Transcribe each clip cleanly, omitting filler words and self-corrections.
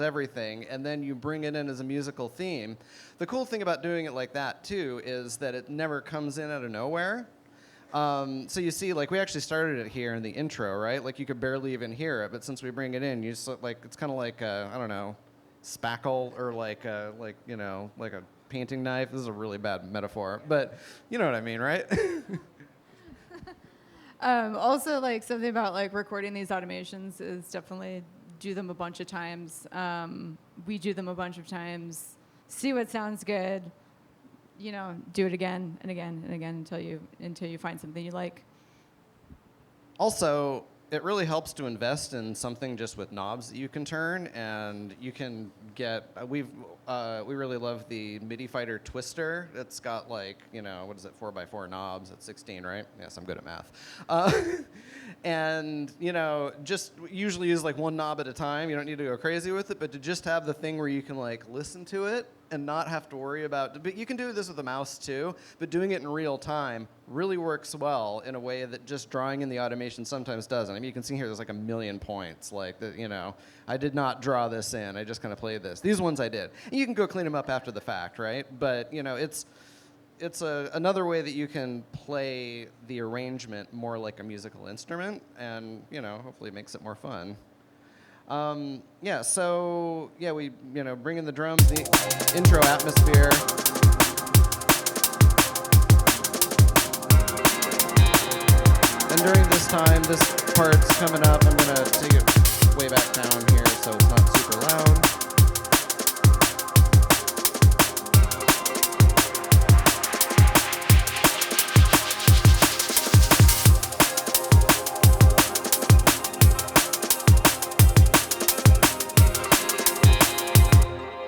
everything, and then you bring it in as a musical theme. The cool thing about doing it like that too is that it never comes in out of nowhere. So you see, like, we actually started it here in the intro, right? Like, you could barely even hear it, but since we bring it in, you just, like, it's kind of like I don't know, spackle, or like a painting knife. This is a really bad metaphor, but you know what I mean, right? Also, like, something about, like, recording these automations is definitely do them a bunch of times. We do them a bunch of times, see what sounds good, you know, do it again and again and again until you find something you like. Also, it really helps to invest in something just with knobs that you can turn, and you can get. We really love the MIDI Fighter Twister. It's got, like, you know, what is it, 4x4 knobs at 16, right? Yes, I'm good at math. And, you know, just usually use like one knob at a time. You don't need to go crazy with it, but to just have the thing where you can, like, listen to it and not have to worry about. But you can do this with a mouse too, but doing it in real time really works well in a way that just drawing in the automation sometimes doesn't. I mean, you can see here there's like a million points. Like, you know, I did not draw this in. I just kind of played this. These ones I did. And you can go clean them up after the fact, right? But, you know, it's another way that you can play the arrangement more like a musical instrument, and, you know, hopefully it makes it more fun. Yeah, so, yeah, we, you know, bring in the drums, the intro atmosphere. And during this time, this part's coming up. I'm going to take it way back down here so it's not super loud.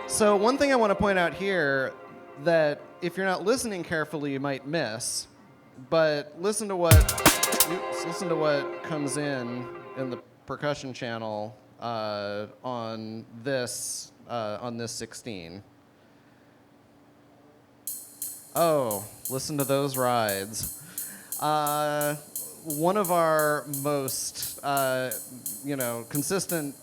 So one thing I want to point out here that if you're not listening carefully, you might miss, but listen to what comes in the percussion channel on this 16. Oh, listen to those rides. One of our most consistent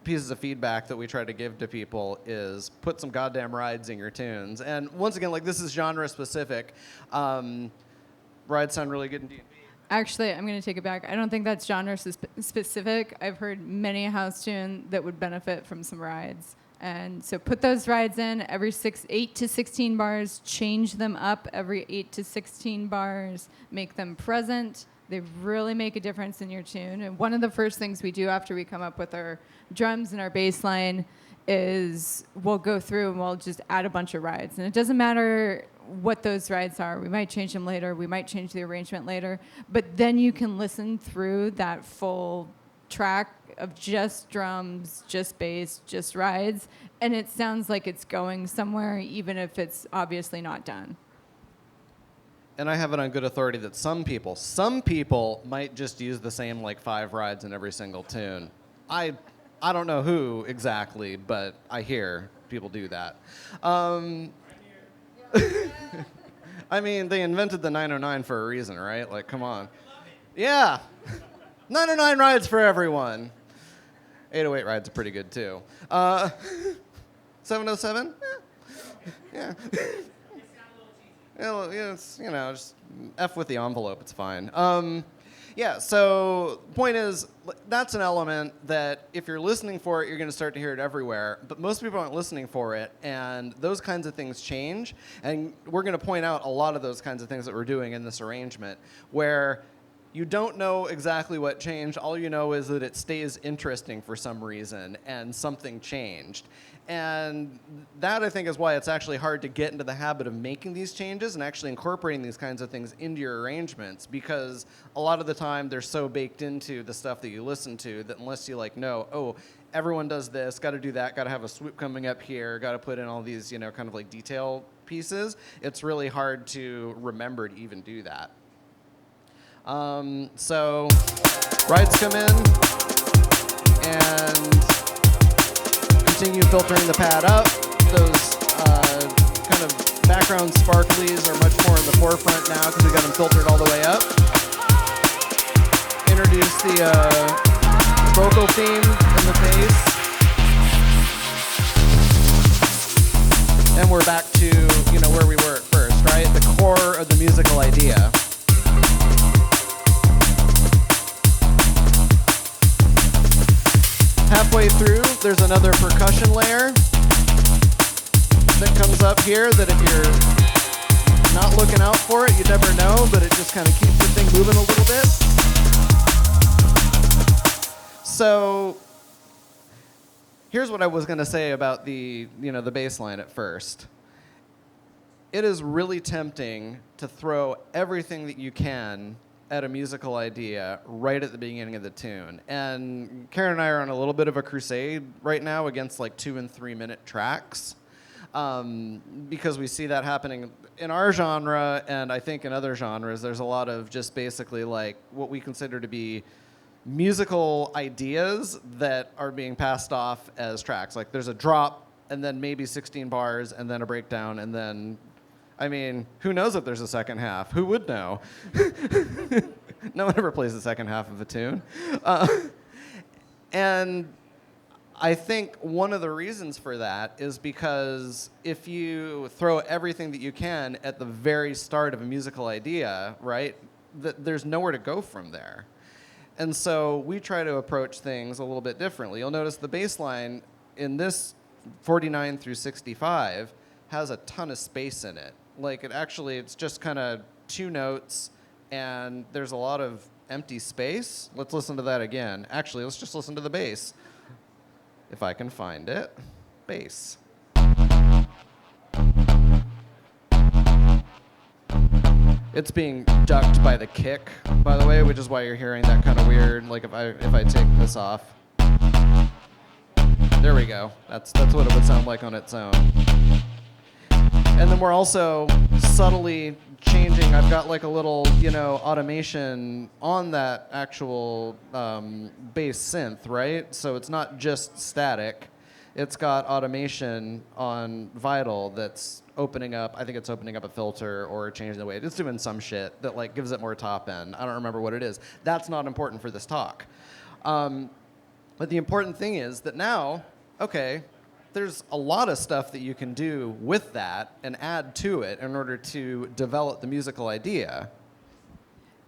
pieces of feedback that we try to give to people is put some goddamn rides in your tunes. And once again, like, this is genre specific. Rides sound really good in D&B. Actually, I'm going to take it back. I don't think that's genre specific. I've heard many a house tune that would benefit from some rides. And so put those rides in every 8 to 16 bars, change them up every 8 to 16 bars, make them present. They really make a difference in your tune. And one of the first things we do after we come up with our drums and our bass line is we'll go through and we'll just add a bunch of rides. And it doesn't matter what those rides are. We might change them later. We might change the arrangement later. But then you can listen through that full track of just drums, just bass, just rides. And it sounds like it's going somewhere, even if it's obviously not done. And I have it on good authority that some people might just use the same, like, 5 rides in every single tune. I don't know who exactly, but I hear people do that. I mean, they invented the 909 for a reason, right? Like, come on. Yeah. 909 rides for everyone. 808 rides are pretty good, too. 707? Yeah. It's, you know, just F with the envelope, it's fine. Yeah, so point is, that's an element that if you're listening for it, you're going to start to hear it everywhere. But most people aren't listening for it, and those kinds of things change. And we're going to point out a lot of those kinds of things that we're doing in this arrangement, where you don't know exactly what changed. All you know is that it stays interesting for some reason, and something changed. And that, I think, is why it's actually hard to get into the habit of making these changes and actually incorporating these kinds of things into your arrangements, because a lot of the time they're so baked into the stuff that you listen to that unless you, like, know, oh, everyone does this, got to do that, got to have a swoop coming up here, got to put in all these, you know, kind of like detail pieces, it's really hard to remember to even do that. So rides come in and continue filtering the pad up. Those kind of background sparklies are much more in the forefront now because we got them filtered all the way up. Introduce the vocal theme in the bass. we're back to, where we were at first, right? The core of the musical idea. Halfway through, there's another percussion layer that comes up here that if you're not looking out for it, you'd never know, but it just kind of keeps the thing moving a little bit. So here's what I was going to say about the bass line at first. It is really tempting to throw everything that you can at a musical idea right at the beginning of the tune. And Karen and I are on a little bit of a crusade right now against like 2 and 3 minute tracks, because we see that happening in our genre, and I think in other genres. There's a lot of just basically like what we consider to be musical ideas that are being passed off as tracks. Like there's a drop, and then maybe 16 bars, and then a breakdown, and then, I mean, who knows if there's a second half? Who would know? No one ever plays the second half of a tune. And I think one of the reasons for that is because if you throw everything that you can at the very start of a musical idea, right, there's nowhere to go from there. And so we try to approach things a little bit differently. You'll notice the bass line in this 49 through 65 has a ton of space in it. Like it's just kind of 2 notes, and there's a lot of empty space. Let's listen to that again. Actually, let's just listen to the bass. If I can find it. Bass. It's being ducked by the kick, by the way, which is why you're hearing that kind of weird, like if I take this off. There we go. That's what it would sound like on its own. And then we're also subtly changing. I've got like a little, automation on that actual bass synth, right? So it's not just static. It's got automation on Vital that's opening up. I think it's opening up a filter or changing the weight. It's doing some shit that like gives it more top end. I don't remember what it is. That's not important for this talk. But the important thing is that now, okay, there's a lot of stuff that you can do with that and add to it in order to develop the musical idea.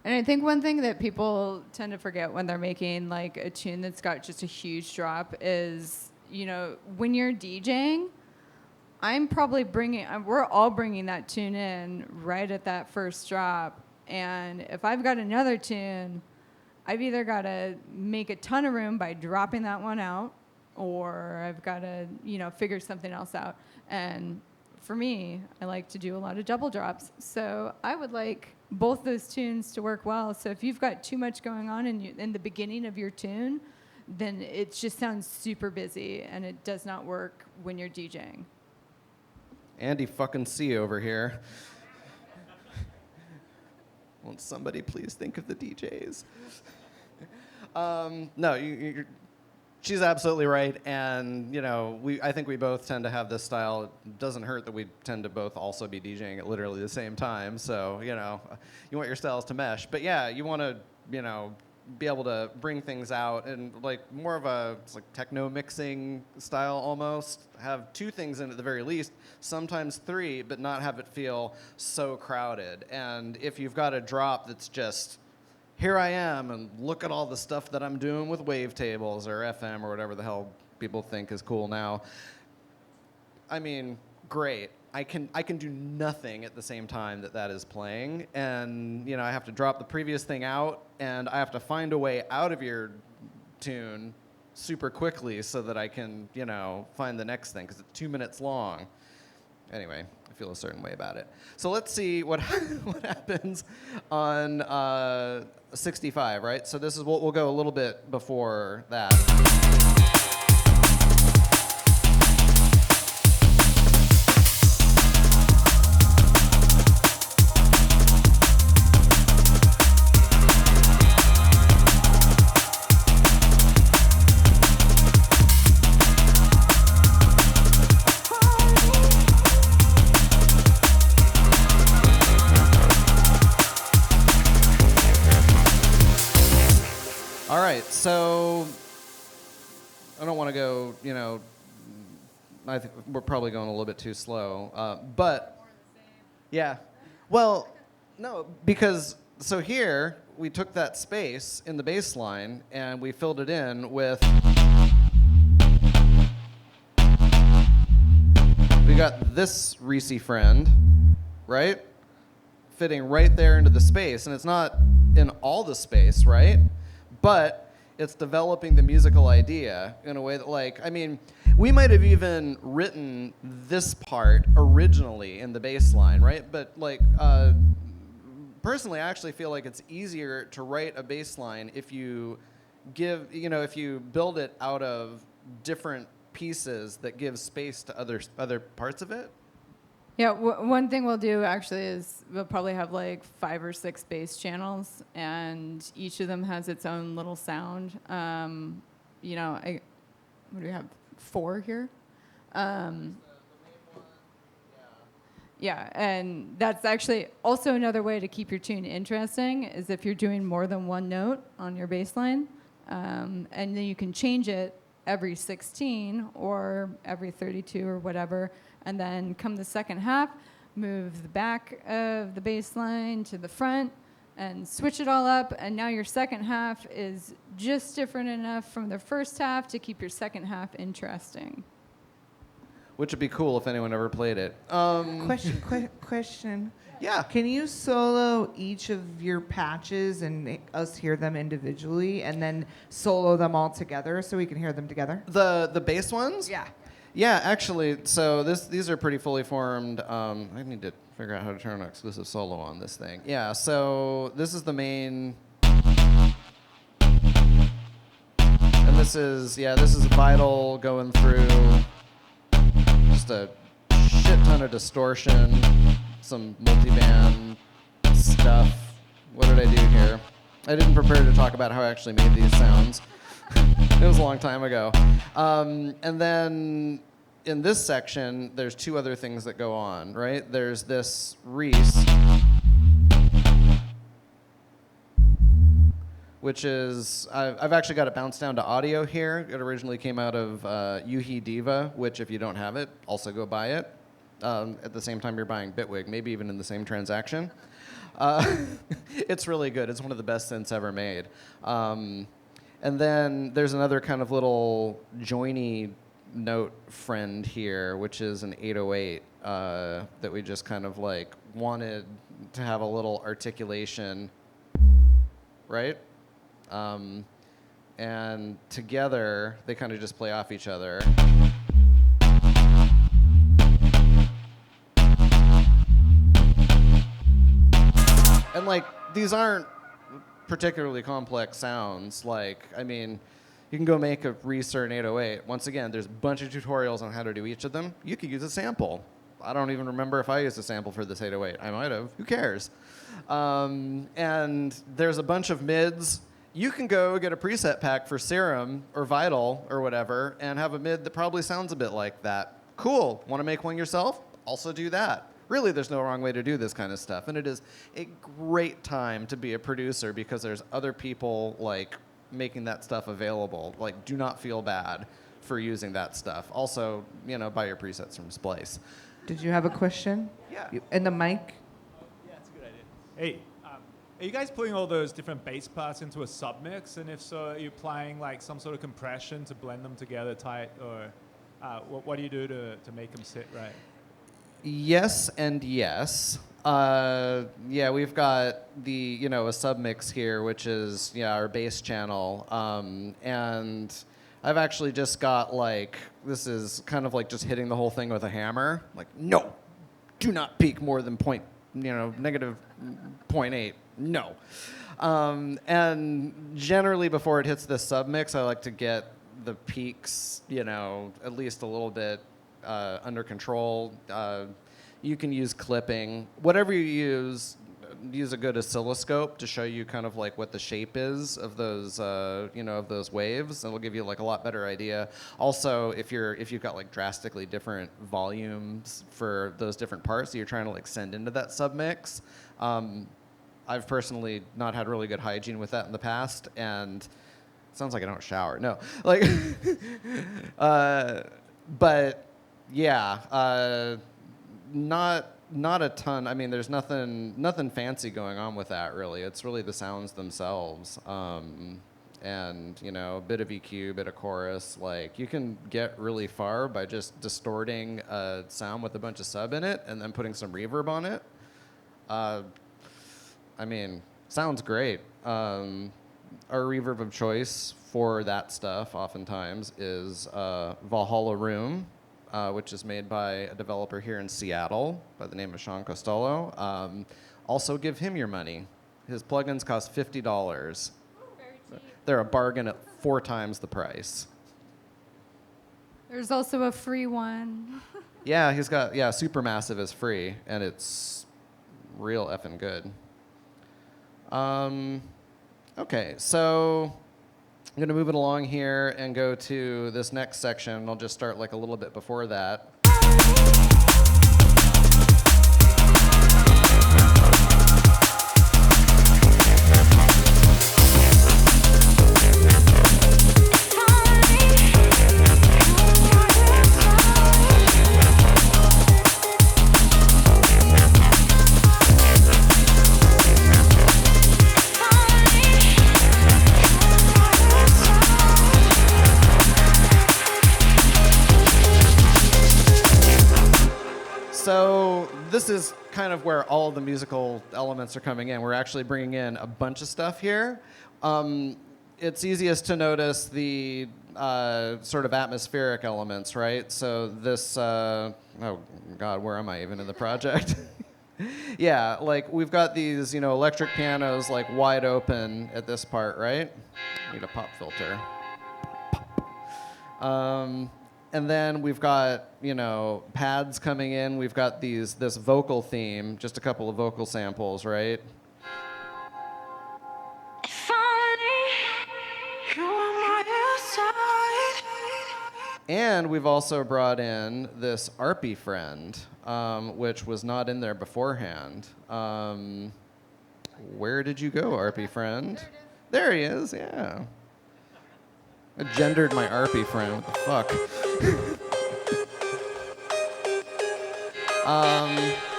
And I think one thing that people tend to forget when they're making like a tune that's got just a huge drop is, when you're DJing, we're all bringing that tune in right at that first drop. And if I've got another tune, I've either got to make a ton of room by dropping that one out, or I've got to, figure something else out. And for me, I like to do a lot of double drops. So I would like both those tunes to work well. So if you've got too much going on in the beginning of your tune, then it just sounds super busy, and it does not work when you're DJing. Andy fucking C over here. Won't somebody please think of the DJs? No, she's absolutely right, and I think we both tend to have this style. It doesn't hurt that we tend to both also be DJing at literally the same time. So you want your styles to mesh, but yeah, you want to be able to bring things out and like more of it's like techno mixing style almost. Have 2 things in at the very least, sometimes 3, but not have it feel so crowded. And if you've got a drop that's just, here I am, and look at all the stuff that I'm doing with wavetables or FM or whatever the hell people think is cool now. I mean, great. I can do nothing at the same time that is playing, and I have to drop the previous thing out, and I have to find a way out of your tune super quickly so that I can find the next thing because it's 2 minutes long. Anyway, I feel a certain way about it. So let's see what happens on 65, right? So this is we'll go a little bit before that. All right, so I don't want to go, I think we're probably going a little bit too slow. But yeah, well, no, because so here we took that space in the bass line and we filled it in with. We got this Reese friend, right? Fitting right there into the space, and it's not in all the space, right? But it's developing the musical idea in a way that, like, I mean, we might have even written this part originally in the bass line, right? But like, personally, I actually feel like it's easier to write a bass line if you if you build it out of different pieces that give space to other parts of it. Yeah, one thing we'll do actually is we'll probably have like 5 or 6 bass channels, and each of them has its own little sound. What do we have? 4 here. Yeah, and that's actually also another way to keep your tune interesting is if you're doing more than one note on your bass line, and then you can change it every 16 or every 32 or whatever, and then come the second half, move the back of the bass line to the front and switch it all up, and now your second half is just different enough from the first half to keep your second half interesting. Which would be cool if anyone ever played it. Question. Yeah. Can you solo each of your patches and make us hear them individually, and then solo them all together so we can hear them together? The bass ones? Yeah. Yeah, actually, so these are pretty fully formed. I need to figure out how to turn an exclusive solo on this thing. Yeah, so this is the main. And this is Vital going through just a shit ton of distortion, some multiband stuff. What did I do here? I didn't prepare to talk about how I actually made these sounds. It was a long time ago. And then in this section, there's 2 other things that go on, right? There's this Reese, which is, I've actually got it bounced down to audio here. It originally came out of Yuhi Diva, which if you don't have it, also go buy it. At the same time you're buying Bitwig, maybe even in the same transaction. It's really good. It's one of the best synths ever made. And then there's another kind of little joiny note friend here, which is an 808 that we just kind of like wanted to have a little articulation, right? And together, they kind of just play off each other. And like, these aren't particularly complex sounds. Like, I mean, you can go make a Reese or an 808. Once again, there's a bunch of tutorials on how to do each of them. You could use a sample. I don't even remember if I used a sample for this 808. I might have. Who cares? And there's a bunch of mids. You can go get a preset pack for Serum or Vital or whatever and have a mid that probably sounds a bit like that. Cool. Want to make one yourself? Also do that. Really, there's no wrong way to do this kind of stuff. And it is a great time to be a producer because there's other people like making that stuff available. Like, do not feel bad for using that stuff. Also, buy your presets from Splice. Did you have a question? Yeah. And the mic? Yeah, that's a good idea. Hey, are you guys putting all those different bass parts into a submix? And if so, are you applying like some sort of compression to blend them together tight? Or what do you do to make them sit right? Yes and yes. Yeah, we've got the, a submix here, which is, our bass channel. And I've actually just got this is kind of like just hitting the whole thing with a hammer. Like, no, do not peak more than negative 0.8. No. And generally before it hits the submix, I like to get the peaks, at least a little bit under control. You can use clipping. Whatever you use a good oscilloscope to show you kind of like what the shape is of those, of those waves. It'll give you like a lot better idea. Also, if you've got like drastically different volumes for those different parts that you're trying to like send into that submix, I've personally not had really good hygiene with that in the past, and it sounds like I don't shower. No, like, but Yeah, not a ton. I mean, there's nothing fancy going on with that really. It's really the sounds themselves, and a bit of EQ, bit of chorus. Like you can get really far by just distorting a sound with a bunch of sub in it and then putting some reverb on it. I mean, sounds great. Our reverb of choice for that stuff oftentimes is Valhalla Room, which is made by a developer here in Seattle by the name of Sean Costello. Also, give him your money. His plugins cost $50. They're a bargain at 4 times the price. There's also a free one. Yeah, he's got, Supermassive is free, and it's real effing good. Okay, so I'm going to move it along here and go to this next section. I'll just start like a little bit before that. So this is kind of where all the musical elements are coming in. We're actually bringing in a bunch of stuff here. It's easiest to notice the sort of atmospheric elements, right? So this, oh God, where am I even in the project? Yeah, like we've got these, electric pianos like wide open at this part, right? Need a pop filter. And then we've got, pads coming in. We've got this vocal theme, just a couple of vocal samples, right? And we've also brought in this ARPy friend, which was not in there beforehand. Where did you go, ARPy friend? There he is, yeah. I gendered my ARPy friend. What the fuck?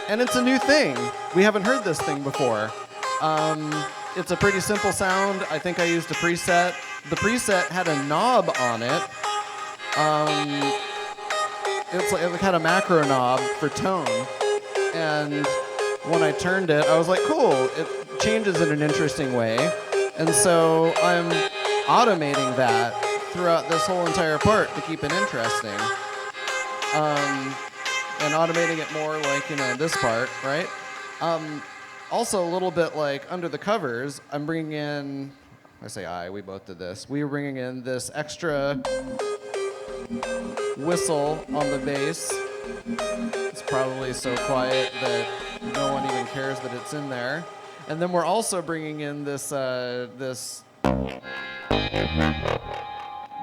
And it's a new thing. We haven't heard this thing before. It's a pretty simple sound. I think I used a preset. The preset had a knob on it. It had a macro knob for tone. And when I turned it, I was like, cool. It changes in an interesting way. And so I'm automating that throughout this whole entire part to keep it interesting. And automating it more like, this part, right? Also a little bit like under the covers, I'm bringing in, we both did this. We were bringing in this extra whistle on the bass. It's probably so quiet that no one even cares that it's in there. And then we're also bringing in this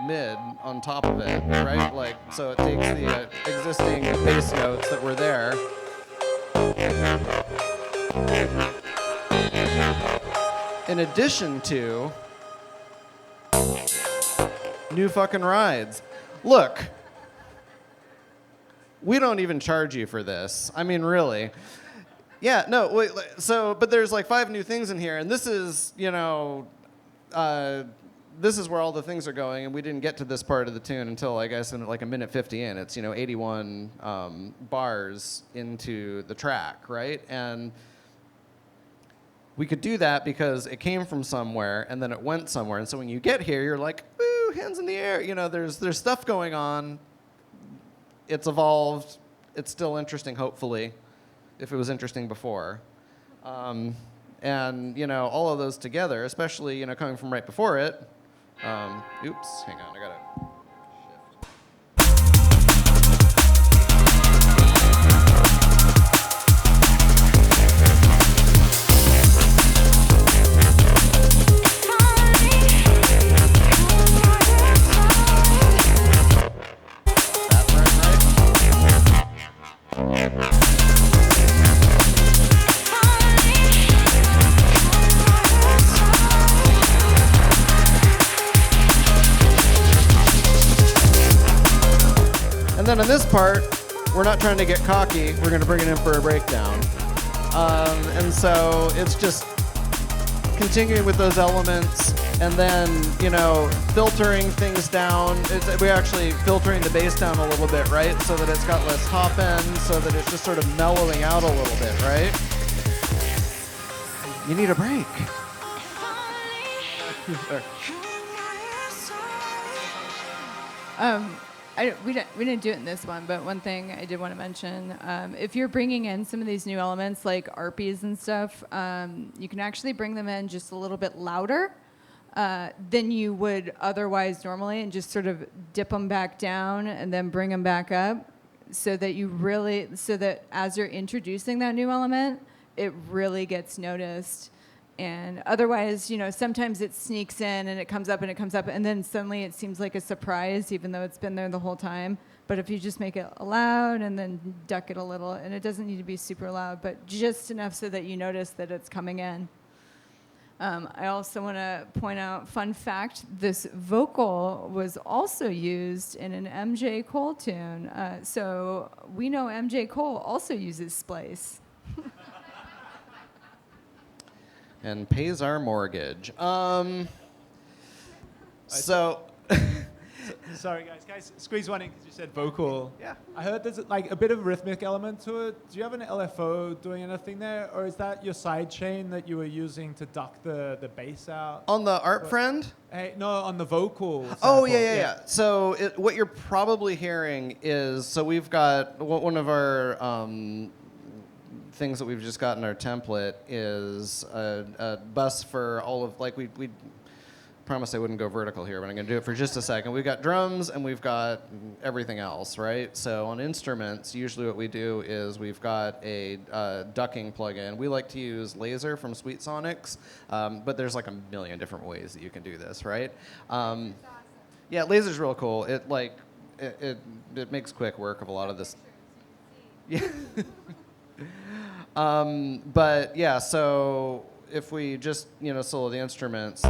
mid on top of it, right? Like, so it takes the existing bass notes that were there. In addition to new fucking rides. Look, we don't even charge you for this. I mean, really. Yeah, no, wait, but there's like 5 new things in here, and this is, this is where all the things are going, and we didn't get to this part of the tune until, I guess, in like a minute 50 in. It's, 81 bars into the track, right? And we could do that because it came from somewhere, and then it went somewhere. And so when you get here, you're like, woo, hands in the air. There's stuff going on. It's evolved. It's still interesting, hopefully, if it was interesting before. And, all of those together, especially, coming from right before it. Oops, hang on, I gotta And then on this part, we're not trying to get cocky. We're going to bring it in for a breakdown. And so it's just continuing with those elements, and then, you know, filtering things down. We're actually filtering the bass down a little bit, right? So that it's got less top end, so that it's just sort of mellowing out a little bit, right? You need a break. We didn't do it in this one, but one thing I did want to mention, if you're bringing in some of these new elements like arpees and stuff, you can actually bring them in just a little bit louder than you would otherwise normally, and just sort of dip them back down and then bring them back up, so that as you're introducing that new element, it really gets noticed. And otherwise, you know, sometimes it sneaks in and it comes up, and then suddenly it seems like a surprise, even though it's been there the whole time. But if you just make it loud and then duck it a little, and it doesn't need to be super loud, but just enough so that you notice that it's coming in. I also want to point out, fun fact, this vocal was also used in an MJ Cole tune. So we know MJ Cole also uses splice. And pays our mortgage. So Sorry, guys, squeeze one in because you said vocal. Yeah. I heard there's like a bit of a rhythmic element to it. Do you have an LFO doing anything there, or is that your side chain that you were using to duck the bass out? on the Art Friend. Hey, no, on the vocal. Oh, sample. yeah. So what you're probably hearing is, so we've got one of our things that we've just got in our template is a bus for all of, like, we promised I wouldn't go vertical here, but I'm going to do it for just a second. We've got drums and we've got everything else, right? So on instruments, usually what we do is we've got a ducking plugin. We like to use Laser from Sweet Sonics, but there's like a million different ways that you can do this, right? Yeah, Laser's real cool. It makes quick work of a lot of this. Yeah. But yeah, so if we just, you know, solo the instruments,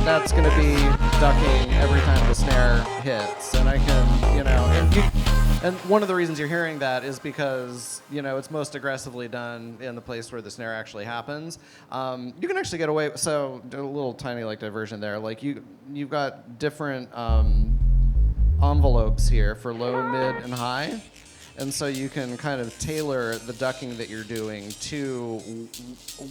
that's going to be ducking every time the snare hits. And I can, you know, and one of the reasons you're hearing that is because, you know, it's most aggressively done in the place where the snare actually happens. You can actually get away, so a little tiny like diversion there. Like you've got different envelopes here for low, mid, and high. And so you can kind of tailor the ducking that you're doing to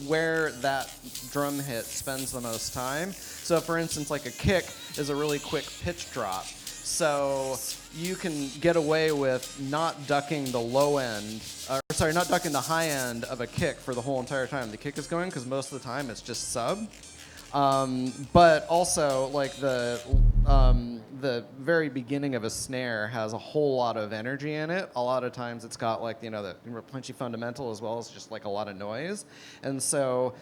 where that drum hit spends the most time. So for instance, like a kick is a really quick pitch drop. So you can get away with not ducking the low end, not ducking the high end of a kick for the whole entire time the kick is going, because most of the time it's just sub. But also, like the very beginning of a snare has a whole lot of energy in it. A lot of times it's got, like, you know, the punchy fundamental as well as just like a lot of noise. And so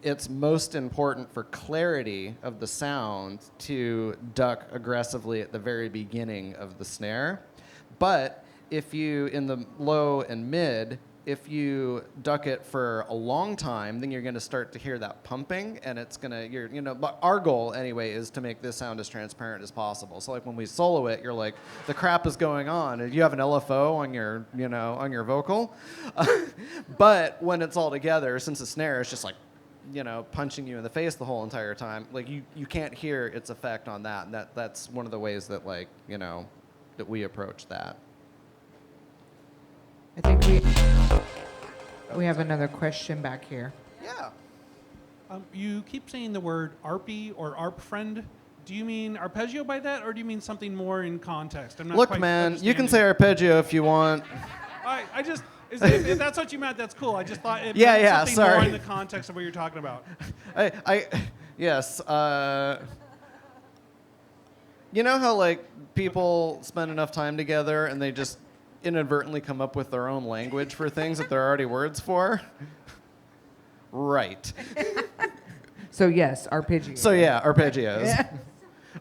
it's most important for clarity of the sound to duck aggressively at the very beginning of the snare. But if you, in the low and mid, if you duck it for a long time, then you're going to start to hear that pumping, and it's going to, but our goal anyway is to make this sound as transparent as possible. So like when we solo it, you're like, the crap is going on, and you have an LFO on your, on your vocal. But when it's all together, since the snare is just like, punching you in the face the whole entire time, like you can't hear its effect on that. And that's one of the ways that, like, that we approach that. I think we have another question back here. Yeah. You keep saying the word ARPy or ARP friend. Do you mean arpeggio by that, or do you mean something more in context? I'm not Look, quite man, you can understanding. say arpeggio if you want. I just, if that's what you meant, that's cool. I just thought it Yeah, meant yeah, something sorry. more in the context of what you're talking about. Yes. You know how, like, people spend enough time together and they just inadvertently come up with their own language for things that there are already words for? Right. So yes, arpeggio. So yeah, arpeggios. Yeah.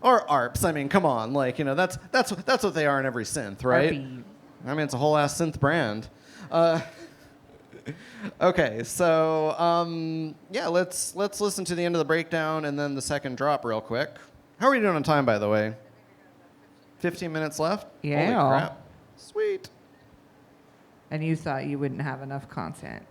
Or ARPs. I mean, come on. Like, that's what they are in every synth, right? Arpy. I mean, it's a whole ass synth brand. Okay, so yeah, let's listen to the end of the breakdown and then the second drop real quick. How are we doing on time, by the way? 15 minutes left? Yeah. Holy crap. Sweet. And you thought you wouldn't have enough content.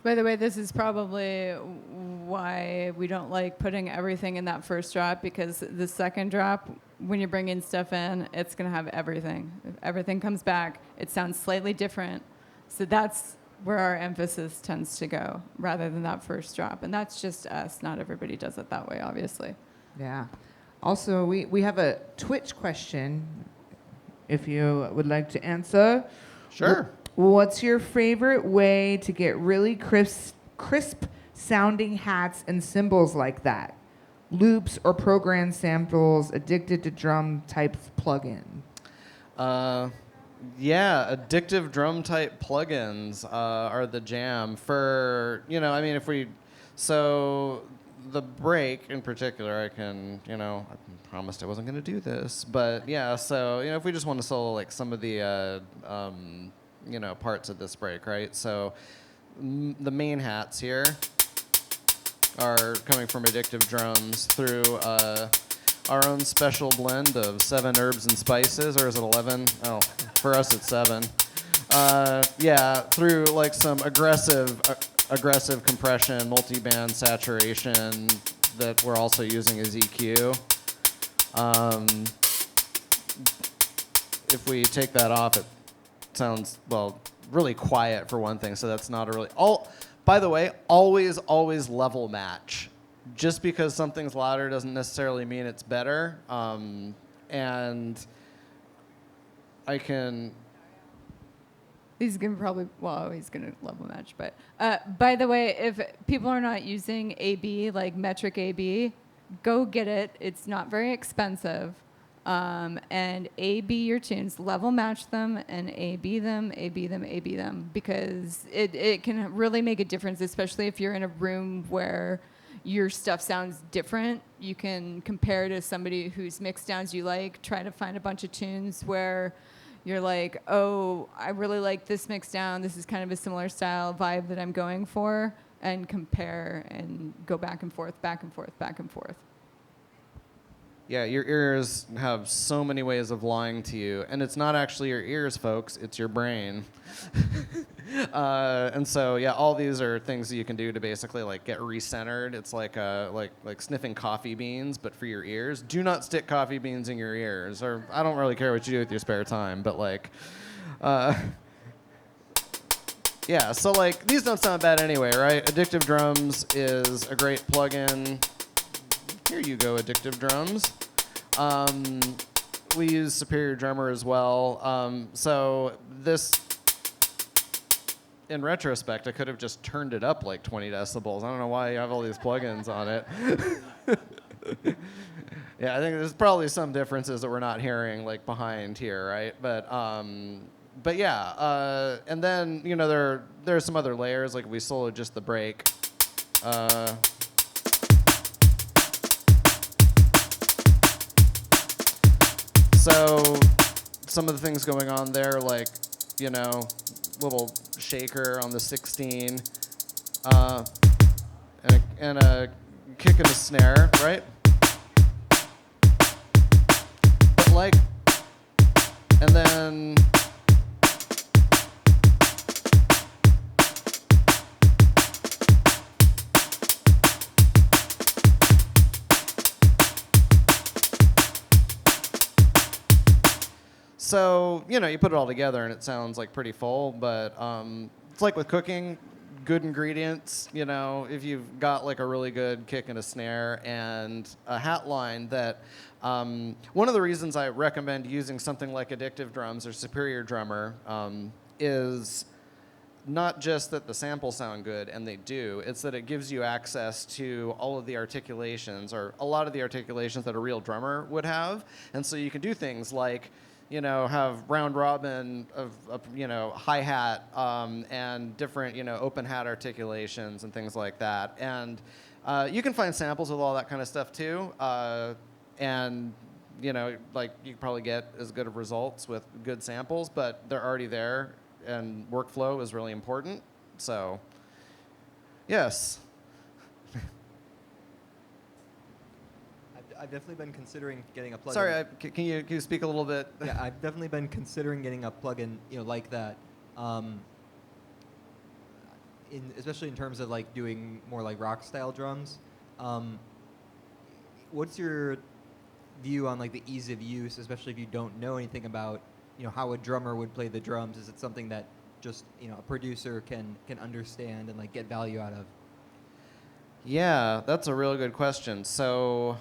By the way, this is probably why we don't like putting everything in that first drop, because the second drop, when you're bringing stuff in, it's going to have everything. If everything comes back, it sounds slightly different. So that's where our emphasis tends to go, rather than that first drop. And that's just us. Not everybody does it that way, obviously. Yeah. Also, we have a Twitch question, if you would like to answer. Sure. What's your favorite way to get really crisp sounding hats and cymbals like that? Loops or program samples, addicted to drum types plugin? Yeah, addictive drum type plugins are the jam for, so the break in particular, I promised I wasn't going to do this, but yeah, so, if we just want to solo like some of the, parts of this break, right? So the main hats here are coming from Addictive Drums through our own special blend of 7 herbs and spices, or is it 11? Oh, for us it's 7. Through like some aggressive compression, multi-band saturation that we're also using as EQ. If we take that off, it sounds, really quiet for one thing, so that's not a really... By the way, always level match. Just because something's louder doesn't necessarily mean it's better. And I can... He's going to level match. But by the way, if people are not using AB, like metric AB, go get it. It's not very expensive. And AB your tunes, level match them, and AB them, because it can really make a difference, especially if you're in a room where your stuff sounds different. You can compare to somebody whose mix downs you like, try to find a bunch of tunes where you're like, oh, I really like this mix down. This is kind of a similar style vibe that I'm going for, and compare and go back and forth. Yeah, your ears have so many ways of lying to you, and it's not actually your ears, folks. It's your brain. And so, yeah, all these are things that you can do to basically like get recentered. It's like like sniffing coffee beans, but for your ears. Do not stick coffee beans in your ears, or I don't really care what you do with your spare time, but like, yeah. So like these don't sound bad anyway, right? Addictive Drums is a great plugin. Here you go, Addictive Drums. We use Superior Drummer as well. So this, in retrospect, I could have just turned it up like 20 decibels. I don't know why you have all these plugins on it. Yeah, I think there's probably some differences that we're not hearing like behind here, right? But yeah, and then there are some other layers, like we soloed just the break. So some of the things going on there, like, little shaker on the 16, and a kick and a snare, right? But like, and then so, you put it all together and it sounds like pretty full, but it's like with cooking, good ingredients, if you've got like a really good kick and a snare and a hat line that, one of the reasons I recommend using something like Addictive Drums or Superior Drummer is not just that the samples sound good, and they do, it's that it gives you access to all of the articulations, or a lot of the articulations that a real drummer would have. And so you can do things like, have round robin of hi-hat and different, open hat articulations and things like that. And you can find samples with all that kind of stuff too. And you can probably get as good of results with good samples, but they're already there, and workflow is really important. So, yes. I've definitely been considering getting a plugin. Sorry, can you speak a little bit? Yeah, I've definitely been considering getting a plugin, like that. Especially in terms of like doing more like rock style drums. What's your view on like the ease of use, especially if you don't know anything about how a drummer would play the drums? Is it something that just a producer can understand and like get value out of? Yeah, that's a real good question. So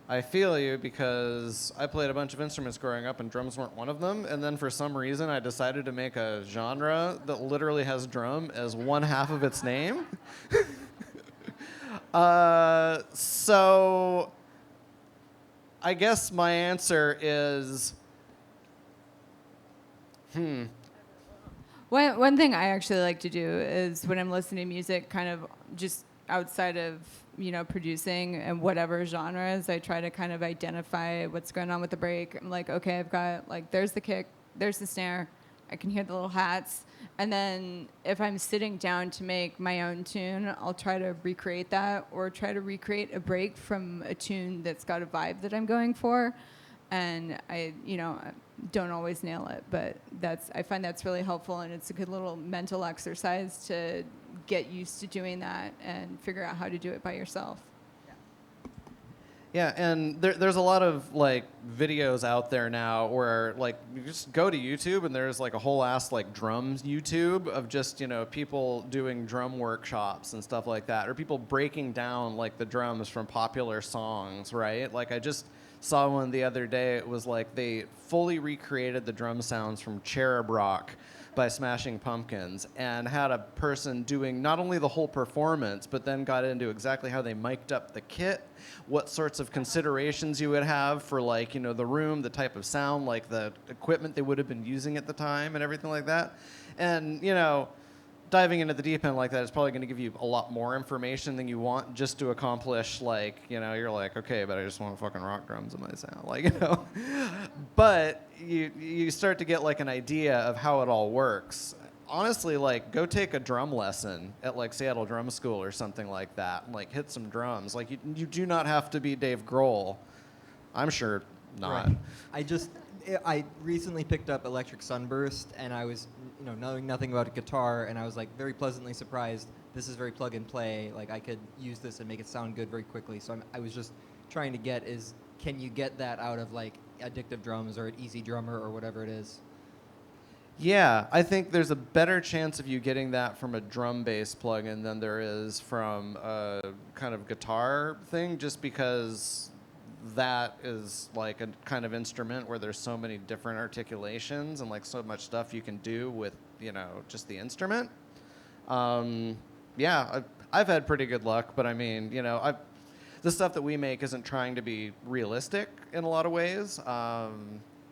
I feel you, because I played a bunch of instruments growing up and drums weren't one of them. And then for some reason I decided to make a genre that literally has drum as one half of its name. So I guess my answer is, One thing I actually like to do is when I'm listening to music, kind of just outside of producing and whatever genres, I try to kind of identify what's going on with the break. I'm like, okay, I've got there's the kick, there's the snare, I can hear the little hats, and then if I'm sitting down to make my own tune, I'll try to recreate that, or try to recreate a break from a tune that's got a vibe that I'm going for. And I don't always nail it, but I find that's really helpful, and it's a good little mental exercise to get used to doing that and figure out how to do it by yourself. yeah, and there's a lot of videos out there now where you just go to YouTube and there's a whole ass drums YouTube of just people doing drum workshops and stuff like that, or people breaking down the drums from popular songs, right? I just saw one the other day. It was they fully recreated the drum sounds from Cherub Rock by Smashing Pumpkins, and had a person doing not only the whole performance, but then got into exactly how they mic'd up the kit, what sorts of considerations you would have for the room, the type of sound, the equipment they would have been using at the time, and everything like that. And diving into the deep end like that is probably going to give you a lot more information than you want just to accomplish, you're okay, but I just want fucking rock drums in my sound, But you start to get an idea of how it all works. Honestly, go take a drum lesson at Seattle Drum School or something like that, and hit some drums. You do not have to be Dave Grohl. I'm sure not. Right. I recently picked up Electric Sunburst, and I was, knowing nothing about a guitar, and I was very pleasantly surprised. This is very plug and play. I could use this and make it sound good very quickly. So I was just trying to can you get that out of Addictive Drums or an Easy Drummer or whatever it is? Yeah, I think there's a better chance of you getting that from a drum-based plugin than there is from a kind of guitar thing, just because that is a kind of instrument where there's so many different articulations and so much stuff you can do with just the instrument. Yeah, I've had pretty good luck, but I mean the stuff that we make isn't trying to be realistic in a lot of ways, but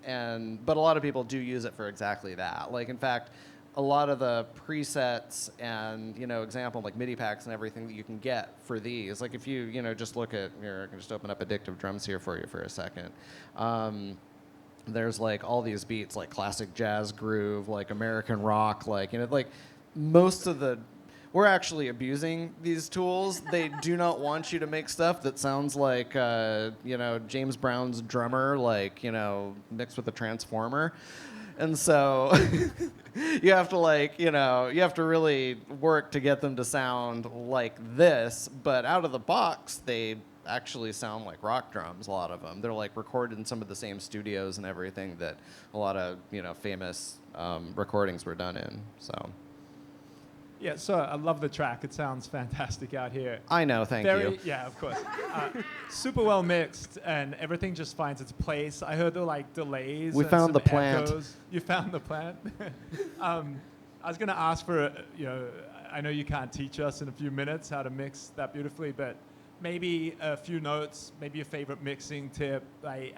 a lot of people do use it for exactly that. In fact, a lot of the presets and example MIDI packs and everything that you can get for these, if you just look at here, I can just open up Addictive Drums here for you for a second. There's all these beats classic jazz groove, American rock, most of the. We're actually abusing these tools. They do not want you to make stuff that sounds like James Brown's drummer, mixed with a transformer. And so you have to you have to really work to get them to sound like this, but out of the box they actually sound like rock drums, a lot of them. They're recorded in some of the same studios and everything that a lot of famous recordings were done in. So Yeah, so I love the track. It sounds fantastic out here. I know, thank you. Yeah, of course. Super well mixed, and everything just finds its place. I heard there were delays. We and found some the plant. echoes. You found the plant. I was going to ask for, I know you can't teach us in a few minutes how to mix that beautifully, but maybe a few notes, maybe your favorite mixing tip. Like,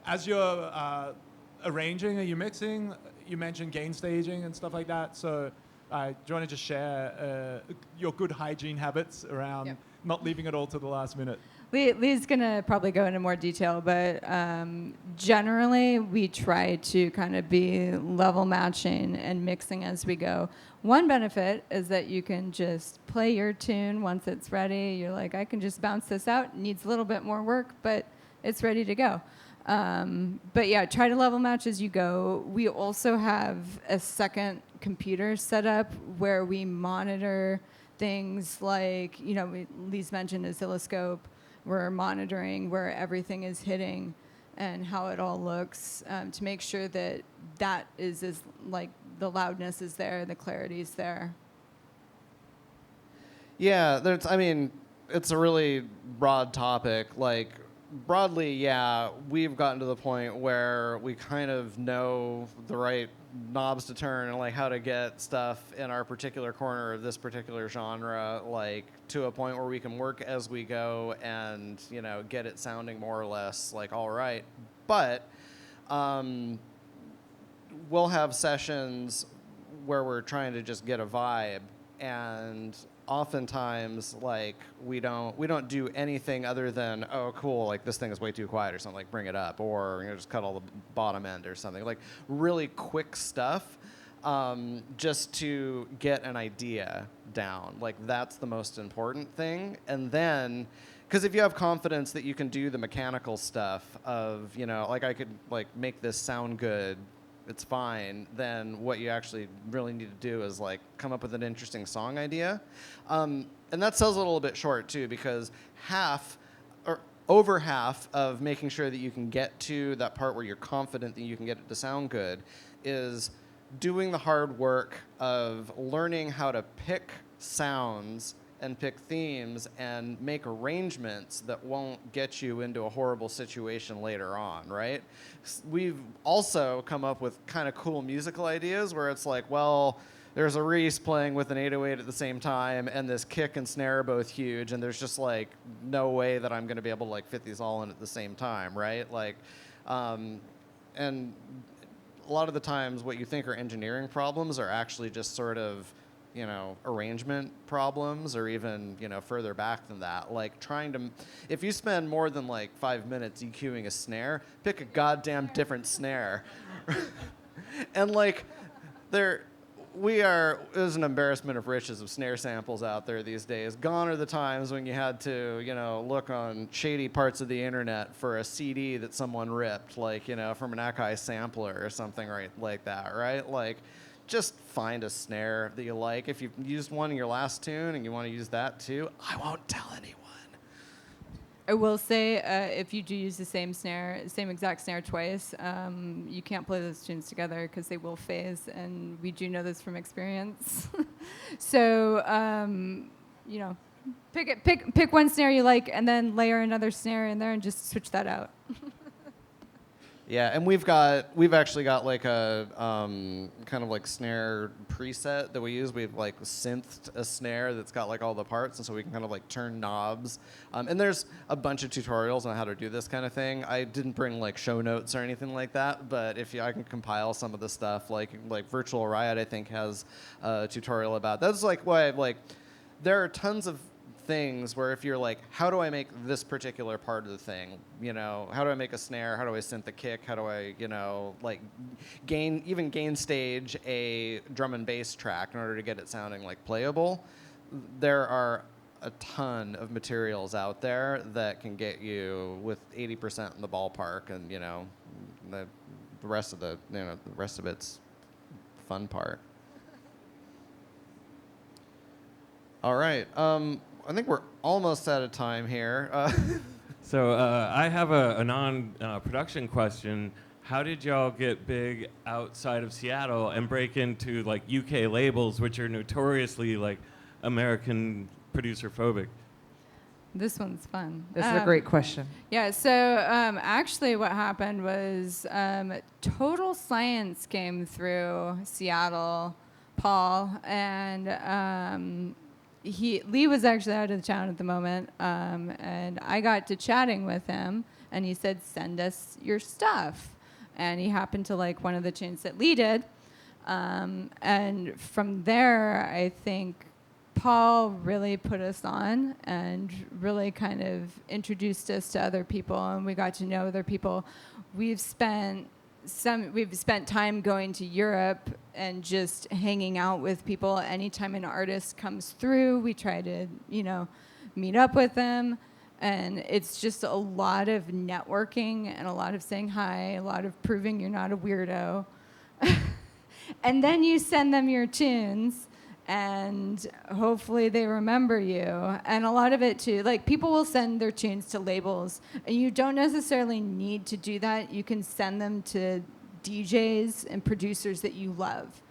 as you're arranging, are you mixing? You mentioned gain staging and stuff like that. So do you want to just share your good hygiene habits around not leaving it all to the last minute? Lee's going to probably go into more detail, but generally we try to kind of be level matching and mixing as we go. One benefit is that you can just play your tune once it's ready. You're like, I can just bounce this out. It needs a little bit more work, but it's ready to go. But yeah, try to level match as you go. We also have a second computer set up where we monitor things like, Lee's mentioned oscilloscope. We're monitoring where everything is hitting and how it all looks to make sure that is as like the loudness is there, the clarity is there. Yeah, it's a really broad topic. Like, broadly, yeah, we've gotten to the point where we kind of know the right knobs to turn and like how to get stuff in our particular corner of this particular genre, like to a point where we can work as we go and get it sounding more or less like all right. But we'll have sessions where we're trying to just get a vibe, and oftentimes like we don't do anything other than, oh cool, like this thing is way too quiet or something, like bring it up, or just cut all the bottom end or something, like really quick stuff, just to get an idea down. Like that's the most important thing. And then because if you have confidence that you can do the mechanical stuff of like I could like make this sound good, it's fine, then what you actually really need to do is like come up with an interesting song idea. And that sells a little bit short too, because over half of making sure that you can get to that part where you're confident that you can get it to sound good is doing the hard work of learning how to pick sounds and pick themes and make arrangements that won't get you into a horrible situation later on, right? We've also come up with kind of cool musical ideas where it's like, well, there's a Reese playing with an 808 at the same time, and this kick and snare are both huge, and there's just like no way that I'm going to be able to like fit these all in at the same time, right? Like, and a lot of the times what you think are engineering problems are actually just sort of arrangement problems, or even, further back than that. Like if you spend more than like 5 minutes EQing a snare, pick a goddamn different snare. And like there's an embarrassment of riches of snare samples out there these days. Gone are the times when you had to, look on shady parts of the internet for a CD that someone ripped, like, from an Akai sampler or something right like that, right? Like, just find a snare that you like. If you've used one in your last tune and you want to use that too, I won't tell anyone. I will say, if you do use the same exact snare twice, you can't play those tunes together because they will phase, and we do know this from experience. So, pick one snare you like, and then layer another snare in there, and just switch that out. Yeah, and we've actually got like a kind of like snare preset that we use. We've like synthed a snare that's got like all the parts, and so we can kind of like turn knobs. And there's a bunch of tutorials on how to do this kind of thing. I didn't bring like show notes or anything like that, but I can compile some of the stuff. Like Virtual Riot, I think, has a tutorial about. That's like why there are tons of things where if you're like, how do I make this particular part of the thing? How do I make a snare? How do I synth the kick? How do I, like gain stage a drum and bass track in order to get it sounding like playable? There are a ton of materials out there that can get you with 80% in the ballpark, and the rest of it's fun part. All right. I think we're almost out of time here. So I have a non-production question. How did y'all get big outside of Seattle and break into like UK labels, which are notoriously like American producer phobic? This one's fun. This is a great question. Yeah, so actually what happened was Total Science came through Seattle Paul, and Lee was actually out of town at the moment, and I got to chatting with him, and he said, "Send us your stuff," and he happened to like one of the tunes that Lee did, and from there, I think Paul really put us on and really kind of introduced us to other people, and we got to know other people. We've spent time going to Europe and just hanging out with people. Anytime an artist comes through, we try to, meet up with them. And it's just a lot of networking and a lot of saying hi, a lot of proving you're not a weirdo. And then you send them your tunes, and hopefully they remember you. And a lot of it too, like people will send their tunes to labels, and you don't necessarily need to do that. You can send them to DJs and producers that you love.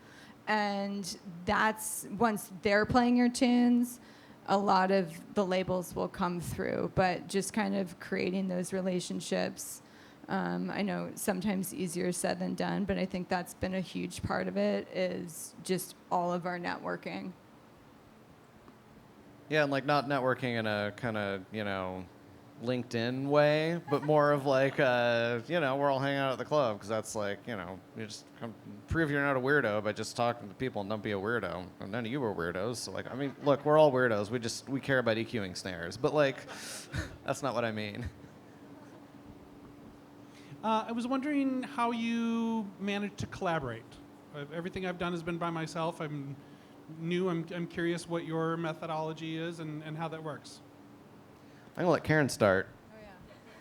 And that's, once they're playing your tunes, a lot of the labels will come through. But just kind of creating those relationships, I know sometimes easier said than done, but I think that's been a huge part of it, is just all of our networking. Yeah, and like not networking in a kind of, LinkedIn way, but more of like, we're all hanging out at the club, because that's like, you just prove you're not a weirdo by just talking to people and don't be a weirdo. And none of you are weirdos. So like, look, we're all weirdos. We care about EQing snares, but like, that's not what I mean. I was wondering how you managed to collaborate. Everything I've done has been by myself. I'm new. I'm curious what your methodology is and how that works. I'm gonna let Karen start. Oh,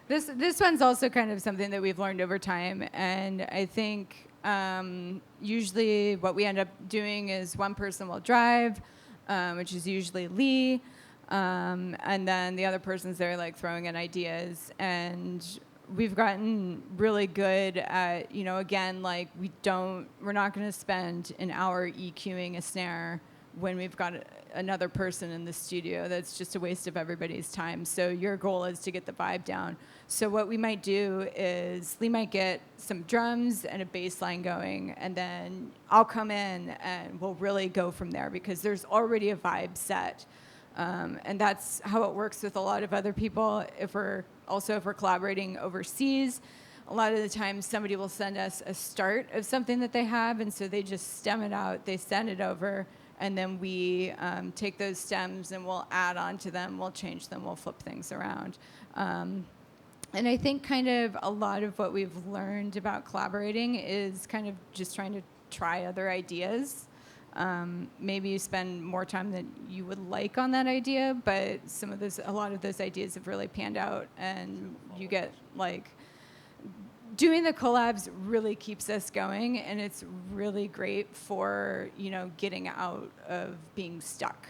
yeah. This one's also kind of something that we've learned over time, and I think usually what we end up doing is one person will drive, which is usually Lee, and then the other person's there like throwing in ideas, and we've gotten really good at, again, like we're not going to spend an hour EQing a snare when we've got another person in the studio. That's just a waste of everybody's time. So your goal is to get the vibe down. So what we might do is Lee might get some drums and a bass line going, and then I'll come in and we'll really go from there, because there's already a vibe set. And that's how it works with a lot of other people. If we're collaborating overseas, a lot of the time somebody will send us a start of something that they have, and so they just stem it out, they send it over, and then we take those stems and we'll add on to them, we'll change them, we'll flip things around. And I think kind of a lot of what we've learned about collaborating is kind of just trying to try other ideas. Maybe you spend more time than you would like on that idea, but a lot of those ideas have really panned out, and you get like, doing the collabs really keeps us going, and it's really great for, getting out of being stuck.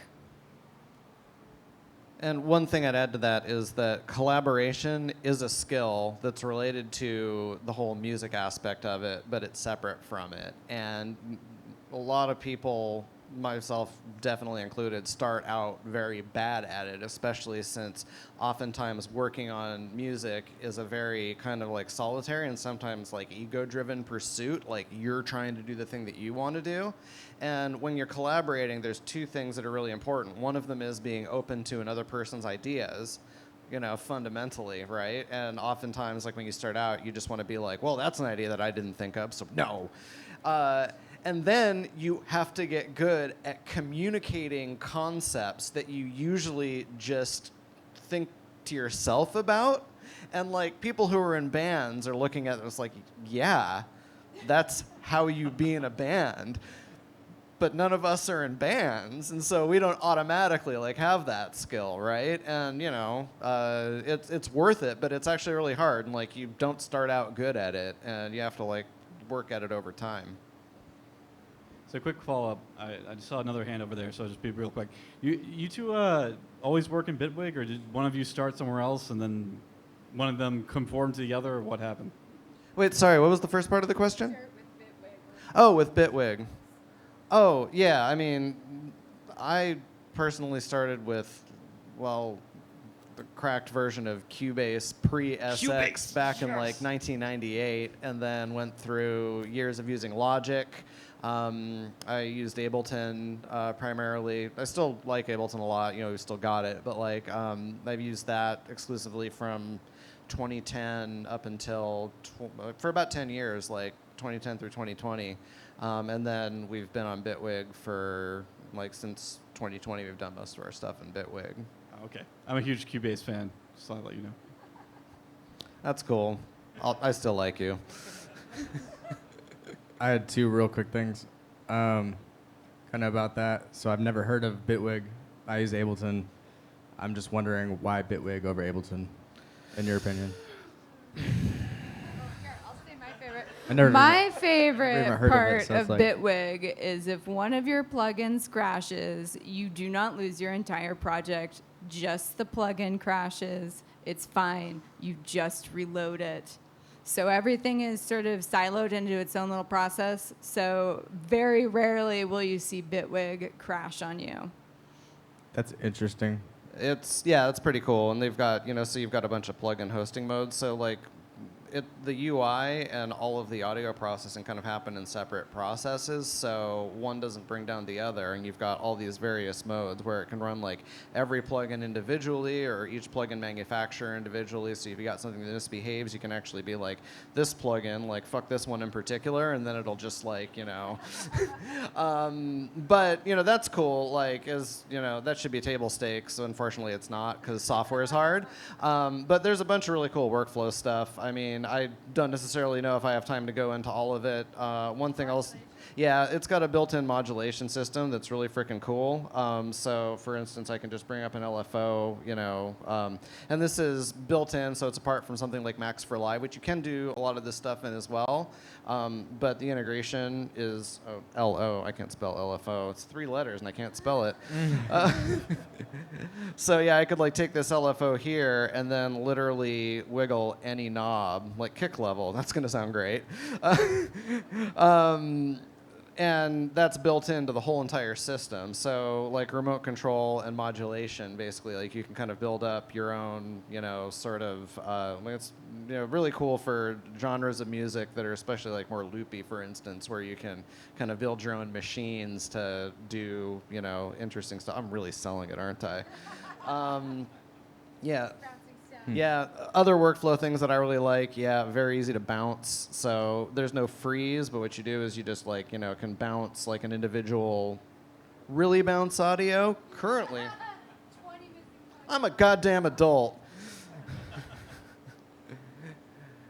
And one thing I'd add to that is that collaboration is a skill that's related to the whole music aspect of it, but it's separate from it. And a lot of people, myself definitely included, start out very bad at it, especially since oftentimes working on music is a very kind of like solitary and sometimes like ego-driven pursuit. Like you're trying to do the thing that you want to do. And when you're collaborating, there's two things that are really important. One of them is being open to another person's ideas, fundamentally, right? And oftentimes, like when you start out, you just want to be like, well, that's an idea that I didn't think of, so no. And then you have to get good at communicating concepts that you usually just think to yourself about. And like people who are in bands are looking at this like, yeah, that's how you be in a band. But none of us are in bands, and so we don't automatically like have that skill, right? And it's worth it, but it's actually really hard. And like you don't start out good at it, and you have to like work at it over time. So quick follow-up. I just saw another hand over there, so I'll just be real quick. You two always work in Bitwig, or did one of you start somewhere else and then one of them conform to the other, or what happened? Wait, sorry, what was the first part of the question? Oh, with Bitwig. Oh, yeah, I mean, I personally started with, well, cracked version of Cubase pre-SX back in like 1998, and then went through years of using Logic. I used Ableton primarily. I still like Ableton a lot. You know, we still got it, but like I've used that exclusively from 2010 up until for about 10 years, like 2010 through 2020, and then we've been on Bitwig for like since 2020. We've done most of our stuff in Bitwig. Okay. I'm a huge Cubase fan, just thought I'd let you know. That's cool. I still like you. I had two real quick things kind of about that. So I've never heard of Bitwig. I use Ableton. I'm just wondering why Bitwig over Ableton, in your opinion? I'll say my favorite. I never My even favorite heard of it, part so it's of like- Bitwig is if one of your plugins crashes, you do not lose your entire project. Just the plugin crashes. It's fine. You just reload it. So everything is sort of siloed into its own little process. So very rarely will you see Bitwig crash on you. That's interesting. It's pretty cool, and they've got so you've got a bunch of plugin hosting modes. So like, the UI and all of the audio processing kind of happen in separate processes. So one doesn't bring down the other, and you've got all these various modes where it can run like every plugin individually or each plugin manufacturer individually. So if you got something that misbehaves, you can actually be like, this plugin, like fuck this one in particular, and then it'll just like but that's cool. Like that should be table stakes. So unfortunately, it's not because software is hard. But there's a bunch of really cool workflow stuff. I mean, I don't necessarily know if I have time to go into all of it. One thing else, it's got a built-in modulation system that's really freaking cool. So, for instance, I can just bring up an LFO, and this is built in, so it's apart from something like Max for Live, which you can do a lot of this stuff in as well. But the integration is LO. I can't spell LFO. It's 3 letters, and I can't spell it. So I could like take this LFO here and then literally wiggle any knob, like kick level. That's gonna sound great. And that's built into the whole entire system. So like remote control and modulation, basically, like you can kind of build up your own, sort of, it's really cool for genres of music that are especially like more loopy, for instance, where you can kind of build your own machines to do, interesting stuff. I'm really selling it, aren't I? Yeah, other workflow things that I really like, very easy to bounce. So there's no freeze, but what you do is you just like, can bounce like an individual really bounce audio. Currently, I'm a goddamn adult.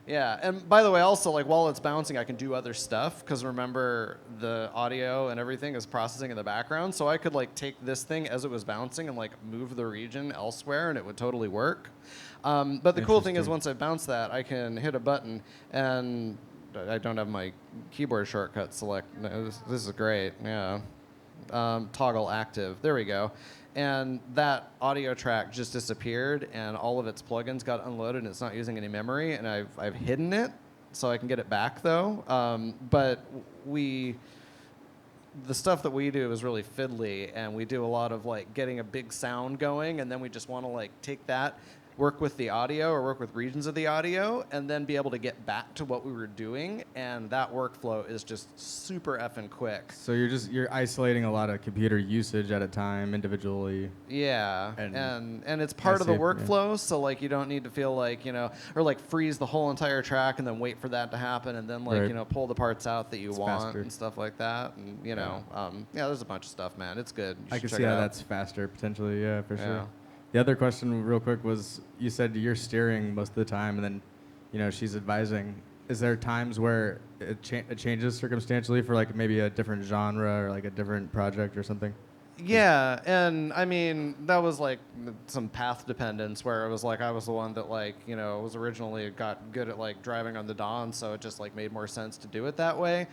Yeah, and by the way, also, like, while it's bouncing, I can do other stuff, because remember, the audio and everything is processing in the background, so I could, like, take this thing as it was bouncing and, like, move the region elsewhere, and it would totally work. But the cool thing is, once I bounce that, I can hit a button, and I don't have my keyboard shortcut select. No, this is great, yeah. Toggle active, there we go. And that audio track just disappeared, and all of its plugins got unloaded, and it's not using any memory, and I've hidden it, so I can get it back, though. But the stuff that we do is really fiddly, and we do a lot of, like, getting a big sound going, and then we just want to, like, take that, work with the audio or work with regions of the audio, and then be able to get back to what we were doing, and that workflow is just super effing quick. So you're isolating a lot of computer usage at a time individually. Yeah, And it's part of the see, workflow, so like you don't need to feel like, or like freeze the whole entire track and then wait for that to happen, and then like, Right. Pull the parts out that you It's want faster. and stuff like that, and there's a bunch of stuff, man. It's good. You I should can check see it how out. that's faster, potentially, yeah, for Yeah. sure. The other question, real quick, was you said you're steering most of the time, and then, she's advising. Is there times where it changes circumstantially for like maybe a different genre or like a different project or something? Yeah, and I mean, that was like some path dependence where it was like I was the one that like, was originally got good at like driving on the Dawn, so it just like made more sense to do it that way.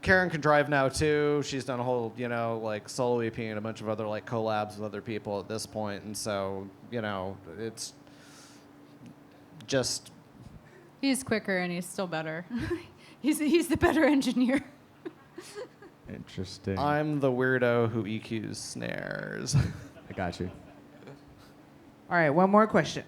Karen can drive now too. She's done a whole, like solo EP and a bunch of other like collabs with other people at this point, and so, it's just. He's quicker and he's still better. he's the better engineer. Interesting. I'm the weirdo who EQs snares. I got you. All right, one more question.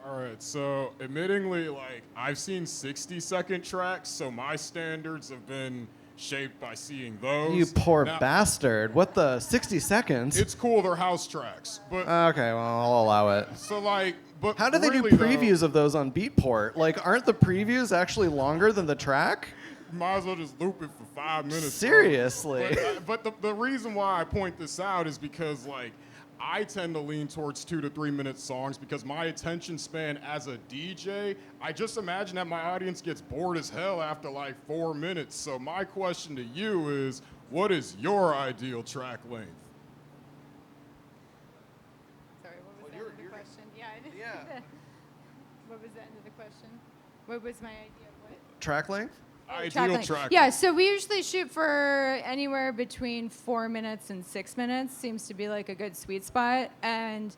All right, so admittingly, like, I've seen 60-second tracks, so my standards have been shaped by seeing those. You poor Now, bastard. What the 60 seconds? It's cool, they're house tracks, but Okay, well, I'll allow it. so like, but How do they do really, previews of those on Beatport? Like, aren't the previews actually longer than the track? though, might as well just loop it for 5 minutes. bro. Seriously. But the reason why I point this out is because, like, I tend to lean towards 2 to 3 minute songs because my attention span as a DJ, I just imagine that my audience gets bored as hell after like 4 minutes. So my question to you is, what is your ideal track length? Sorry, what was the end of the question? Yeah. Yeah. What was the end of the question? What was my idea of what? Track length? Ideal length. track Yeah, length. so we usually shoot for anywhere between 4 minutes and 6 minutes. Seems to be like a good sweet spot. And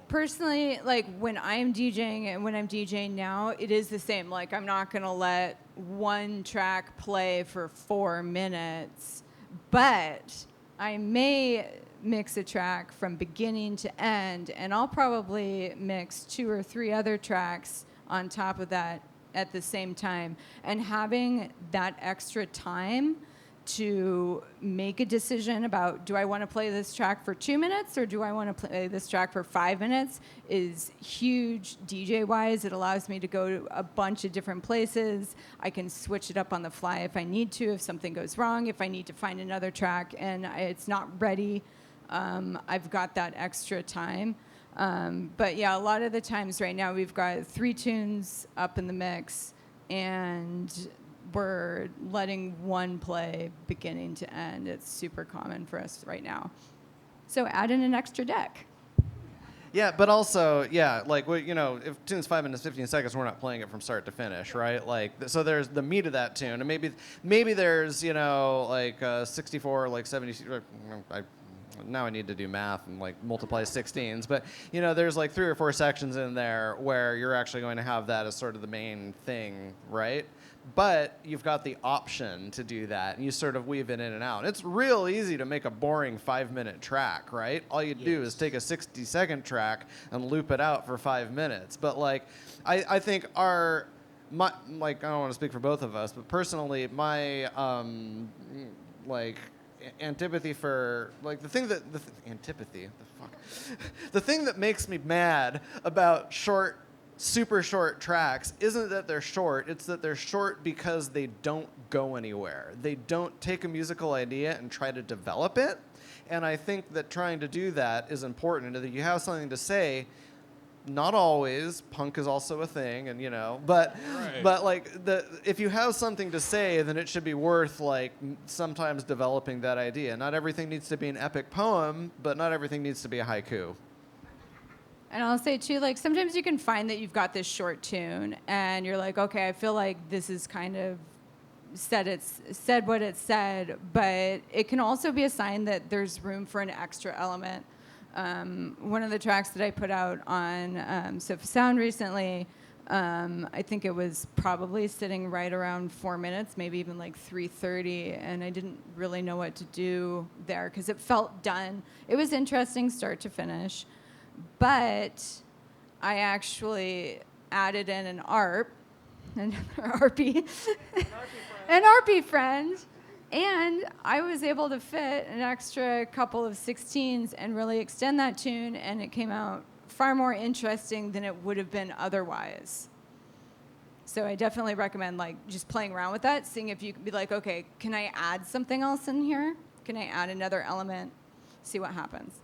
personally, like when I'm DJing and when I'm DJing now, it is the same. Like I'm not gonna let one track play for 4 minutes, but I may mix a track from beginning to end, and I'll probably mix 2 or 3 other tracks on top of that at the same time. And having that extra time to make a decision about, do I want to play this track for 2 minutes or do I want to play this track for 5 minutes, is huge DJ-wise. It allows me to go to a bunch of different places. I can switch it up on the fly if I need to, if something goes wrong, if I need to find another track and it's not ready. I've got that extra time. But yeah, a lot of the times right now we've got 3 tunes up in the mix and we're letting one play beginning to end. It's super common for us right now. So add in an extra deck. Yeah, but also, yeah, like, you know, if tune's 5 minutes, 15 seconds, we're not playing it from start to finish, right? Like, so there's the meat of that tune, and maybe there's, you know, like 64, like 70, now I need to do math and like multiply 16s, but you know, there's like 3 or 4 sections in there where you're actually going to have that as sort of the main thing, right? But you've got the option to do that, and you sort of weave it in and out. It's real easy to make a boring 5-minute track, right? All you do is take a 60-second track and loop it out for 5 minutes. But like, I think like, I don't want to speak for both of us, but personally, my like antipathy for like the thing that the thing that makes me mad about super short tracks isn't that they're short, it's that they're short because they don't go anywhere. They don't take a musical idea and try to develop it. And I think that trying to do that is important, and that you have something to say. Not always. Punk is also a thing, and you know, but like if you have something to say, then it should be worth like sometimes developing that idea. Not everything needs to be an epic poem, but not everything needs to be a haiku. And I'll say too, like sometimes you can find that you've got this short tune and you're like, okay, I feel like this is kind of said what it said, but it can also be a sign that there's room for an extra element. One of the tracks that I put out on Sofa Sound recently, I think it was probably sitting right around 4 minutes, maybe even like 3:30, and I didn't really know what to do there because it felt done. It was interesting start to finish, but I actually added in an ARP, another ARPy, an ARPy friend. And I was able to fit an extra couple of 16s and really extend that tune, and it came out far more interesting than it would have been otherwise. So I definitely recommend like just playing around with that, seeing if you can be like, okay, can I add something else in here? Can I add another element? See what happens.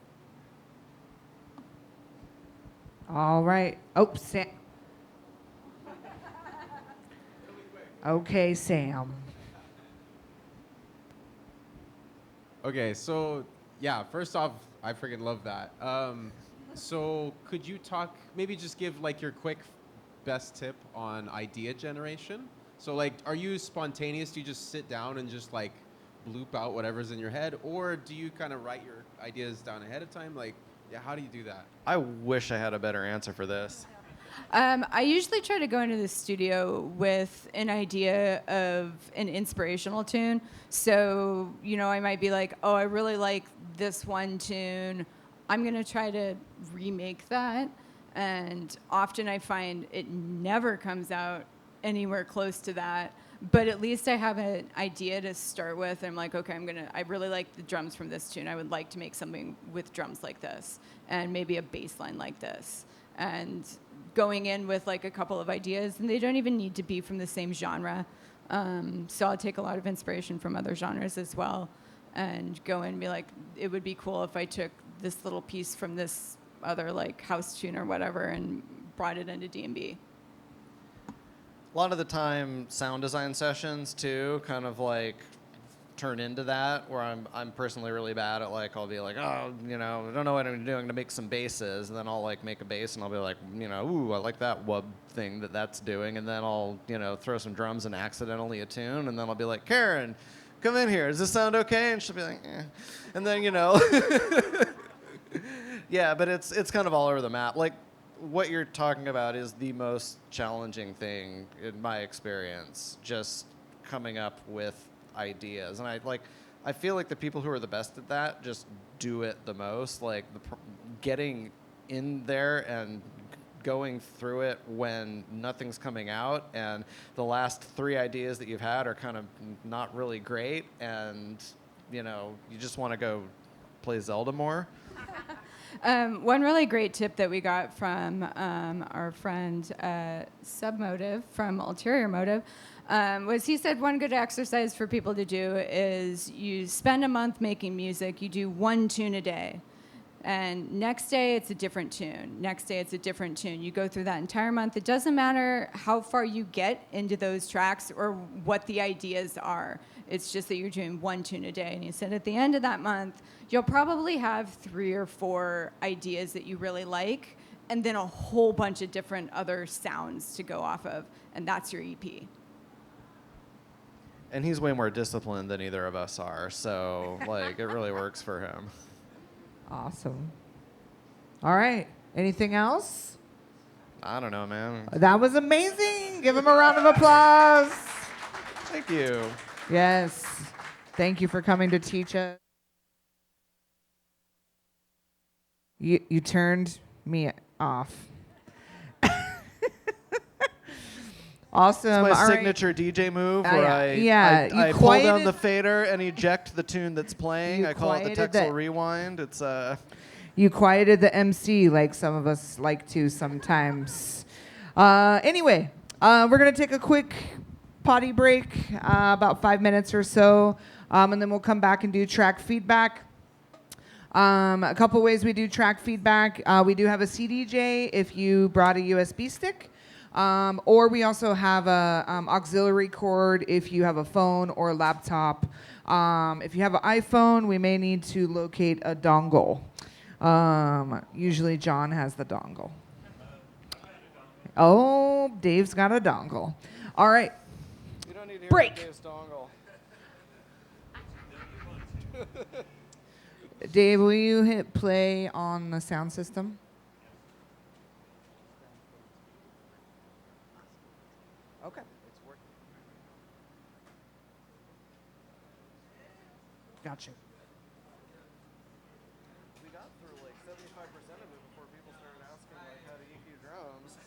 All right. Oh, Sam. Okay, Sam. Okay, so yeah, first off, I freaking love that. So could you maybe just give like your quick best tip on idea generation? So like, are you spontaneous? Do you just sit down and just like bloop out whatever's in your head? Or do you kind of write your ideas down ahead of time? Like, yeah, how do you do that? I wish I had a better answer for this. I usually try to go into the studio with an idea of an inspirational tune. So, you know, I might be like, oh, I really like this one tune. I'm going to try to remake that. And often I find it never comes out anywhere close to that. But at least I have an idea to start with. I'm like, okay, I really like the drums from this tune. I would like to make something with drums like this and maybe a bass line like this. And going in with like a couple of ideas, and they don't even need to be from the same genre. So I'll take a lot of inspiration from other genres as well and go in and be like, it would be cool if I took this little piece from this other like house tune or whatever and brought it into D&B. A lot of the time, sound design sessions too, kind of like turn into that. Where I'm personally really bad at like I'll be like, oh, I don't know what I'm doing to make some basses, and then I'll like make a bass, and I'll be like, ooh, I like that wub thing that's doing, and then I'll throw some drums and accidentally a tune, and then I'll be like, Karen, come in here. Does this sound okay? And she'll be like, eh. And then yeah, but it's kind of all over the map. Like, what you're talking about is the most challenging thing in my experience, just coming up with ideas. And I feel like the people who are the best at that just do it the most, like getting in there and going through it when nothing's coming out and the last 3 ideas that you've had are kind of not really great, and you just want to go play Zelda more. One really great tip that we got from our friend Submotive from Ulterior Motive was he said one good exercise for people to do is you spend a month making music, you do 1 tune a day. And next day, it's a different tune. Next day, it's a different tune. You go through that entire month. It doesn't matter how far you get into those tracks or what the ideas are. It's just that you're doing 1 tune a day. And he said at the end of that month, you'll probably have 3 or 4 ideas that you really like, and then a whole bunch of different other sounds to go off of. And that's your EP. And he's way more disciplined than either of us are, so like it really works for him. Awesome. All right. Anything else? I don't know, man. That was amazing. Give him a round of applause. Thank you. Yes. Thank you for coming to teach us. You turned me off. Awesome. It's my All signature right. DJ move Yeah, where yeah. I You pull down quieted- the fader and eject the tune that's playing. You I call it the quieted Texel the- Rewind. It's You quieted the MC like some of us like to sometimes. Anyway, we're going to take a quick potty break, about 5 minutes or so, and then we'll come back and do track feedback. A couple ways we do track feedback. We do have a CDJ if you brought a USB stick. Or we also have a auxiliary cord if you have a phone or a laptop. If you have an iPhone, we may need to locate a dongle. Usually John has the dongle. Oh, Dave's got a dongle. All right. you don't need to hear Break. Dave's dongle. Dave, will you hit play on the sound system? Okay. Gotcha. We got through like 75% of it before people started asking like how to EQ drums.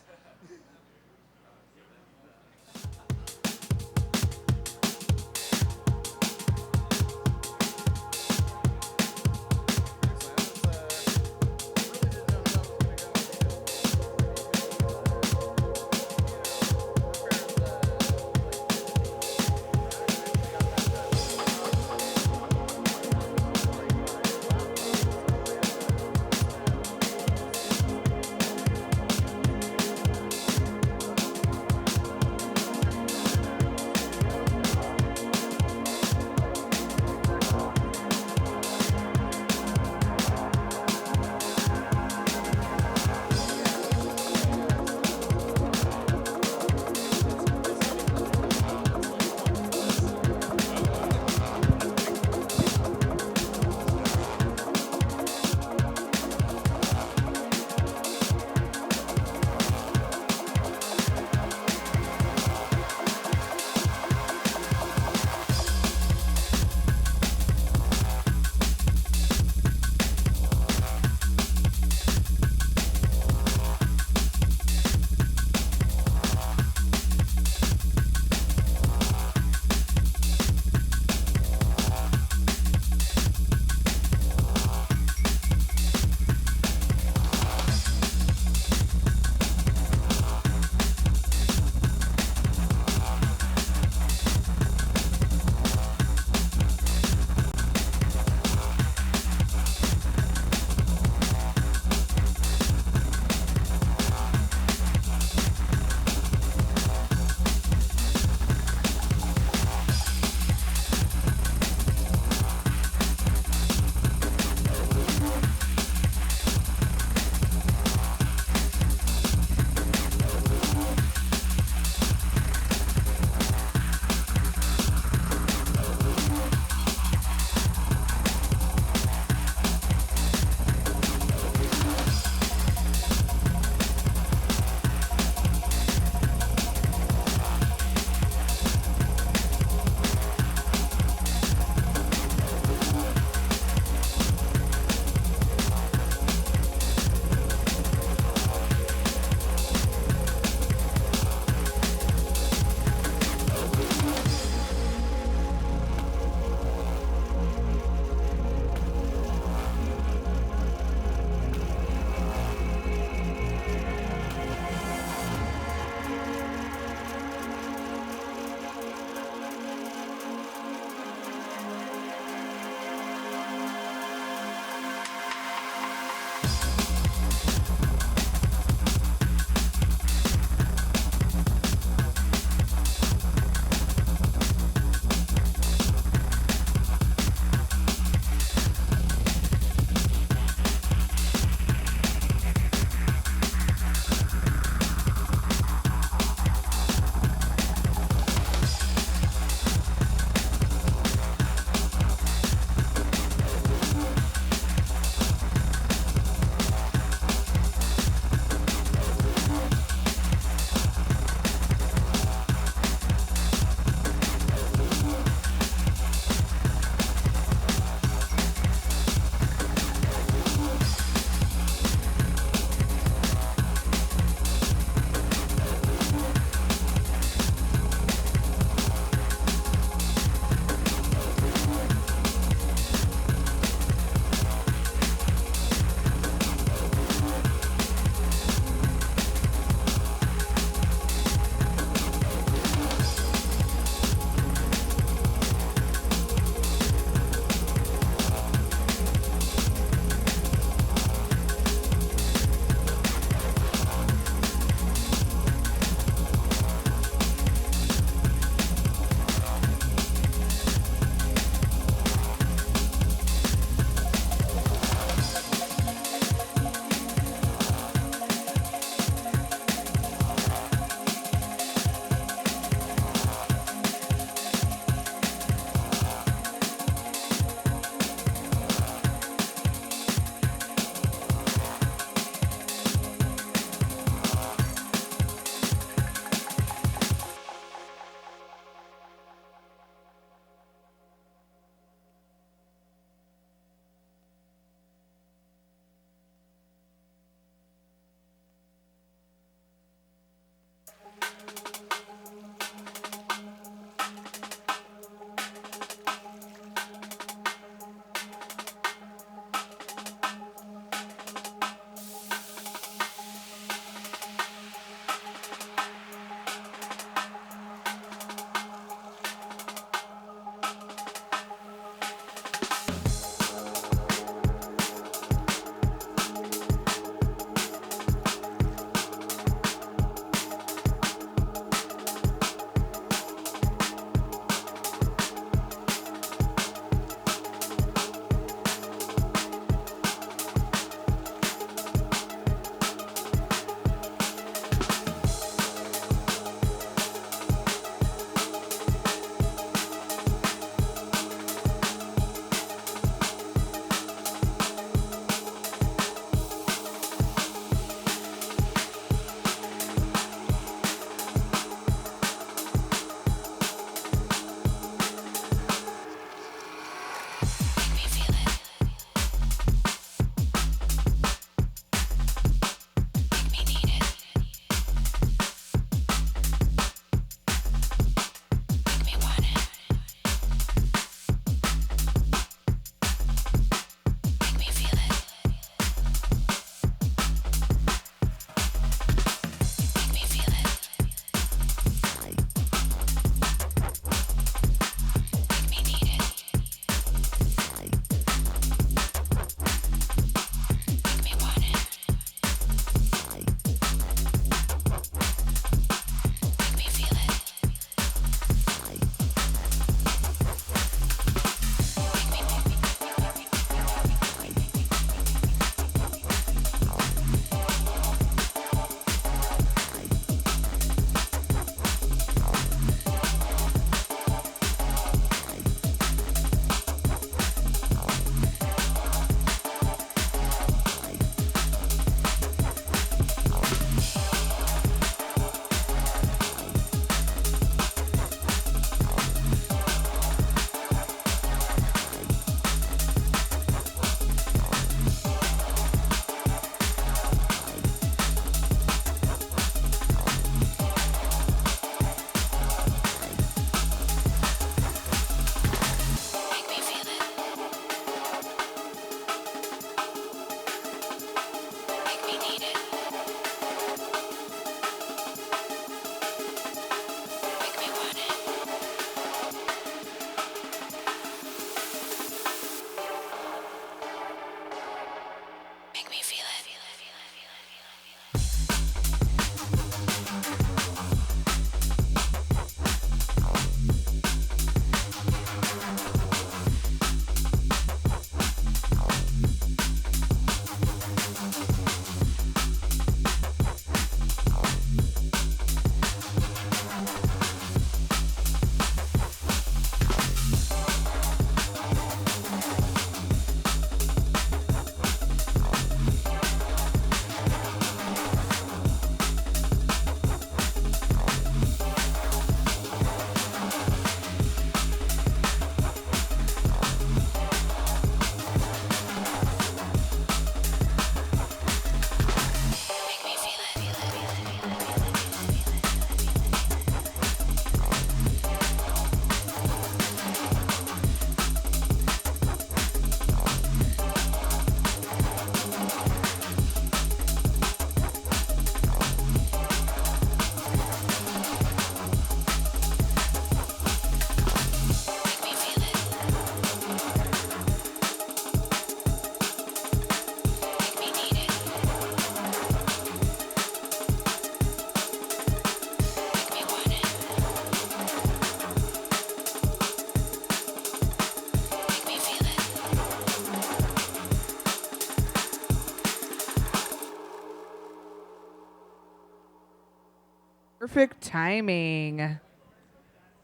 Perfect timing.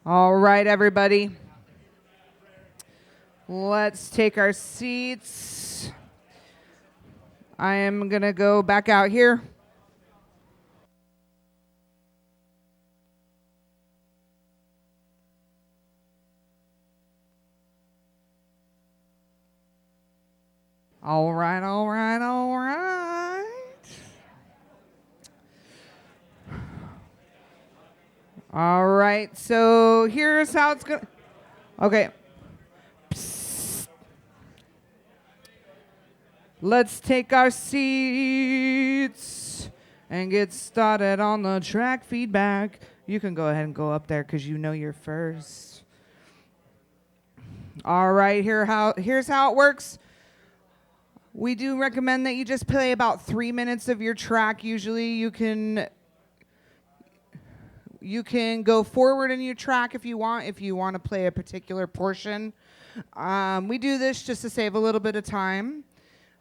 All right, everybody. Let's take our seats. I am going to go back out here. All right, all right, all right. All right, so here's how it's going to... Okay. Psst. Let's take our seats and get started on the track feedback. You can go ahead and go up there because you know you're first. All right, here's how it works. We do recommend that you just play about 3 minutes of your track. Usually you can go forward in your track if you want to play a particular portion. We do this just to save a little bit of time.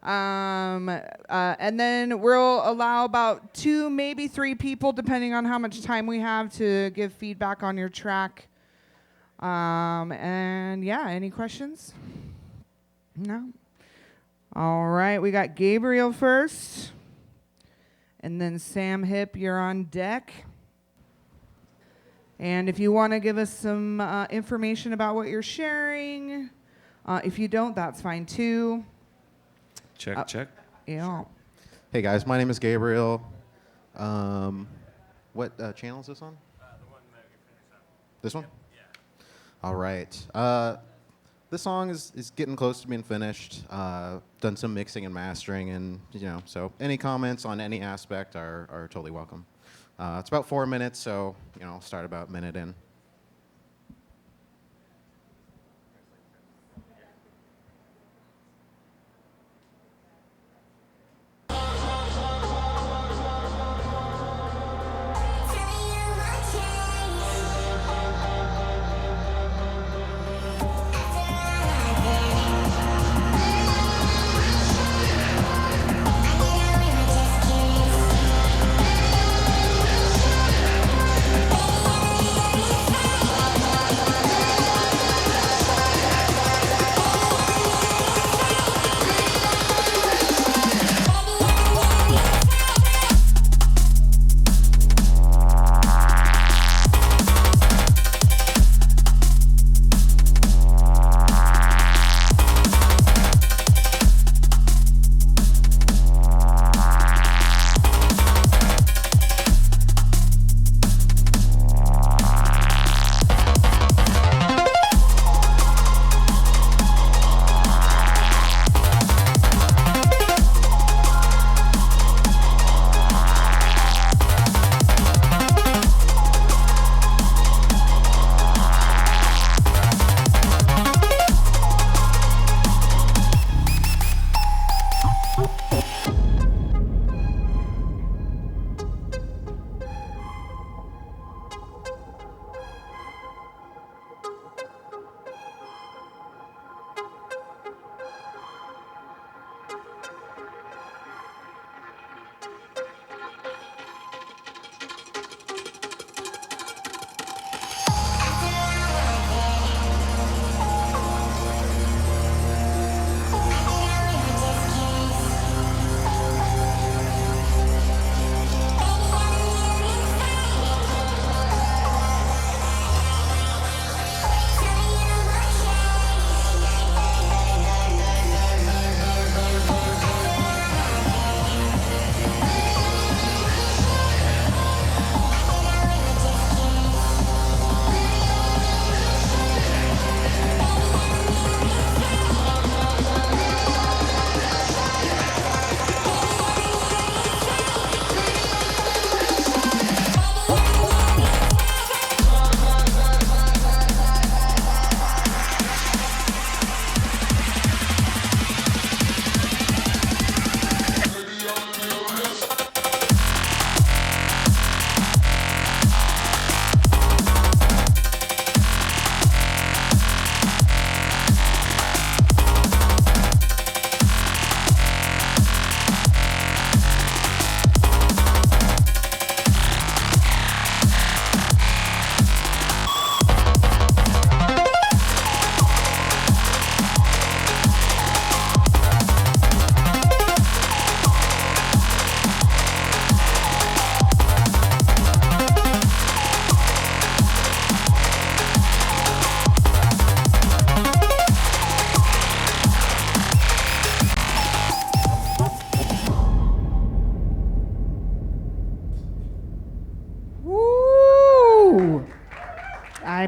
And then we'll allow about 2, maybe 3 people, depending on how much time we have, to give feedback on your track. And yeah, any questions? No? All right, we got Gabriel first. And then Sam Hip, you're on deck. And if you want to give us some information about what you're sharing, if you don't, that's fine too. Check. Yeah. Hey guys, my name is Gabriel. What channel is this on? The one that you finished up. This one? Yeah. All right. This song is getting close to being finished. Done some mixing and mastering, and so any comments on any aspect are totally welcome. It's about 4 minutes, so I'll start about a minute in.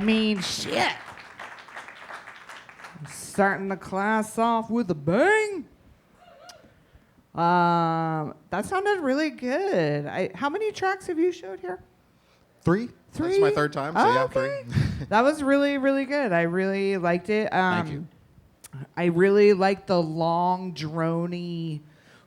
mean, shit. Starting the class off with a bang. That sounded really good. How many tracks have you showed here? Three. Three? That's my third time, so yeah, Okay. three. That was really, really good. I really liked it. Thank you. I really like the long, droney,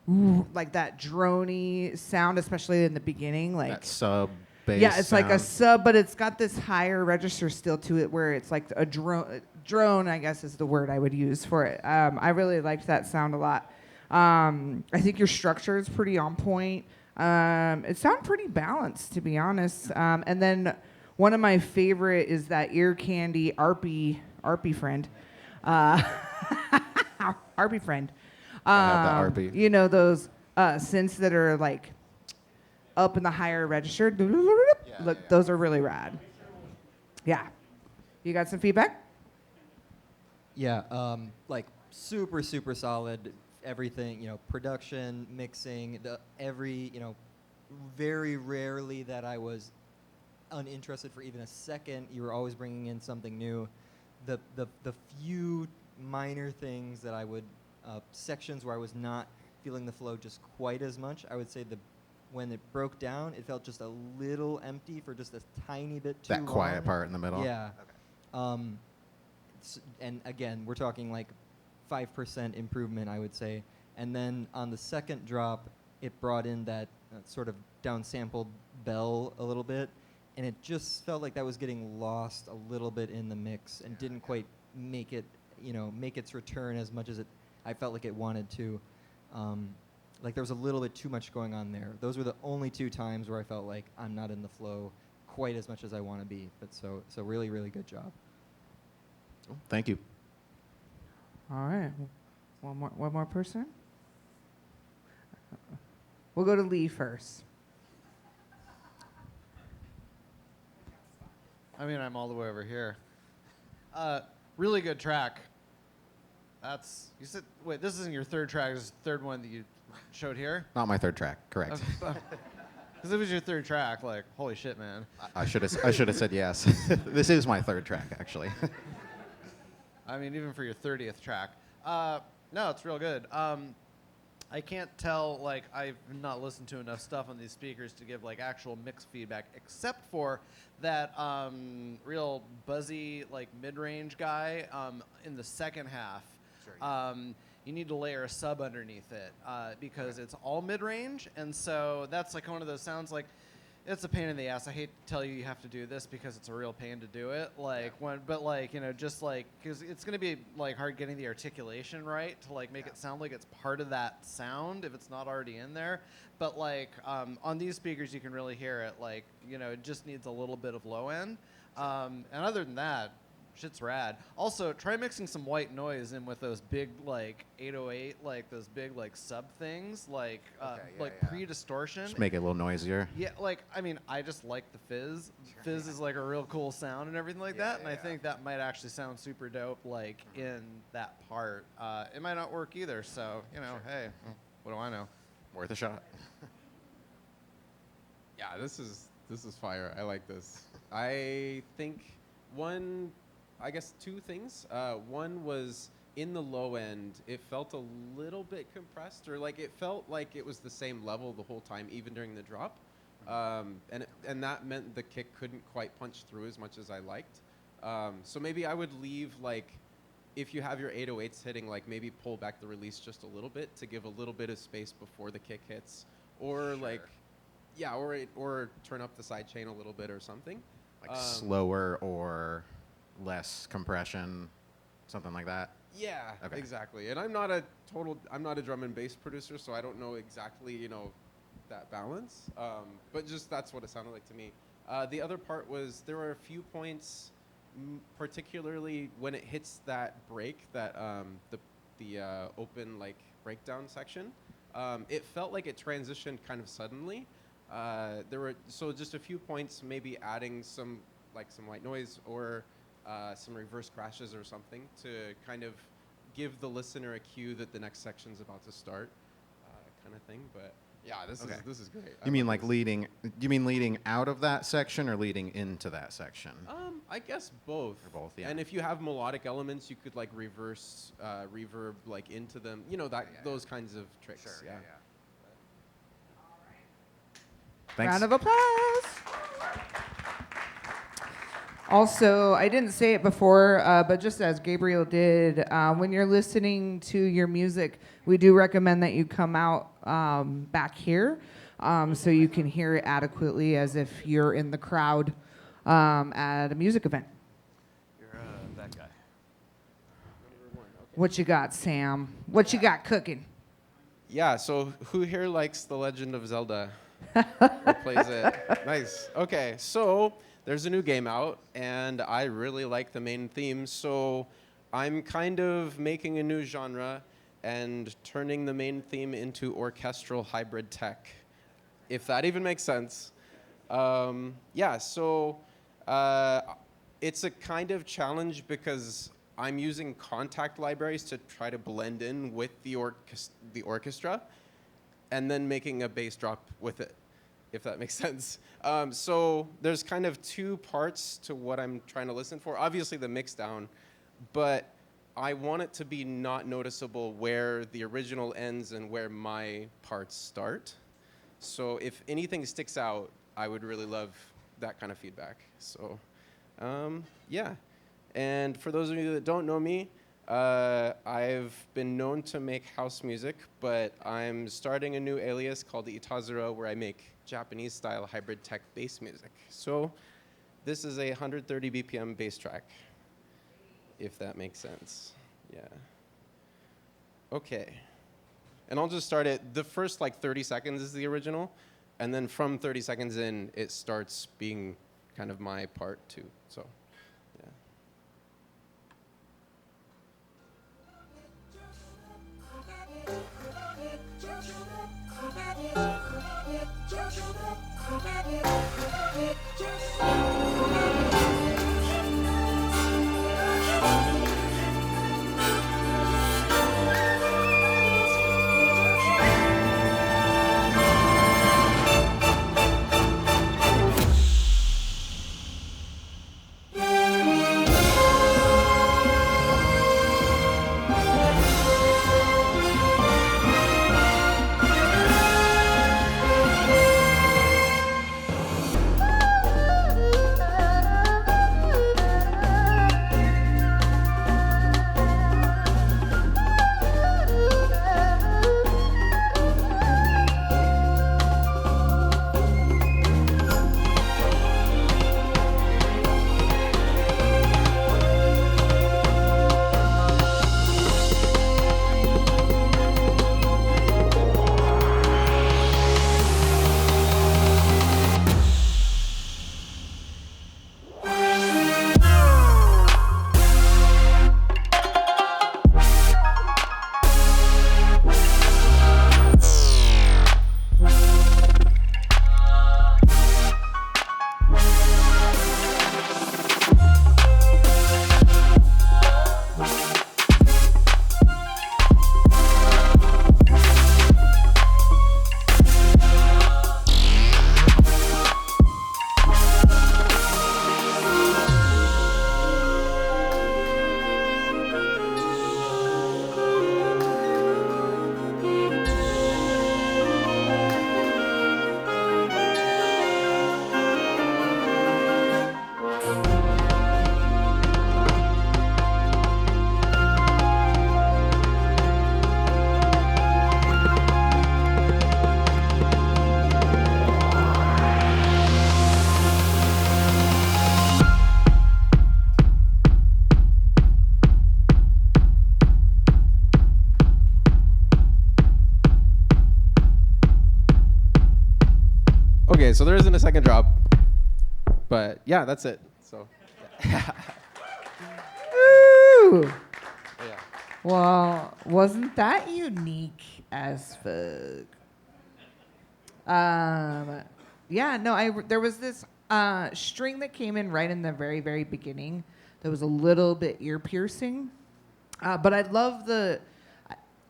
like that droney sound, especially in the beginning. Like That sub bass. yeah, it's like a sound. sub, but it's got this higher register still to it, where it's like a drone. Drone, I guess, is the word I would use for it. I really liked that sound a lot. I think your structure is pretty on point. It sounded pretty balanced, to be honest. And then one of my favorite is that ear candy Arpy friend. Arpy friend. I have that Arpy. You know those synths that are like up in the higher register. Look, those are really rad. Yeah. You got some feedback? Yeah, like super, super solid. Everything, production, mixing, very rarely that I was uninterested for even a second. You were always bringing in something new. The few minor things that I would, sections where I was not feeling the flow just quite as much, I would say when it broke down, it felt just a little empty for just a tiny bit too long. That quiet part in the middle. Yeah. And again, we're talking like 5% improvement, I would say. And then on the second drop, it brought in that sort of downsampled bell a little bit, and it just felt like that was getting lost a little bit in the mix and didn't quite make it, make its return as much as I felt like it wanted to. Like there was a little bit too much going on there. Those were the only two times where I felt like I'm not in the flow quite as much as I want to be. But so really, really good job. Thank you. All right. One more person? We'll go to Lee first. I mean, I'm all the way over here. Really good track. You said, wait, this isn't your third track. This is the third one that you showed here? Not my third track, correct. Because it was your third track, like, holy shit, man. I should have said yes. This is my third track, actually. I mean, even for your 30th track. No, it's real good. I can't tell, like, I've not listened to enough stuff on these speakers to give, like, actual mix feedback, except for that real buzzy, like, mid-range guy in the second half. Sure. You need to layer a sub underneath it because it's all mid-range, and so that's, like, one of those sounds like, it's a pain in the ass. I hate to tell you have to do this because it's a real pain to do it. Just like, because it's going to be like hard getting the articulation right to like make it sound like it's part of that sound if it's not already in there. But like on these speakers, you can really hear it. Like, it just needs a little bit of low end. And other than that, shit's rad. Also, try mixing some white noise in with those big like 808, like those big like sub things, like pre-distortion. Just make it a little noisier. Yeah, like, I mean, I just like the fizz. Fizz is like a real cool sound and everything like that, and I think that might actually sound super dope, like, in that part. It might not work either, so, hey, what do I know? Worth a shot. Yeah, this is fire. I like this. I think two things. One was in the low end, it felt a little bit compressed, or like it felt like it was the same level the whole time, even during the drop. And that meant the kick couldn't quite punch through as much as I liked. So maybe I would leave, like, if you have your 808s hitting, like maybe pull back the release just a little bit to give a little bit of space before the kick hits, or or turn up the side chain a little bit or something. Like slower or less compression, something like that. Yeah, Okay. exactly. And I'm not a drum and bass producer, so I don't know exactly, that balance. But just that's what it sounded like to me. The other part was there were a few points, particularly when it hits that break, that the open like breakdown section. It felt like it transitioned kind of suddenly. There were just a few points, maybe adding some white noise or some reverse crashes or something to kind of give the listener a cue that the next section's about to start, kind of thing. But Yeah, this is great. You mean like leading? You mean leading out of that section or leading into that section? I guess both. Or both, yeah. And if you have melodic elements, you could like reverse reverb like into them. You know those kinds of tricks. Sure, yeah. Thanks. Round of applause. Also, I didn't say it before, but just as Gabriel did, when you're listening to your music, we do recommend that you come out back here so you can hear it adequately as if you're in the crowd at a music event. You're that guy. What you got, Sam? What you got cooking? Yeah, so who here likes The Legend of Zelda? Or plays it? Nice. Okay, so there's a new game out, and I really like the main theme, so I'm kind of making a new genre and turning the main theme into orchestral hybrid tech, if that even makes sense. Yeah, so it's a kind of challenge because I'm using contact libraries to try to blend in with the orchestra, and then making a bass drop with it, if that makes sense. So there's kind of two parts to what I'm trying to listen for. Obviously the mix down, but I want it to be not noticeable where the original ends and where my parts start. So if anything sticks out, I would really love that kind of feedback. So yeah. And for those of you that don't know me, I've been known to make house music, but I'm starting a new alias called Itazura where I make Japanese-style hybrid tech bass music. So this is a 130 BPM bass track, if that makes sense. Yeah. Okay. And I'll just start it. The first like 30 seconds is the original, and then from 30 seconds in, it starts being kind of my part too. So. Okay, so there isn't a second drop, but yeah, that's it. So, Woo! yeah. Well, wasn't that unique as fuck? Yeah, no, there was this string that came in right in the very, very beginning that was a little bit ear piercing. But I love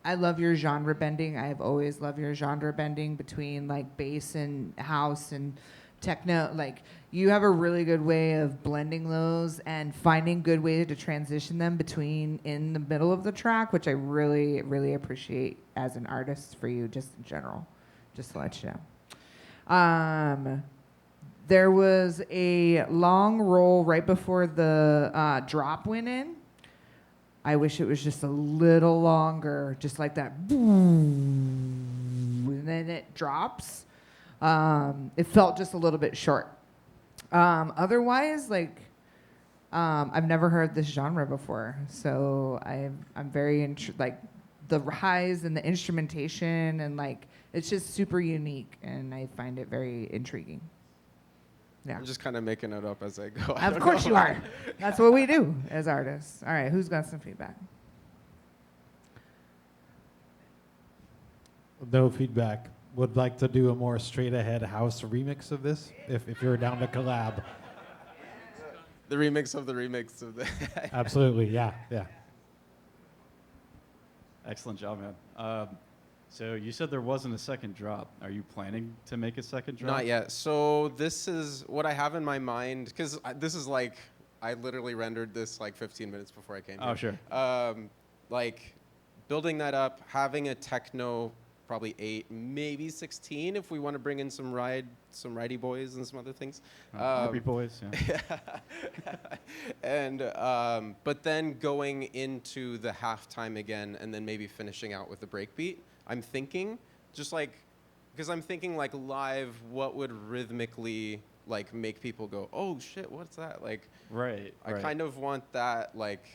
I love your genre bending. I've always loved your genre bending between like bass and house and techno. Like you have a really good way of blending those and finding good ways to transition them between in the middle of the track, which I really, really appreciate as an artist for you, just in general. Just to let you know. There was a long roll right before the drop went in. I wish it was just a little longer, just like that, boom, and then it drops. It felt just a little bit short. Otherwise, like, I've never heard this genre before, so I'm very like the highs and the instrumentation and like it's just super unique, and I find it very intriguing. Yeah. I'm just kind of making it up as I go. Of course you are. That's what we do as artists. All right, who's got some feedback? No feedback. Would like to do a more straight ahead house remix of this, if you're down to collab. The remix of the remix of the. Absolutely, yeah. Excellent job, man. So you said there wasn't a second drop. Are you planning to make a second drop? Not yet. So this is what I have in my mind, because this is like, I literally rendered this like 15 minutes before I came here. Oh, sure. Like building that up, having a techno, probably 8, maybe 16 if we want to bring in some ridey boys and some other things. RB boys, yeah. And but then going into the halftime again, and then maybe finishing out with the breakbeat. I'm thinking, just like, because I'm thinking like live, what would rhythmically like make people go, oh shit, what's that? Like, right. I kind of want that, like,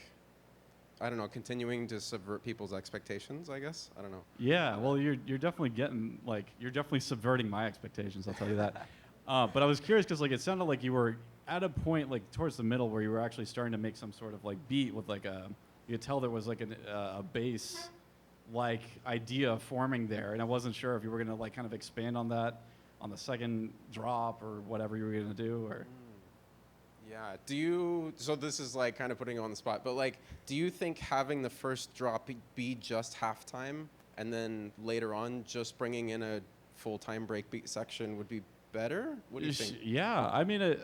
I don't know, continuing to subvert people's expectations, I guess. I don't know. Yeah, well, you're definitely getting, like, you're definitely subverting my expectations, I'll tell you that. But I was curious because, like, it sounded like you were at a point, like, towards the middle where you were actually starting to make some sort of, like, beat with, like, you could tell there was, like, a bass, like, idea forming there. And I wasn't sure if you were going to, like, kind of expand on that on the second drop or whatever you were going to do, or... Yeah, so this is like kind of putting you on the spot, but like, do you think having the first drop be just halftime and then later on just bringing in a full-time breakbeat section would be better? What do you think? Yeah, I mean,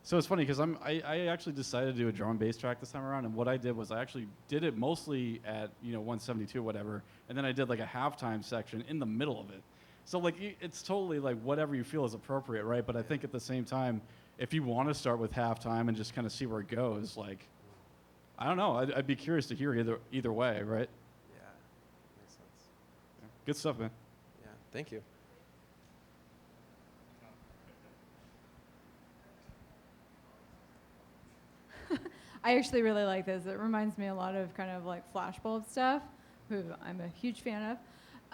so it's funny because I actually decided to do a drum and bass track this time around, and what I did was I actually did it mostly at 172 or whatever, and then I did like a halftime section in the middle of it. So like it's totally like whatever you feel is appropriate, right? But I think at the same time, if you want to start with halftime and just kind of see where it goes, like, I don't know. I'd be curious to hear either way, right? Yeah, makes sense. Yeah. Good stuff, man. Yeah, thank you. I actually really like this. It reminds me a lot of kind of like flashbulb stuff, who I'm a huge fan of.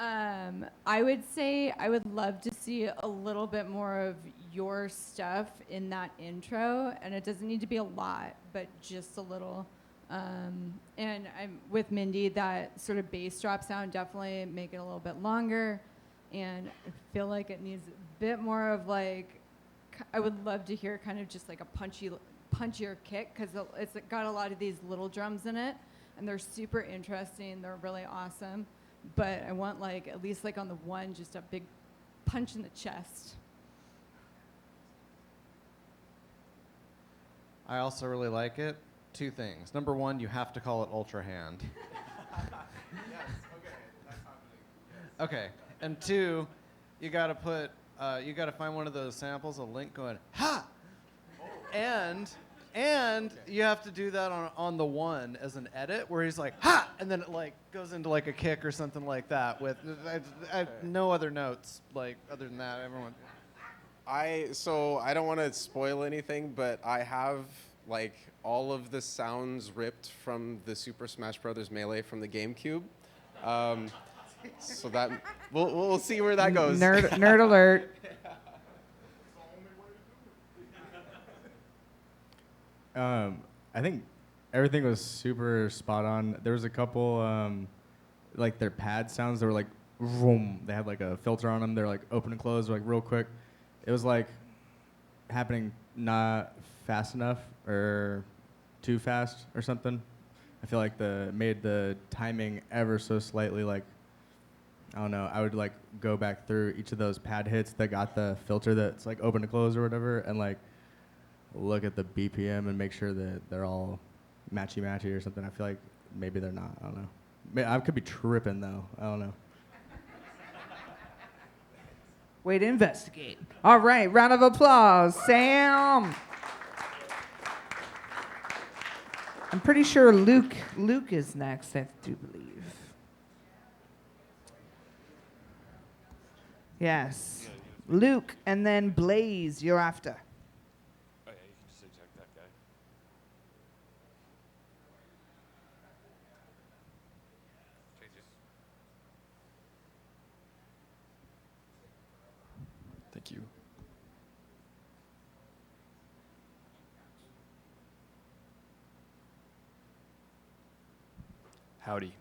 I would say I would love to see a little bit more of your stuff in that intro, and it doesn't need to be a lot, but just a little. And I'm with Mindy, that sort of bass drop sound, definitely make it a little bit longer, and I feel like it needs a bit more of like, I would love to hear kind of just like a punchier kick, because it's got a lot of these little drums in it, and they're super interesting, they're really awesome. But I want like at least like on the one, just a big punch in the chest. I also really like it. 2 things. Number 1, you have to call it Ultra Hand. Yes, okay, that's happening. Yes. Okay. And 2, you gotta find one of those samples, a link going, ha! And you have to do that on the 1 as an edit, where he's like, ha! And then it like goes into like a kick or something like that with no other notes, like other than that, everyone. So I don't want to spoil anything, but I have like all of the sounds ripped from the Super Smash Bros. Melee from the GameCube. So that we'll see where that goes. Nerd alert. I think everything was super spot on. There was a couple, like their pad sounds that were like, vroom. They had like a filter on them. They're like open and close, like real quick. It was like happening not fast enough or too fast or something. I feel like made the timing ever so slightly like I don't know, I would like go back through each of those pad hits that got the filter that's like open to close or whatever, and like look at the BPM and make sure that they're all matchy or something. I feel like maybe they're not. I don't know. I could be tripping though. I don't know. Way to investigate. All right, round of applause, Sam. I'm pretty sure Luke is next, I do believe. Yes. Luke, and then Blaze, you're after. Oh, yeah, you can just eject that guy. Thank you. Howdy.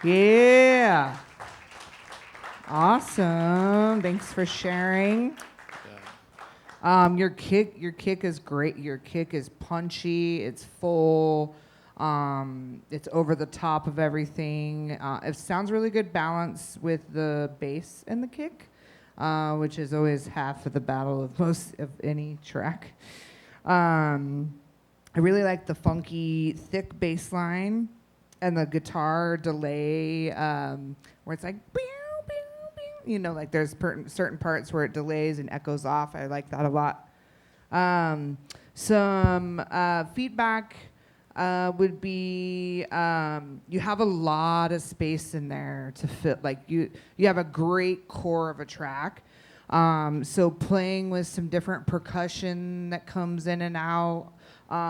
Yeah. Awesome. Thanks for sharing. Your kick is great. Your kick is punchy. It's full. It's over the top of everything. It sounds really good balance with the bass and the kick, which is always half of the battle of most of any track. I really like the funky, thick bass line and the guitar delay, where it's like, you know, like there's certain parts where it delays and echoes off. I like that a lot. Some feedback would be you have a lot of space in there to fit. Like you have a great core of a track. So playing with some different percussion that comes in and out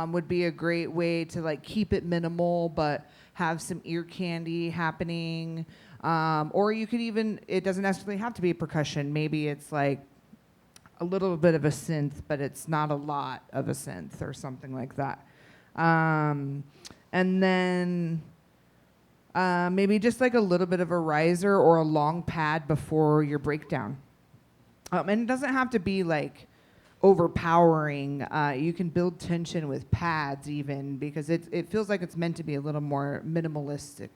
would be a great way to like keep it minimal but have some ear candy happening. Or you could even, it doesn't necessarily have to be percussion. Maybe it's like a little bit of a synth, but it's not a lot of a synth or something like that. And then maybe just like a little bit of a riser or a long pad before your breakdown. And it doesn't have to be like overpowering. You can build tension with pads even, because it feels like it's meant to be a little more minimalistic,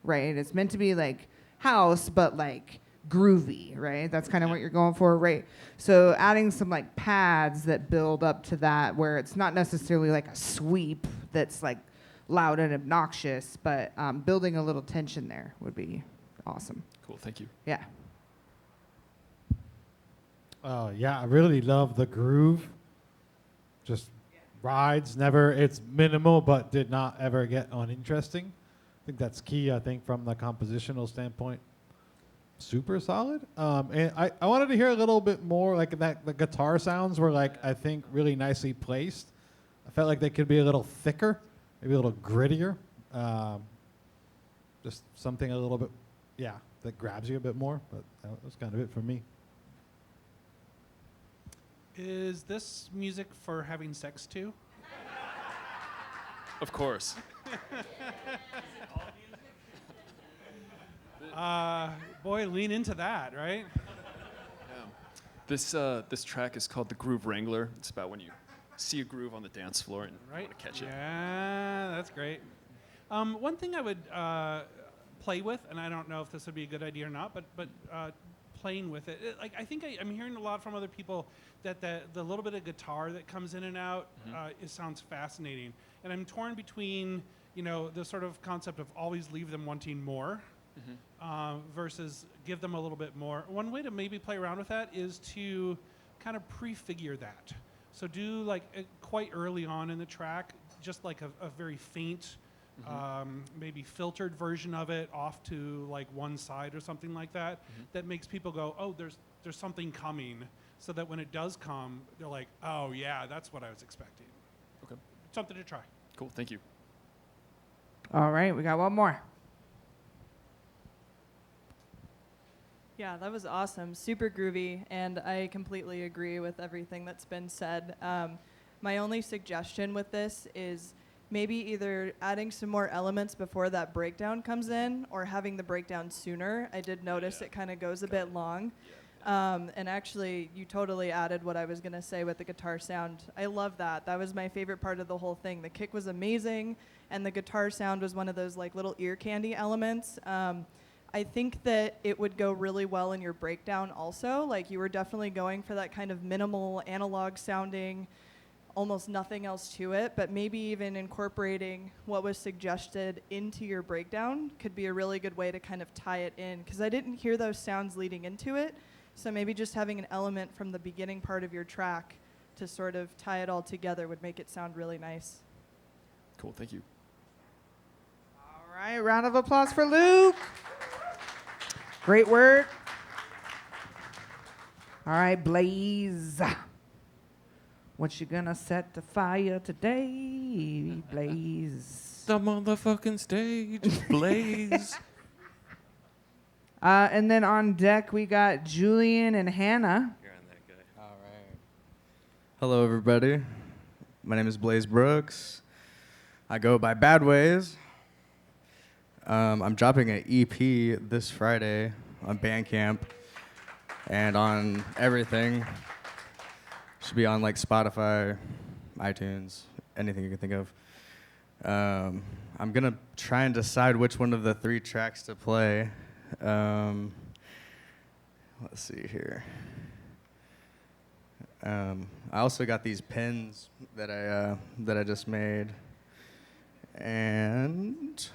right? It's meant to be like house, but like groovy, right? That's kind of what you're going for, right? So adding some like pads that build up to that, where it's not necessarily like a sweep that's like loud and obnoxious, but building a little tension there would be awesome. Cool, thank you. Yeah. Yeah, I really love the groove. Just rides, it's minimal, but did not ever get uninteresting. I think that's key, from the compositional standpoint. Super solid. And I wanted to hear a little bit more, like that the guitar sounds were really nicely placed. I felt like they could be a little thicker, maybe a little grittier. Just something a little bit, that grabs you a bit more, but that was kind of it for me. Is this music for having sex too? Of course. Boy, lean into that, right? This track is called The Groove Wrangler. It's about when you see a groove on the dance floor and Right. want to catch it. Yeah, that's great. One thing I would play with, and I don't know if this would be a good idea or not, but playing with it, I think I'm hearing a lot from other people that the little bit of guitar that comes in and out, it sounds fascinating. And I'm torn between, the sort of concept of always leave them wanting more, versus give them a little bit more. One way to maybe play around with that is to kind of prefigure that. So do quite early on in the track, just like a very faint, maybe filtered version of it off to like one side or something like that, that makes people go, oh, there's something coming, so that when it does come, they're like, oh yeah, that's what I was expecting. Okay. Something to try. Cool, thank you. All right, we got one more. Yeah, that was awesome. Super groovy, and I completely agree with everything that's been said. My only suggestion with this is maybe either adding some more elements before that breakdown comes in, or having the breakdown sooner. I did notice it kind of goes a bit long. And actually, you totally added what I was going to say with the guitar sound. I love that. That was my favorite part of the whole thing. The kick was amazing, and the guitar sound was one of those like little ear candy elements. I think that it would go really well in your breakdown also. Like, you were definitely going for that kind of minimal analog sounding, almost nothing else to it, but maybe even incorporating what was suggested into your breakdown could be a really good way to kind of tie it in, because I didn't hear those sounds leading into it. So maybe just having an element from the beginning part of your track to sort of tie it all together would make it sound really nice. Cool, thank you. All right, round of applause for Luke. Great work. All right, Blaze. What you gonna set the fire today, Blaze? The motherfucking stage, Blaze. And then on deck, we got Julian and Hannah. All right. Hello, everybody. My name is Blaze Brooks. I go by Bad Ways. I'm dropping an EP this Friday on Bandcamp and on everything. Should be on like Spotify, iTunes, anything you can think of. I'm gonna try and decide which one of the 3 tracks to play. Let's see here. I also got these pins that I just made, and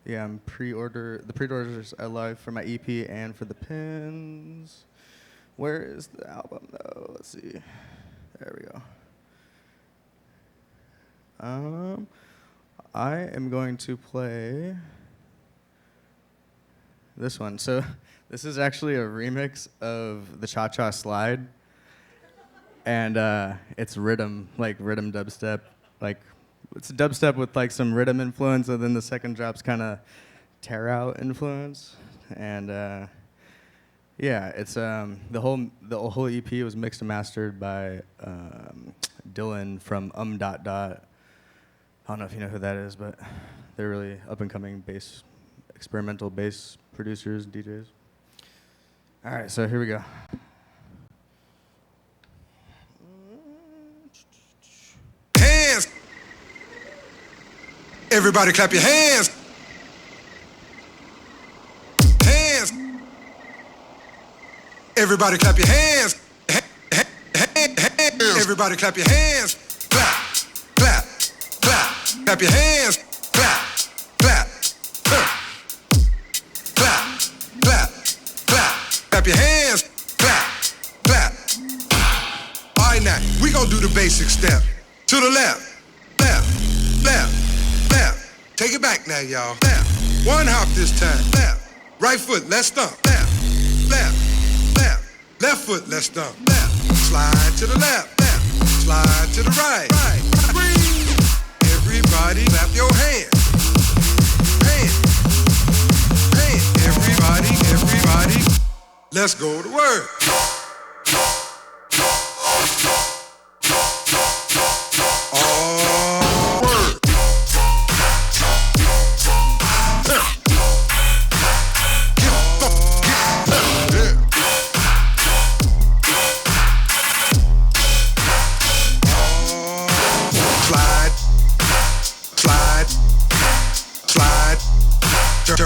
yeah, the pre-orders are live for my EP and for the pins. Where is the album though? Let's see. There we go. I am going to play this one. So this is actually a remix of the Cha Cha Slide. And it's rhythm dubstep. Like, it's dubstep with like some rhythm influence, and then the second drop's kind of tear out influence. And yeah, it's the whole EP was mixed and mastered by Dylan from Dot Dot. I don't know if you know who that is, but they're really up and coming experimental bass producers, DJs. All right, so here we go. Hands. Everybody clap your hands. Hands. Everybody clap your hands. Everybody clap your hands. Clap, clap, clap. Clap your hands. Clap, clap, clap, clap, clap. Clap your hands. Clap, clap. All right, now we gonna do the basic step. To the left, left, left, left. Take it back now, y'all. Left. One hop this time. Left. Right foot, let's stomp. Left, left, left. Left foot, let's stomp. Left. Slide to the left. Left. Slide to the right. Right. Everybody clap your hands. Hands. Hands. Everybody, everybody. Let's go to work.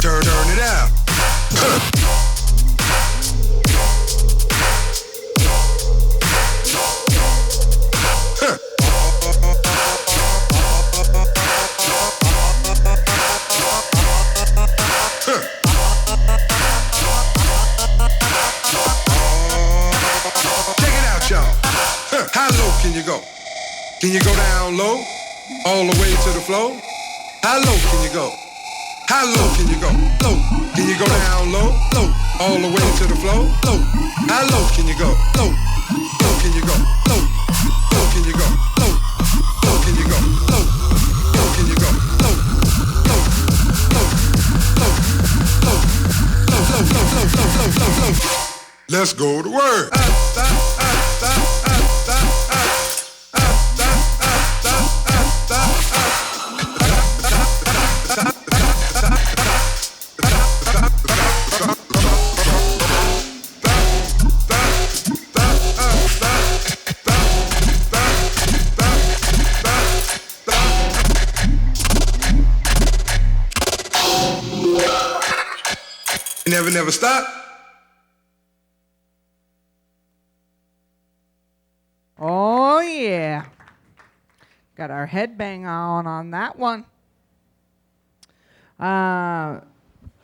Turn it out. Check it out, y'all. How low can you go? Can you go down low? All the way to the floor? How low can you go? How low can you go? Low. Can you go down low? Low. All the way to the floor? Low. How low can you go? Low. Low can you go? Low. Low can you go? Low. Low can you go? Low. Low can you go? Low. Low. Low. Low. Low. Low. Low. Low. Low. Low. Low. Low. Let's go to work. Never stop. Oh yeah. Got our headbang on that one.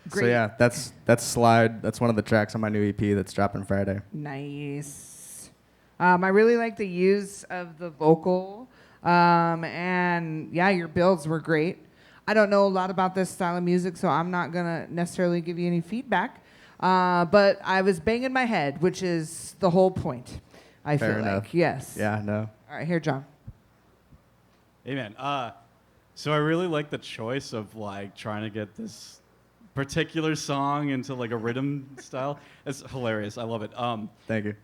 Great. So yeah, that's Slide. That's one of the tracks on my new EP that's dropping Friday. Nice. I really like the use of the vocal. And yeah, your builds were great. I don't know a lot about this style of music, so I'm not going to necessarily give you any feedback. But I was banging my head, which is the whole point, I Fair feel enough. like. Yes. Yeah, no. All right, here, John. Hey, man. So I really like the choice of, like, trying to get this particular song into, like, a rhythm style. It's hilarious. I love it. Thank you.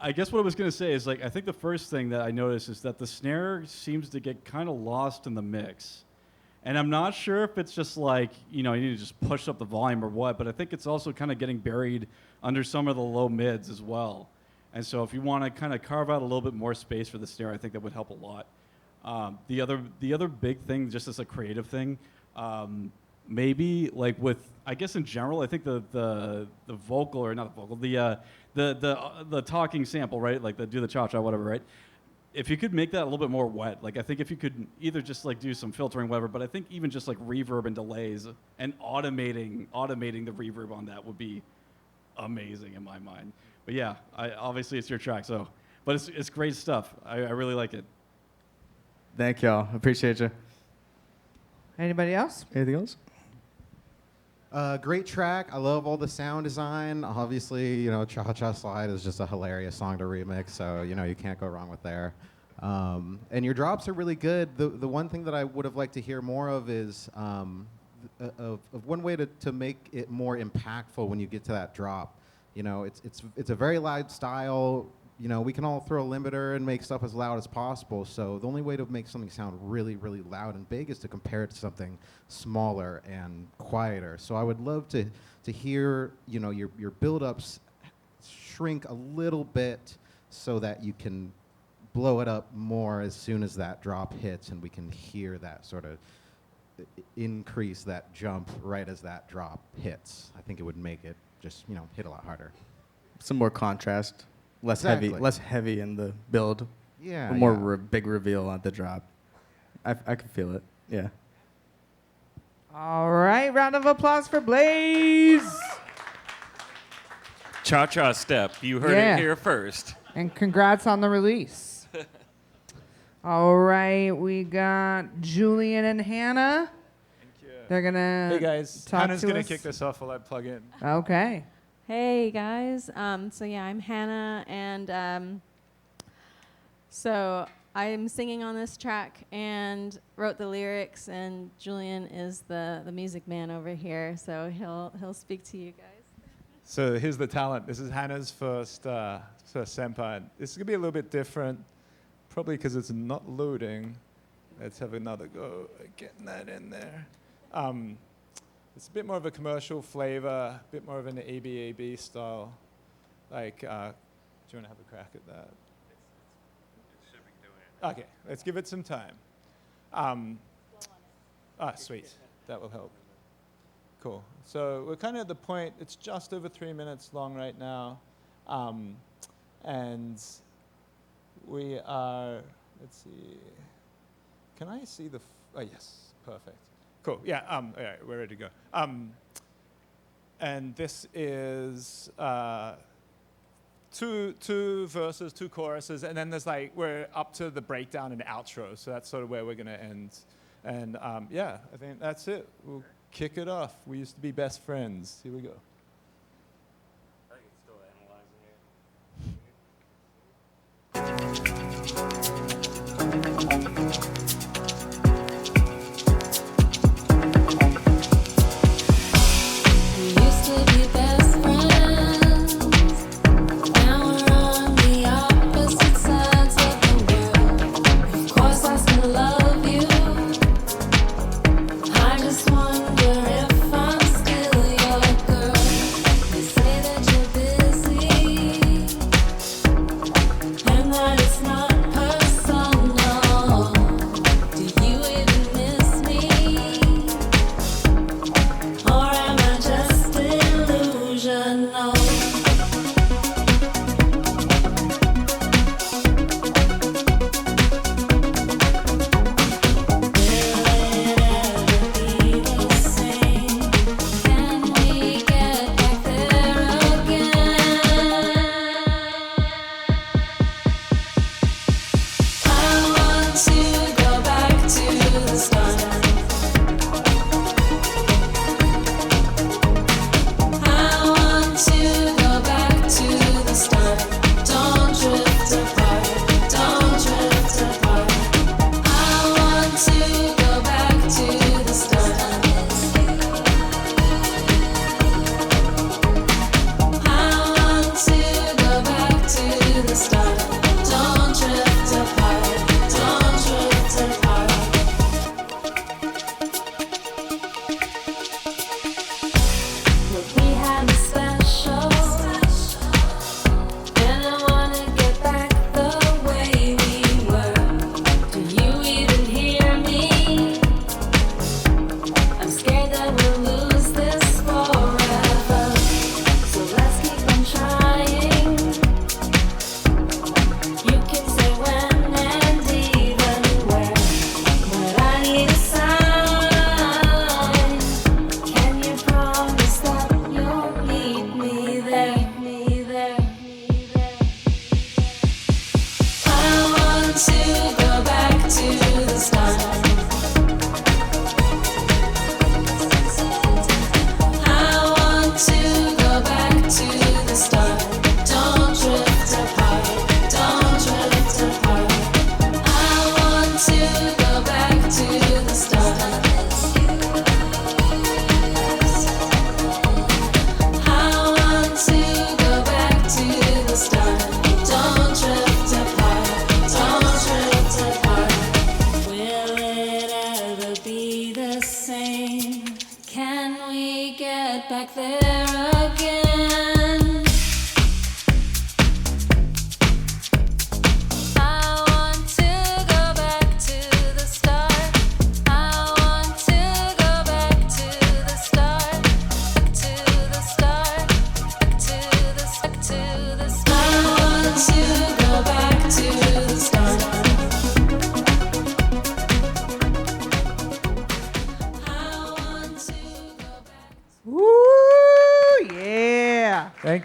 I guess what I was going to say is, like, I think the first thing that I noticed is that the snare seems to get kind of lost in the mix. And I'm not sure if it's just like, you need to just push up the volume or what, but I think it's also kind of getting buried under some of the low mids as well. And so if you want to kind of carve out a little bit more space for the snare, I think that would help a lot. The other big thing, just as a creative thing, maybe like with, I guess in general, I think the vocal, or not the vocal, the talking sample, right? Like do the cha-cha, whatever, right? If you could make that a little bit more wet, like I think if you could either just like do some filtering, whatever, but I think even just like reverb and delays and automating the reverb on that would be amazing in my mind. But yeah, obviously it's your track, so, but it's great stuff. I really like it. Thank y'all. Appreciate you. Anybody else? Anything else? Great track. I love all the sound design. Obviously, Cha Cha Slide is just a hilarious song to remix, so you can't go wrong with there. And your drops are really good. The one thing that I would have liked to hear more of is of one way to make it more impactful when you get to that drop. It's a very loud style. We can all throw a limiter and make stuff as loud as possible. So the only way to make something sound really, really loud and big is to compare it to something smaller and quieter. So I would love to hear, your build-ups shrink a little bit so that you can blow it up more as soon as that drop hits, and we can hear that sort of increase, that jump right as that drop hits. I think it would make it just, hit a lot harder. Some more contrast. Less heavy in the build. Yeah. A more big reveal at the drop. I can feel it. Yeah. All right, round of applause for Blaze. Cha-cha step. You heard it here first. And congrats on the release. All right, we got Julian and Hannah. Thank you. They're gonna. Hey guys, talk Hannah's to gonna us. kick this off while I plug in. Okay. Hey guys, so yeah, I'm Hannah, and so I'm singing on this track and wrote the lyrics, and Julian is the music man over here, so he'll speak to you guys. So here's the talent. This is Hannah's first SEMPA. This is gonna be a little bit different, probably because it's not loading. Let's have another go at getting that in there. It's a bit more of a commercial flavor, a bit more of an ABAB style. Like, do you want to have a crack at that? It should be doing it. Okay, let's give it some time. Sweet. That will help. Cool. So we're kind of at the point, it's just over 3 minutes long right now. And we are, let's see. Can I see the, oh yes, perfect. Cool. Yeah. All right, we're ready to go. And this is two verses, two choruses, and then there's we're up to the breakdown and outro. So that's sort of where we're gonna end. And yeah, I think that's it. We'll kick it off. We used to be best friends. Here we go. I think it's still I just wonder if I'm still your girl.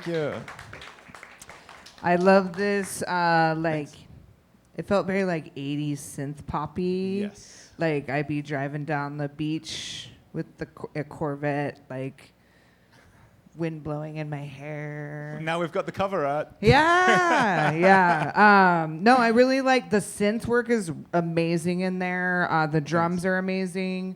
Thank you. I love this. It felt very like 80s synth poppy. Yes. Like I'd be driving down the beach with a Corvette, like wind blowing in my hair. Now we've got the cover art. Yeah, yeah. No, I really like the synth work is amazing in there. The drums are amazing.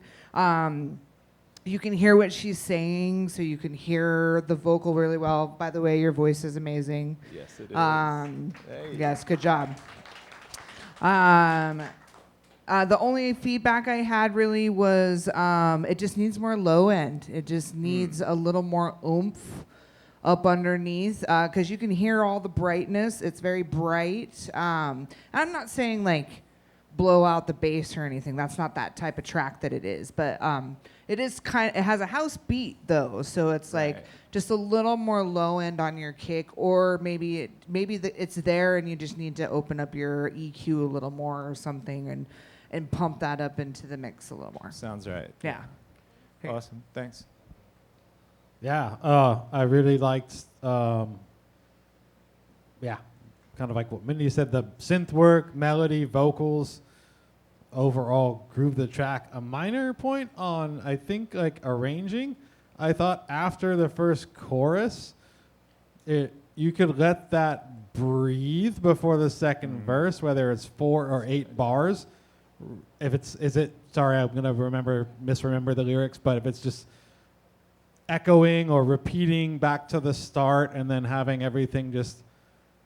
You can hear what she's saying, so you can hear the vocal really well. By the way, your voice is amazing. Yes, it is. Hey. Yes, good job. The only feedback I had really was it just needs more low end. It just needs a little more oomph up underneath because you can hear all the brightness. It's very bright. I'm not saying like blow out the bass or anything. That's not that type of track that it is. But it is it has a house beat though, so it's like just a little more low end on your kick, or maybe it's there and you just need to open up your EQ a little more or something and pump that up into the mix a little more. Sounds right. Yeah. Awesome. Thanks. Yeah, I really liked, kind of like what Mindy said, the synth work, melody, vocals, overall groove the track. A minor point on, I think, like arranging. I thought after the first chorus, you could let that breathe before the second verse, whether it's 4 or 8 bars. Sorry, I'm gonna misremember the lyrics, but if it's just echoing or repeating back to the start and then having everything just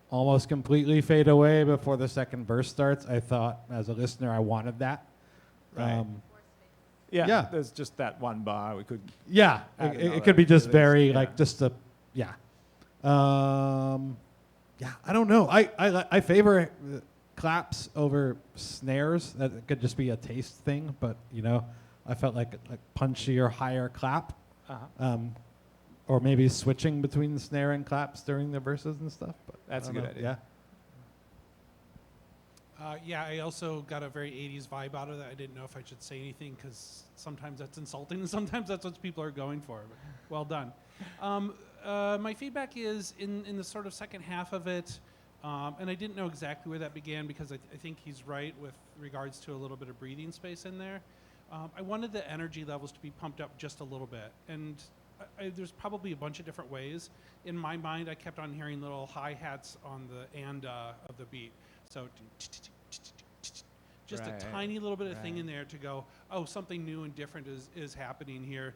almost completely fade away before the second verse starts, I thought as a listener I wanted that. Right. Yeah. There's just that one bar we could. Yeah, it could be just very like just a yeah. I don't know. I favor claps over snares. That could just be a taste thing, but I felt like punchier, higher clap. Or maybe switching between the snare and claps during the verses and stuff. But that's a good idea. Yeah. I also got a very 80s vibe out of that. I didn't know if I should say anything because sometimes that's insulting and sometimes that's what people are going for. But well done. My feedback is in the sort of second half of it, and I didn't know exactly where that began because I think he's right with regards to a little bit of breathing space in there. I wanted the energy levels to be pumped up just a little bit, and there's probably a bunch of different ways. In my mind, I kept on hearing little hi-hats on the and of the beat. So just a tiny little bit of thing in there to go, oh, something new and different is happening here.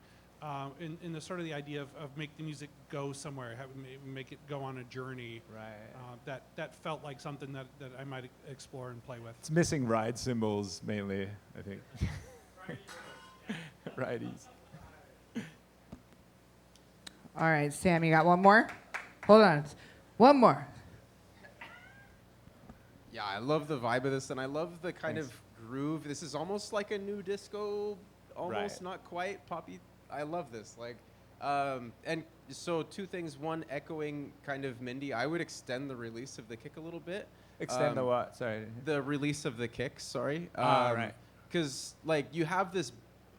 In the sort of the idea of make the music go somewhere, make it go on a journey. Right. That felt like something that I might explore and play with. It's missing ride cymbals mainly, I think. Righties. All right, Sam, you got one more? Hold on. One more. Yeah, I love the vibe of this, and I love the kind of groove. This is almost like a new disco, almost not quite poppy. I love this. And so 2 things. One, echoing kind of Mindy. I would extend the release of the kick a little bit. Extend the what? Sorry. The release of the kick. Sorry. Right. Because you have this,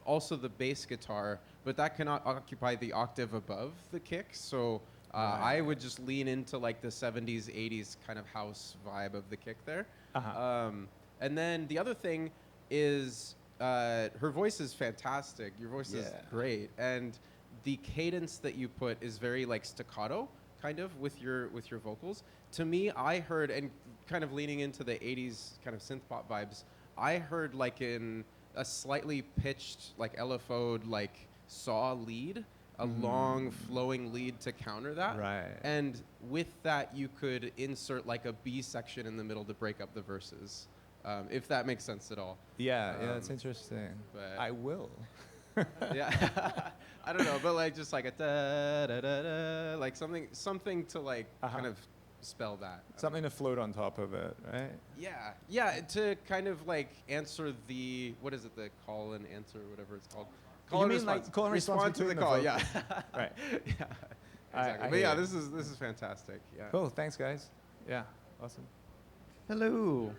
also the bass guitar, but that cannot occupy the octave above the kick. So I would just lean into like the 70s, 80s kind of house vibe of the kick there. And then the other thing is her voice is fantastic. Your voice is great, and the cadence that you put is very like staccato, kind of with your vocals. To me, I heard, and kind of leaning into the 80s kind of synth pop vibes, I heard like in a slightly pitched, like LFO'd, like saw lead, a long flowing lead to counter that. Right. And with that, you could insert like a B section in the middle to break up the verses, if that makes sense at all. Yeah, that's interesting. But I will. Yeah, I don't know, but like just like a da da da da, like something to like kind of spell that. Something to float on top of it, right? Yeah, to kind of like answer the, what is it, the call and answer, whatever it's called. You mean like call and response to the between call, the yeah. Right. Yeah, exactly. But yeah, this is fantastic. Yeah. Cool. Thanks, guys. Yeah. Awesome. Hello.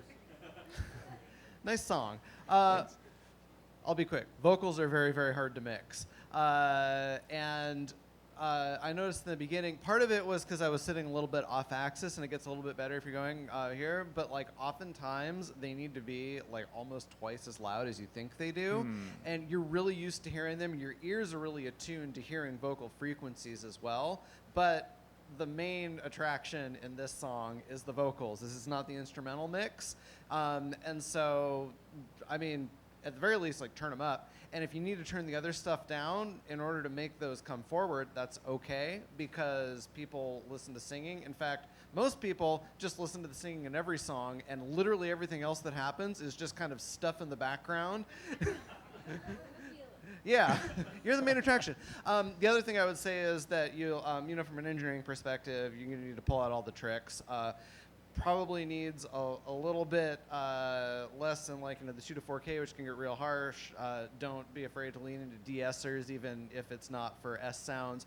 Nice song. I'll be quick. Vocals are very, very hard to mix. And I noticed in the beginning, part of it was because I was sitting a little bit off axis, and it gets a little bit better if you're going here. But like oftentimes they need to be like almost twice as loud as you think they do, and you're really used to hearing them. Your ears are really attuned to hearing vocal frequencies as well. But the main attraction in this song is the vocals. This is not the instrumental mix, and so I mean, at the very least, like turn them up. And if you need to turn the other stuff down in order to make those come forward, that's okay, because people listen to singing. In fact, most people just listen to the singing in every song, and literally everything else that happens is just kind of stuff in the background. Yeah, you're the main attraction. The other thing I would say is that you know, from an engineering perspective, you're gonna need to pull out all the tricks. Probably needs a little bit less than like, you know, the 2 to 4K, which can get real harsh. Don't be afraid to lean into de-essers, even if it's not for S sounds.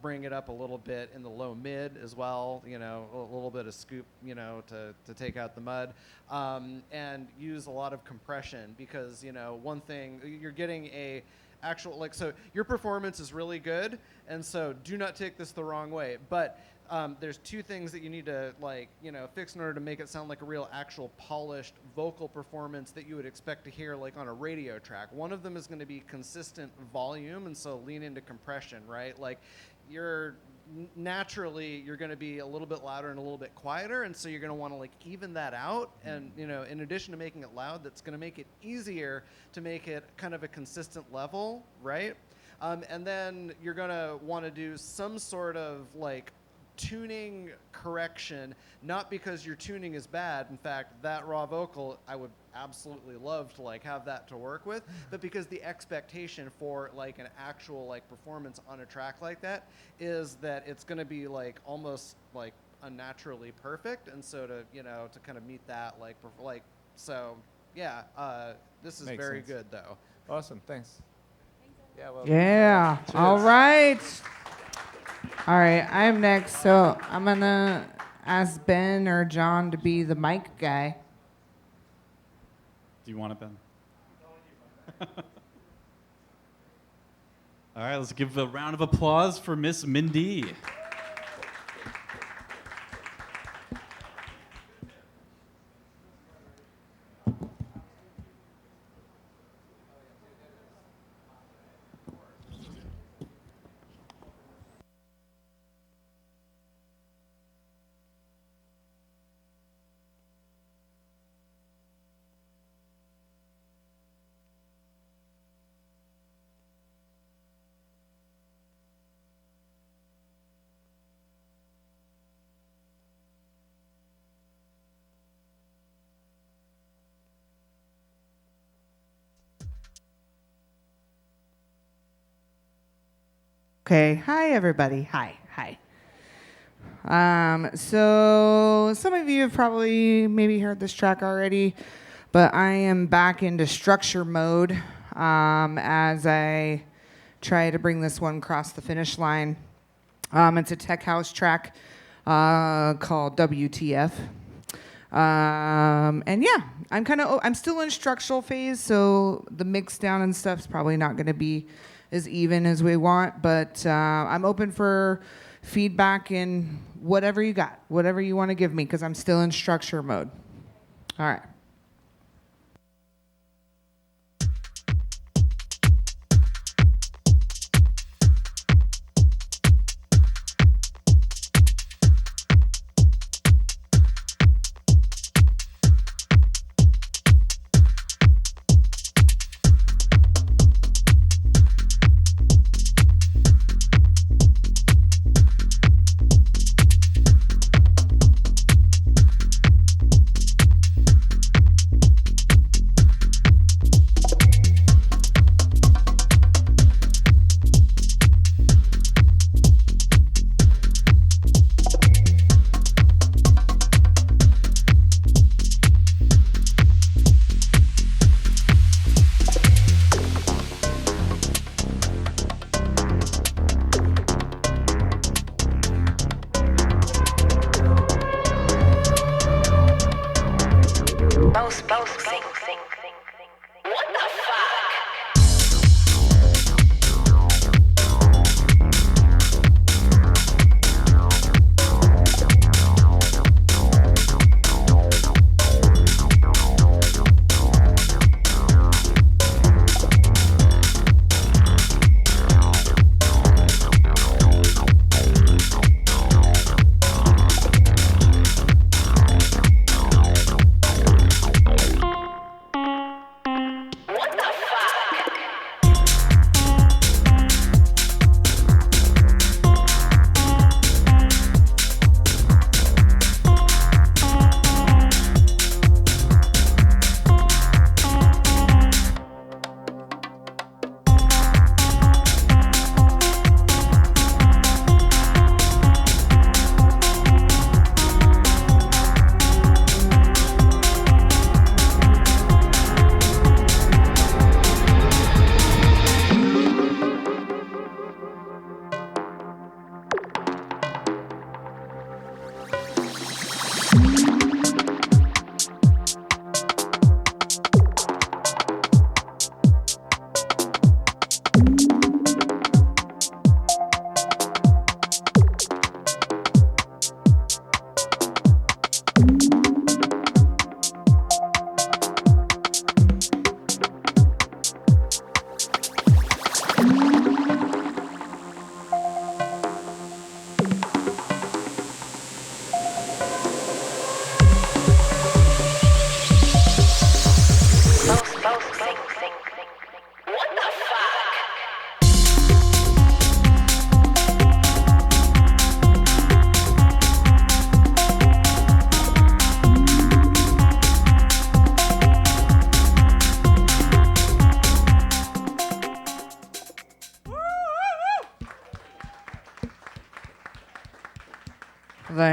Bring it up a little bit in the low mid as well, you know, a little bit of scoop, you know, to take out the mud. And use a lot of compression, because, you know, one thing, you're getting a actual, like, so your performance is really good, and so do not take this the wrong way, but there's 2 things that you need to, like, you know, fix in order to make it sound like a real actual polished vocal performance that you would expect to hear like on a radio track. One of them is going to be consistent volume, and so lean into compression, right? Like naturally you're going to be a little bit louder and a little bit quieter, and so you're going to want to like even that out. And, you know, in addition to making it loud, that's going to make it easier to make it kind of a consistent level, right? And then you're going to want to do some sort of like tuning correction, not because your tuning is bad. In fact, that raw vocal, I would absolutely love to like have that to work with, but because the expectation for like an actual like performance on a track like that is that it's going to be like almost like unnaturally perfect. And so to, you know, to kind of meet that so yeah, this is Makes very sense. good though. Awesome, thanks. Yeah, well. Yeah. Cheers. All right. All right, I'm next, so I'm gonna ask Ben or John to be the mic guy. Do you want it, Ben? All right, let's give a round of applause for Miss Mindy. Okay, hi everybody. Hi. So some of you have probably maybe heard this track already, but I am back into structure mode as I try to bring this one across the finish line. It's a tech house track called WTF. And yeah, I'm still in structural phase, so the mix down and stuff's probably not going to be as even as we want, but I'm open for feedback in whatever you got, whatever you want to give me, because I'm still in structure mode. All right.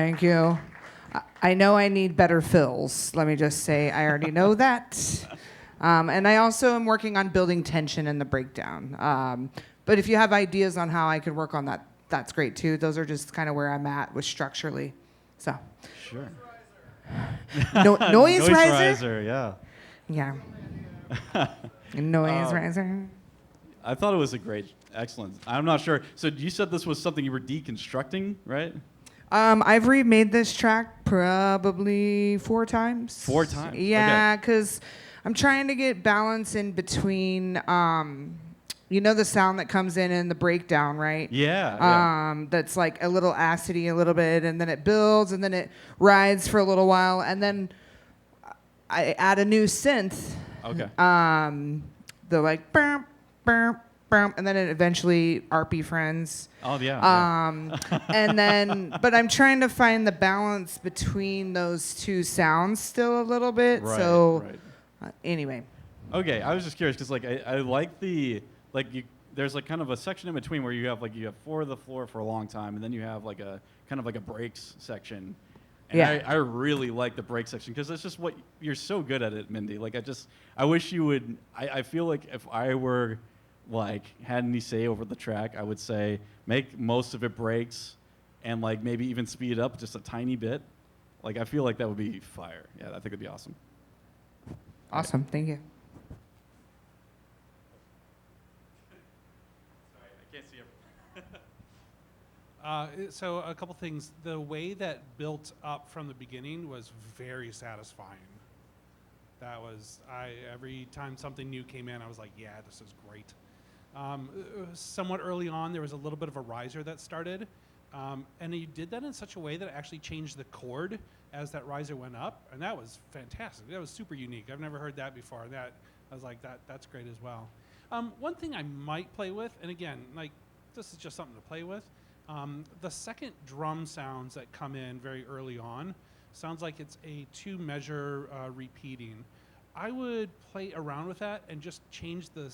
Thank you. I know I need better fills. Let me just say, I already know that. And I also am working on building tension in the breakdown. But if you have ideas on how I could work on that, that's great too. Those are just kind of where I'm at with structurally. So. Sure. Noise riser? Yeah. Yeah. Noise riser. I thought it was excellent. I'm not sure. So you said this was something you were deconstructing, right? I've remade this track probably 4 times. 4 times? Yeah, because I'm trying to get balance in between, the sound that comes in the breakdown, right? Yeah. That's like a little acidy a little bit, and then it builds, and then it rides for a little while, and then I add a new synth. Okay. The like, burp, burp, burp, and then it eventually RP friends. Oh, yeah. And then, but I'm trying to find the balance between those 2 sounds still a little bit. Right, so, right. Anyway. Okay, I was just curious because I like there's like kind of a section in between where you have 4 of the floor for a long time, and then you have like a kind of like a breaks section. And Yeah. I really like the break section because it's just what you're so good at it, Mindy. Like I wish you would. I feel like if I were had any say over the track, I would say make most of it breaks, and maybe even speed it up just a tiny bit. I feel like that would be fire. Yeah, I think it'd be awesome. Awesome. Thank you. Sorry, I can't see everything. So a couple things. The way that built up from the beginning was very satisfying. That was, every time something new came in, I was like, yeah, this is great. Somewhat early on, there was a little bit of a riser that started. And you did that in such a way that it actually changed the chord as that riser went up. And that was fantastic. That was super unique. I've never heard that before. I was like, that's great as well. One thing I might play with, and again, this is just something to play with, the second drum sounds that come in very early on sounds like it's a 2-measure repeating. I would play around with that and just change the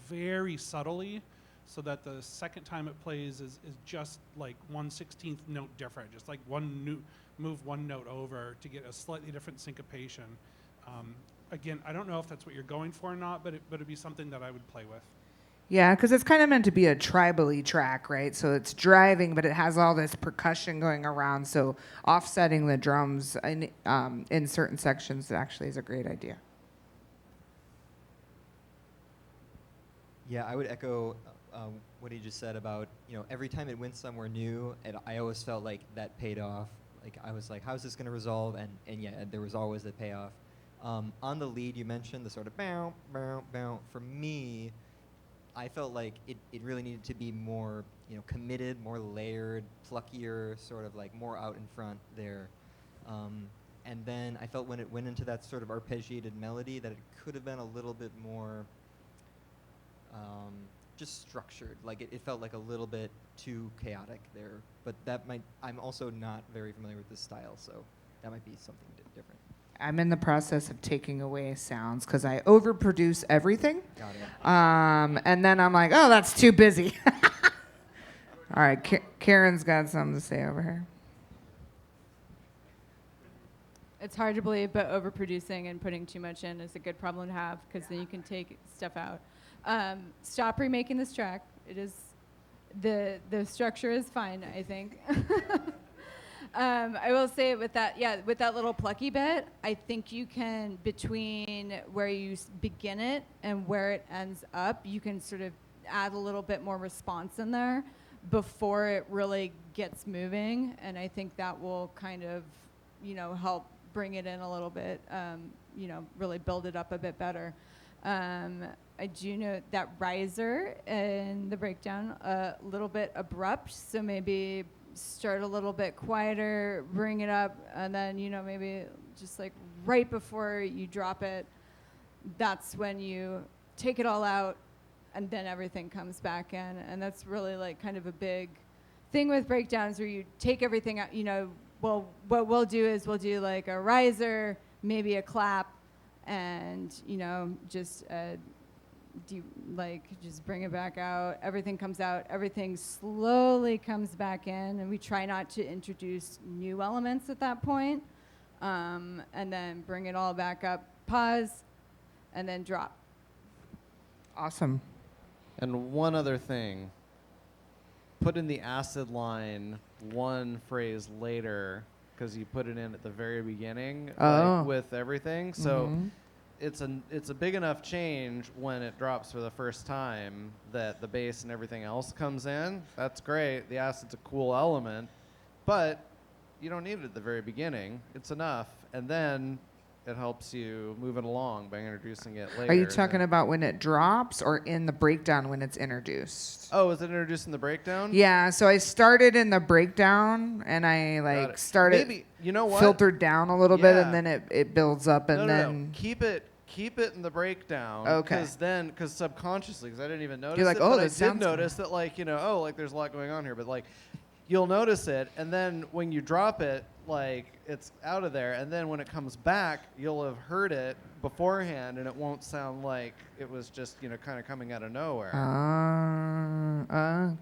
very subtly so that the second time it plays is just like 1/16th note different, just like move 1 note over to get a slightly different syncopation. Again, I don't know if that's what you're going for or not, but it'd be something that I would play with. Yeah, because it's kind of meant to be a tribally track, right? So it's driving, but it has all this percussion going around. So offsetting the drums in certain sections actually is a great idea. Yeah, I would echo what he just said about, every time it went somewhere new, I always felt like that paid off. I was like, how's this going to resolve? And yeah, there was always the payoff. On the lead, you mentioned the sort of bow, bow, bow. For me, I felt like it really needed to be more, committed, more layered, pluckier, sort of more out in front there. And then I felt when it went into that sort of arpeggiated melody that it could have been a little bit more just structured. It felt like a little bit too chaotic there. But I'm also not very familiar with this style, so that might be something different. I'm in the process of taking away sounds because I overproduce everything. Got it. And then I'm like, oh, that's too busy. All right, Karen's got something to say over here. It's hard to believe, but overproducing and putting too much in is a good problem to have because then you can take stuff out. Stop remaking this track. It is the structure is fine, I think. I will say with that little plucky bit, I think you can, between where you begin it and where it ends up, you can sort of add a little bit more response in there before it really gets moving. And I think that will kind of, help bring it in a little bit, really build it up a bit better. I do know that riser in the breakdown, a little bit abrupt, so maybe start a little bit quieter, bring it up, and then, maybe just right before you drop it, that's when you take it all out and then everything comes back in. And that's really kind of a big thing with breakdowns where you take everything out, well, what we'll do is we'll do a riser, maybe a clap, and, just just bring it back out. Everything comes out. Everything slowly comes back in, and we try not to introduce new elements at that point. And then bring it all back up, pause, and then drop. Awesome. And one other thing, put in the acid line one phrase later, because you put it in at the very beginning, like, with everything. So it's a big enough change when it drops for the first time that the bass and everything else comes in. That's great. The acid's a cool element, but you don't need it at the very beginning. It's enough, and then it helps you move it along by introducing it later. Are you talking about when it drops or in the breakdown when it's introduced? Oh, is it introduced in the breakdown? Yeah, so I started in the breakdown and I started Maybe, you know what? filtered down a little bit, Yeah. and then it builds up, and No. then Keep it in the breakdown. Okay. Because subconsciously, because I didn't even notice You're like, it, oh, but that I did sounds notice that, like, there's a lot going on here, but like, you'll notice it, and then when you drop it, like, it's out of there, and then when it comes back, you'll have heard it beforehand, and it won't sound like it was just, kind of coming out of nowhere.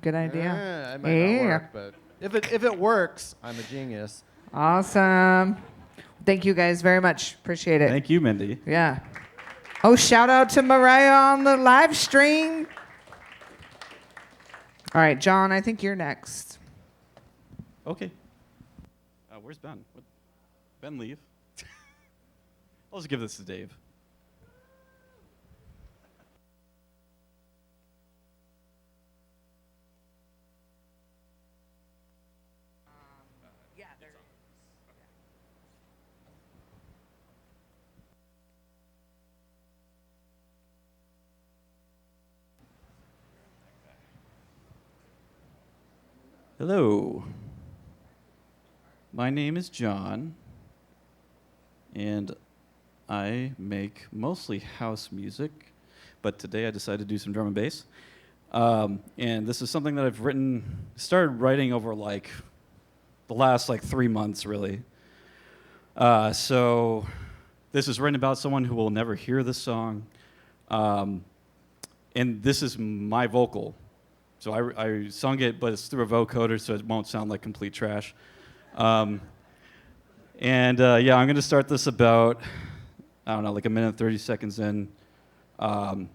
Good idea. Yeah, it might not work, but if it works, I'm a genius. Awesome. Thank you guys very much. Appreciate it. Thank you, Mindy. Yeah. Oh, shout out to Mariah on the live stream. All right, John, I think you're next. Okay. Where's Ben? Ben leave? I'll just give this to Dave. Hello. My name is John, and I make mostly house music, but today I decided to do some drum and bass. And this is something that I've started writing over like the last 3 months, really. So this is written about someone who will never hear this song. And this is my vocal. So I sung it, but it's through a vocoder, so it won't sound like complete trash. I'm going to start this about, I don't know, like a minute and 30 seconds in. And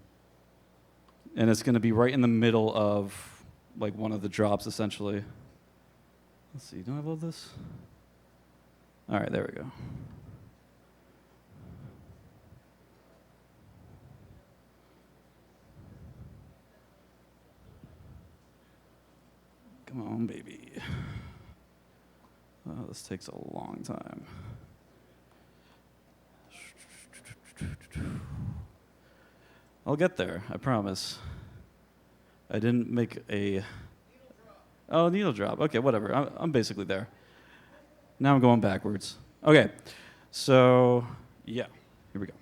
it's going to be right in the middle of like one of the drops, essentially. Let's see, do I load this? All right, there we go. Come on, baby. Oh, this takes a long time. I'll get there, I promise. I didn't make a... Oh, needle drop. Okay, whatever. I'm basically there. Now I'm going backwards. Okay, so, yeah, here we go.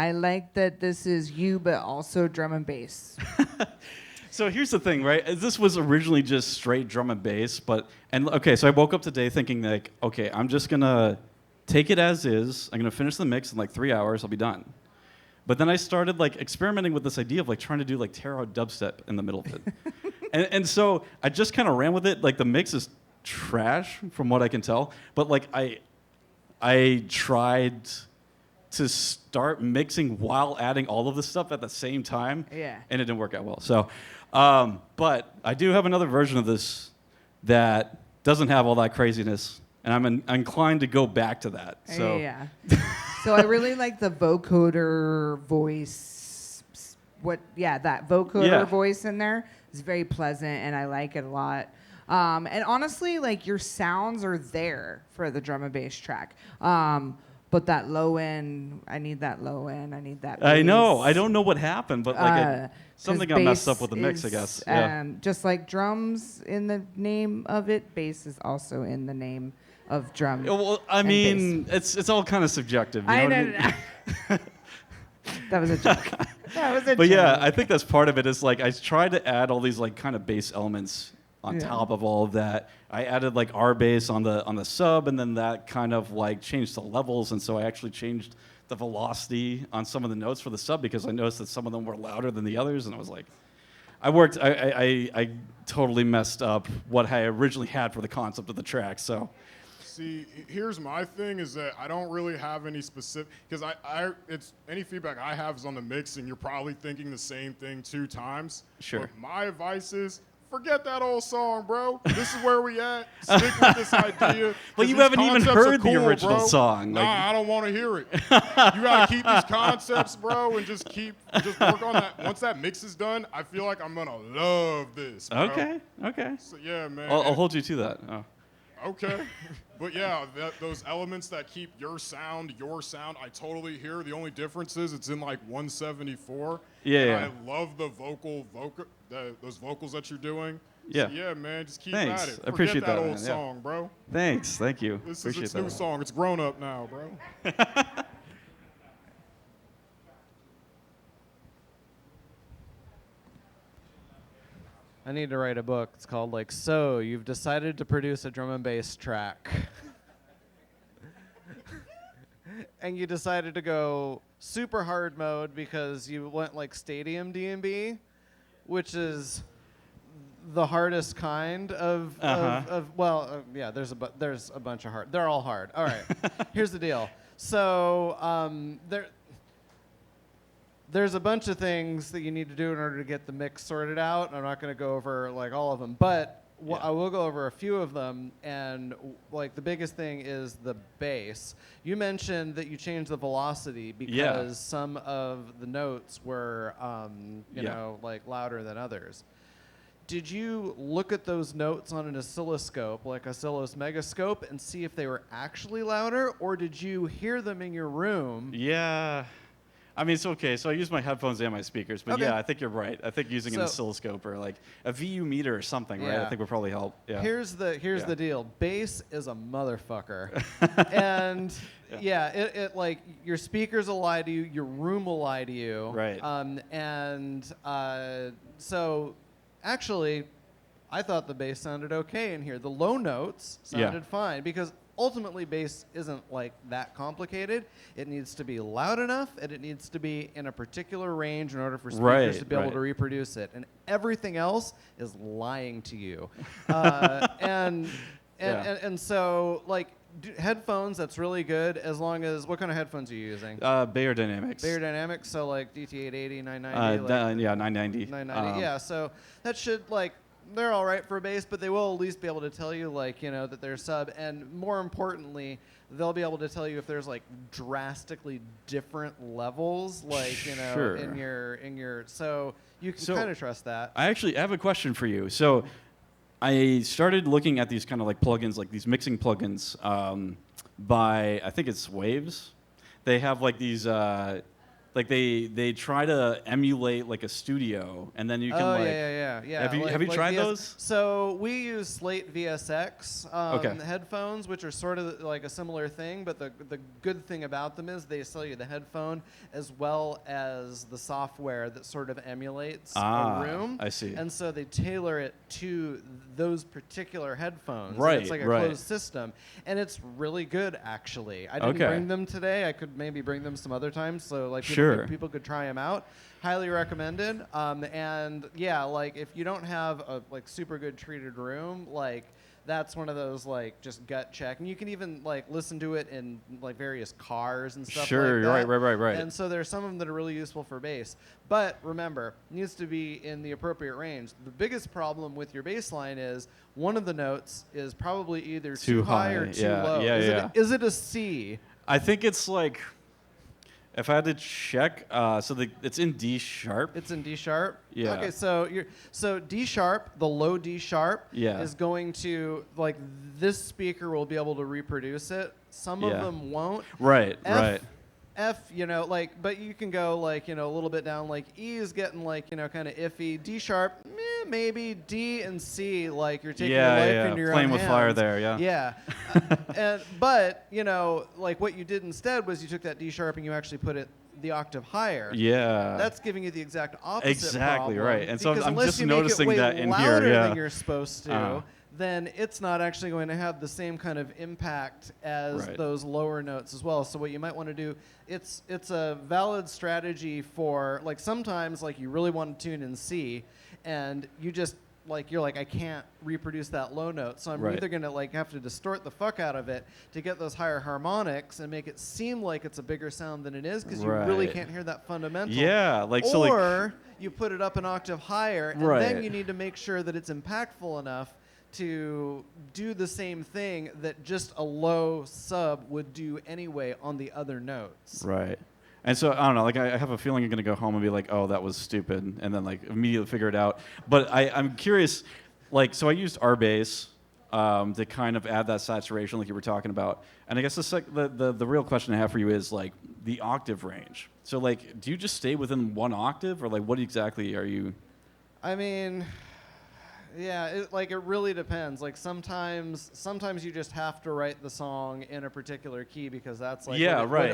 I like that this is you, but also drum and bass. So here's the thing, right? This was originally just straight drum and bass, so I woke up today thinking like, okay, I'm just gonna take it as is. I'm gonna finish the mix in like 3 hours. I'll be done. But then I started like experimenting with this idea of like trying to do like tarot dubstep in the middle of it, and so I just kind of ran with it. Like the mix is trash from what I can tell, but like I tried to start mixing while adding all of this stuff at the same time, Yeah. and it didn't work out well. So, but I do have another version of this that doesn't have all that craziness, and I'm inclined to go back to that. So. Yeah. So I really like the vocoder voice. That vocoder voice in there is very pleasant, and I like it a lot. And honestly, like your sounds are there for the drum and bass track. But that low end, I need that low end. I need that bass. I know. I don't know what happened, but like something got messed up with the mix, I guess. Yeah. Just like drums in the name of it, bass is also in the name of drum. Well, I mean, it's all kind of subjective. You know what I mean? That was a joke. That was a joke. But yeah, I think that's part of it. Is like I tried to add all these like kind of bass elements on top of all of that. I added like R bass on the sub, and then that kind of like changed the levels, and so I actually changed the velocity on some of the notes for the sub because I noticed that some of them were louder than the others, and I was like, I totally messed up what I originally had for the concept of the track. So. See, here's my thing is that I don't really have any specific, because it's any feedback I have is on the mix, and you're probably thinking the same thing 2 times. Sure. But my advice is, forget that old song, bro. This is where we at. Stick with this idea. Well, you haven't even heard the original bro. song. Nah, I don't want to hear it. You gotta keep these concepts, bro, and just work on that. Once that mix is done, I feel like I'm gonna love this, bro. Okay. So yeah, man. I'll hold you to that. Oh. Okay. But yeah, those elements that keep your sound, I totally hear. The only difference is it's in like 174. Yeah. I love the those vocals that you're doing. Yeah. So yeah, man, just keep Thanks. at it. I appreciate Forget that that, old man. song, bro. Thanks. Thank you. This Appreciate is its that. new song. It's grown up now, bro. I need to write a book. It's called like, So You've Decided to Produce a Drum and Bass Track. And you decided to go super hard mode because you went like stadium D&B, which is the hardest kind of there's a bunch of hard. They're all hard. All right. Here's the deal. So there's a bunch of things that you need to do in order to get the mix sorted out. I'm not going to go over like all of them, but I will go over a few of them. And like the biggest thing is the bass. You mentioned that you changed the velocity because some of the notes were, like louder than others. Did you look at those notes on an oscilloscope, like Oscillos Megascope, and see if they were actually louder, or did you hear them in your room? Yeah. I mean, it's okay. So I use my headphones and my speakers, but Okay. yeah, I think you're right. I think using an oscilloscope or like a VU meter or something, right? I think would probably help. Yeah. Here's the deal. Bass is a motherfucker, and it like your speakers will lie to you, your room will lie to you, right? So actually, I thought the bass sounded okay in here. The low notes sounded fine because ultimately bass isn't like that complicated. It needs to be loud enough and it needs to be in a particular range in order for speakers to be able to reproduce it. And everything else is lying to you. And so like headphones, that's really good as long as, what kind of headphones are you using? Bayer Dynamics. Bayer Dynamics, so like DT880, 990? 990. 990, so that should like, they're all right for a bass, but they will at least be able to tell you, like, that they're sub. And more importantly, they'll be able to tell you if there's like drastically different levels, like, in your. So you can kind of trust that. I actually have a question for you. So I started looking at these kind of like plugins, like these mixing plugins by, I think it's Waves. They have like these like they try to emulate like a studio, and then you can yeah. Have you tried those? So we use Slate VSX Okay. headphones, which are sort of like a similar thing, but the good thing about them is they sell you the headphone as well as the software that sort of emulates a room. I see. And so they tailor it to those particular headphones. Right, It's like a right. closed system, and it's really good actually. I didn't Okay. bring them today. I could maybe bring them some other time, so like Sure. people could try them out. Highly recommended. And yeah, like if you don't have a like super good treated room, like that's one of those like just gut check. And you can even like listen to it in like various cars and stuff Sure, like that. right. And so there's some of them that are really useful for bass. But remember, it needs to be in the appropriate range. The biggest problem with your bass line is one of the notes is probably either too high or too low. Is it a C? I think it's like, if I had to check, it's in D sharp. It's in D sharp. Yeah. Okay, so D sharp, the low D sharp, Yeah. is going to like this speaker will be able to reproduce it. Some of Yeah. them won't. Right, right. F, but you can go like a little bit down. Like E is getting like kind of iffy. D sharp, maybe. D and C, like you're taking your life into your Playing own with hands. fire there, yeah. Yeah. But like what you did instead was you took that D sharp and you actually put it the octave higher. Yeah. That's giving you the exact opposite. Exactly, problem, right. And so because I'm unless just you make noticing it way that in here, louder yeah. than you're supposed to, then it's not actually going to have the same kind of impact as those lower notes as well. So what you might want to do, it's a valid strategy for like sometimes like you really want to tune in C, and you just you're like I can't reproduce that low note, so I'm either gonna like have to distort the fuck out of it to get those higher harmonics and make it seem like it's a bigger sound than it is because you really can't hear that fundamental. Yeah, or you put it up an octave higher, and then Right. you need to make sure that it's impactful enough to do the same thing that just a low sub would do anyway on the other notes. Right. And so, I don't know, like, I have a feeling you're going to go home and be like, oh, that was stupid, and then, like, immediately figure it out. But I'm curious, like, so I used R-Bass to kind of add that saturation like you were talking about. And I guess the real question I have for you is, like, the octave range. So, like, do you just stay within one octave, or, like, what exactly are you... I mean, yeah, it really depends. Like sometimes you just have to write the song in a particular key because that's like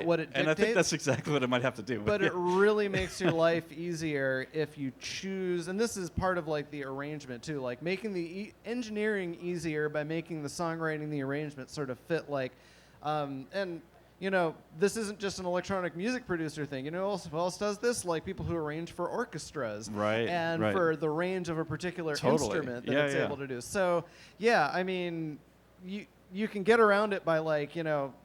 what it dictates. And I think that's exactly what I might have to do. But it really makes your life easier if you choose, and this is part of like the arrangement too, like making the engineering easier by making the songwriting, the arrangement sort of fit like, and this isn't just an electronic music producer thing. Who else does this? Like people who arrange for orchestras. Right. And for the range of a particular instrument that it's able to do. So, yeah, I mean, you can get around it by like,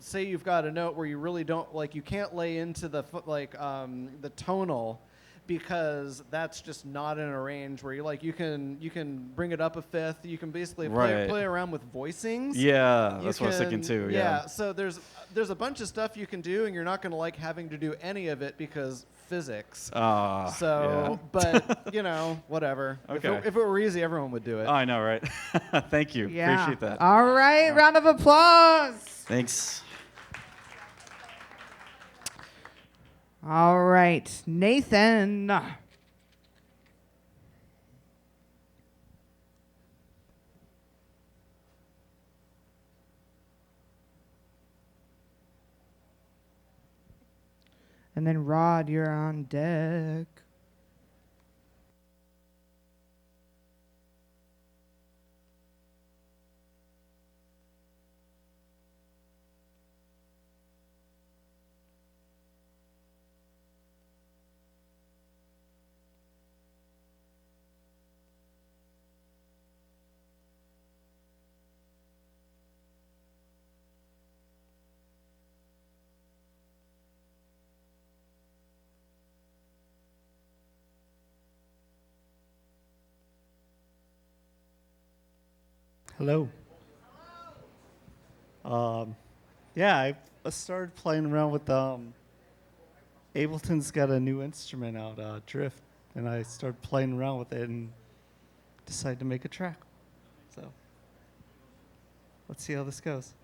say you've got a note where you really don't, like you can't lay into the tonal because that's just not in a range where you can bring it up a fifth. You can basically play around with voicings. Yeah, that's what I was thinking too. Yeah. So there's a bunch of stuff you can do, and you're not going to like having to do any of it because physics. But whatever. Okay. If it were easy, everyone would do it. Oh, I know, right? Thank you. Yeah. Appreciate that. All right, round of applause. Thanks. All right, Nathan. And then Rod, you're on deck. Hello. Yeah, I started playing around with Ableton's got a new instrument out, Drift, and I started playing around with it and decided to make a track. So let's see how this goes.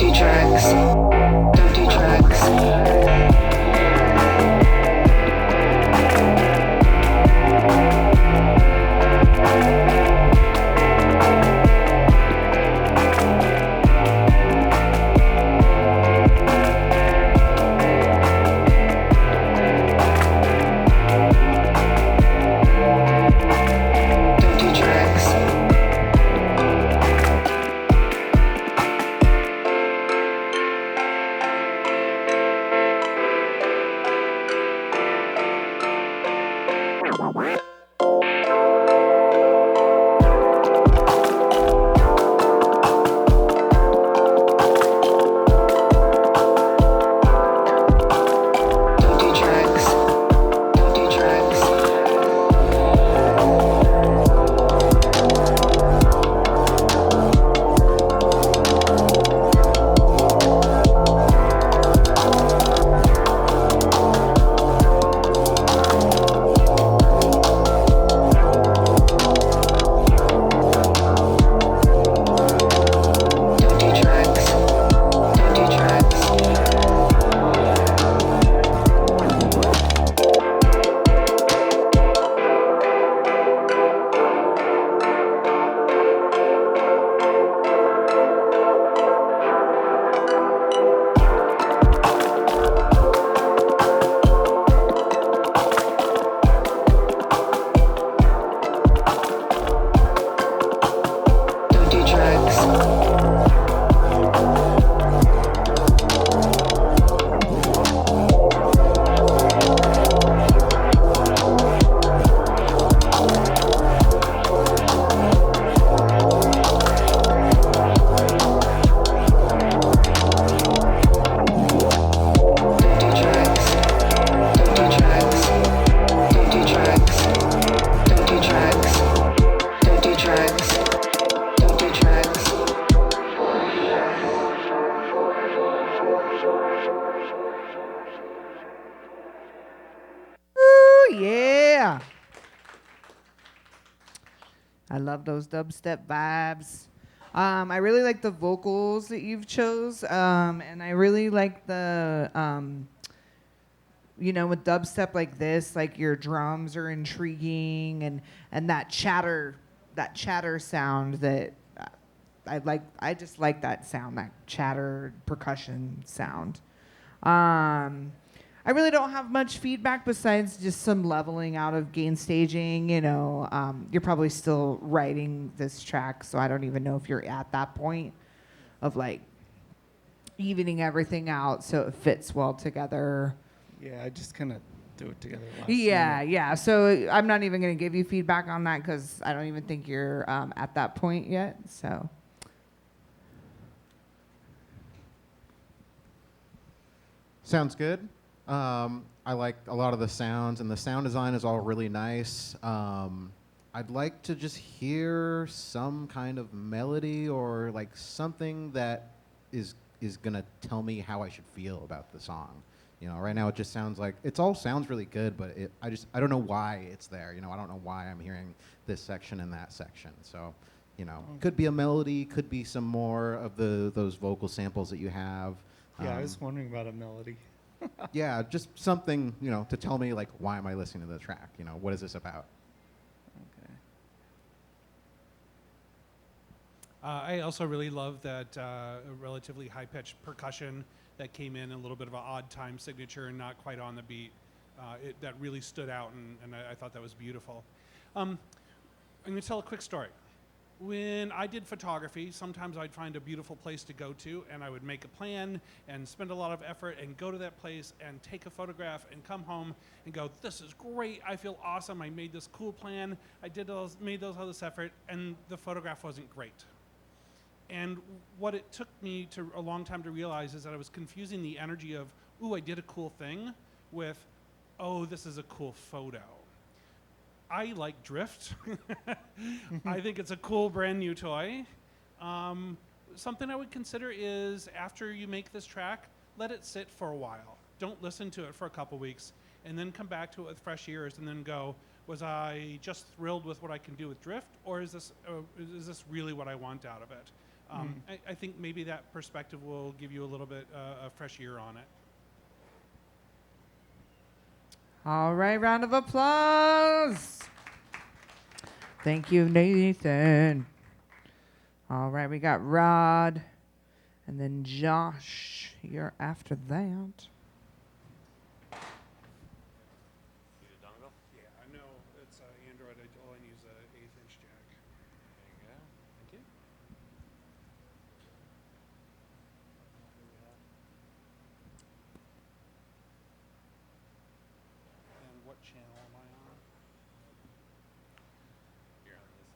Dirty tracks. Dirty tracks. Yeah. I love those dubstep vibes. I really like the vocals that you've chose, and I really like the, with dubstep like this, like your drums are intriguing, and that chatter sound that I like. I just like that sound, that chatter percussion sound. I really don't have much feedback besides just some leveling out of gain staging. You're probably still writing this track, so I don't even know if you're at that point of like evening everything out so it fits well together. Yeah, I just kind of do it together last Yeah, yeah. So I'm not even going to give you feedback on that because I don't even think you're at that point yet. So. Sounds good. I like a lot of the sounds, and the sound design is all really nice. I'd like to just hear some kind of melody or like something that is gonna tell me how I should feel about the song. Right now it just sounds like it all sounds really good, but I don't know why it's there. I don't know why I'm hearing this section and that section. So, could be a melody, could be some more of those vocal samples that you have. Yeah, I was wondering about a melody. Yeah, just something, to tell me, like, why am I listening to the track? What is this about? Okay. I also really love that relatively high-pitched percussion that came in a little bit of an odd time signature and not quite on the beat. That really stood out, and I thought that was beautiful. I'm going to tell a quick story. When I did photography, sometimes I'd find a beautiful place to go to, and I would make a plan and spend a lot of effort and go to that place and take a photograph and come home and go, this is great, I feel awesome, I made this cool plan, made all this effort, and the photograph wasn't great. And what it took me a long time to realize is that I was confusing the energy of, ooh, I did a cool thing, with, oh, this is a cool photo. I like Drift. I think it's a cool brand new toy. Something I would consider is after you make this track, let it sit for a while. Don't listen to it for a couple weeks and then come back to it with fresh ears and then go, was I just thrilled with what I can do with Drift, or is this really what I want out of it? I think maybe that perspective will give you a little bit a fresh ear on it. All right, round of applause. Thank you, Nathan. All right, we got Rod, and then Josh. You're after that. Yeah, I know it's Android. All I need is an 1/8" jack. There you go. Thank you. And what channel am I on? You're on this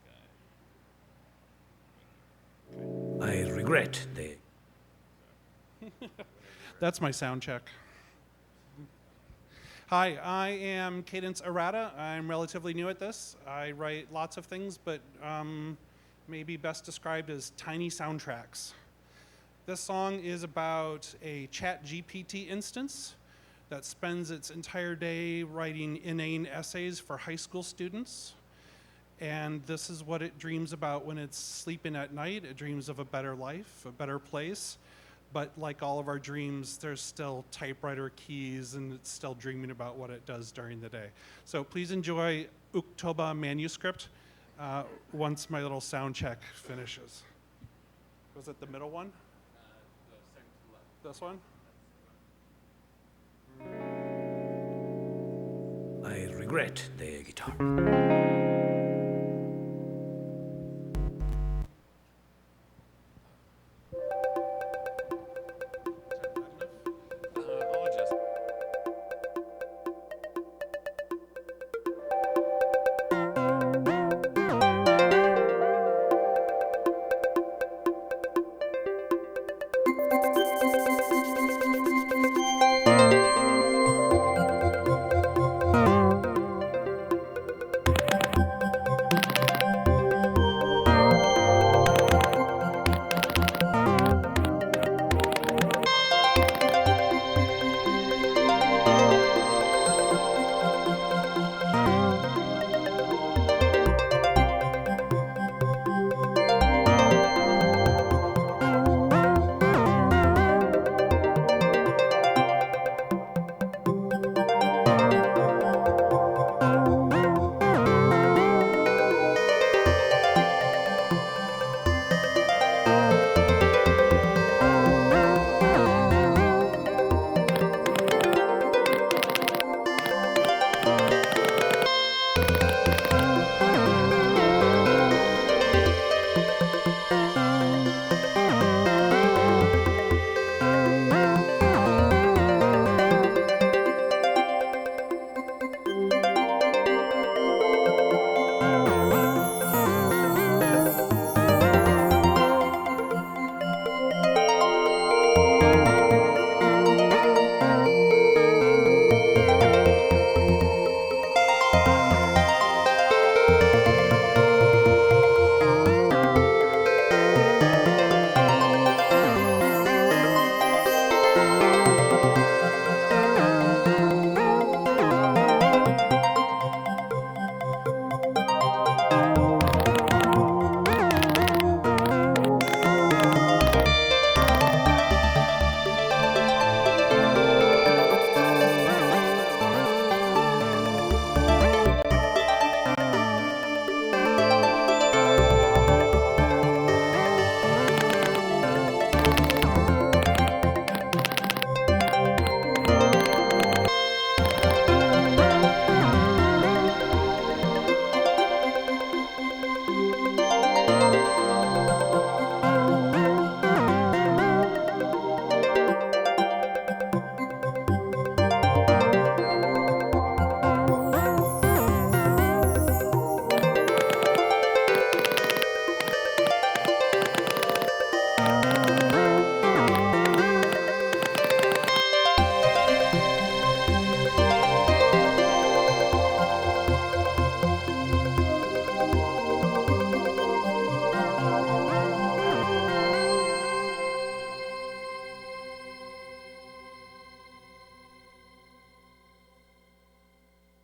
guy. I regret the. That's my sound check. Hi, I am Cadence Errata. I'm relatively new at this. I write lots of things, but maybe best described as tiny soundtracks. This song is about a ChatGPT instance that spends its entire day writing inane essays for high school students. And this is what it dreams about when it's sleeping at night. It dreams of a better life, a better place. But like all of our dreams, there's still typewriter keys, and it's still dreaming about what it does during the day. So please enjoy Uktoba Manuscript once my little sound check finishes. Was it the middle one? This one? I regret the guitar. I'll adjust.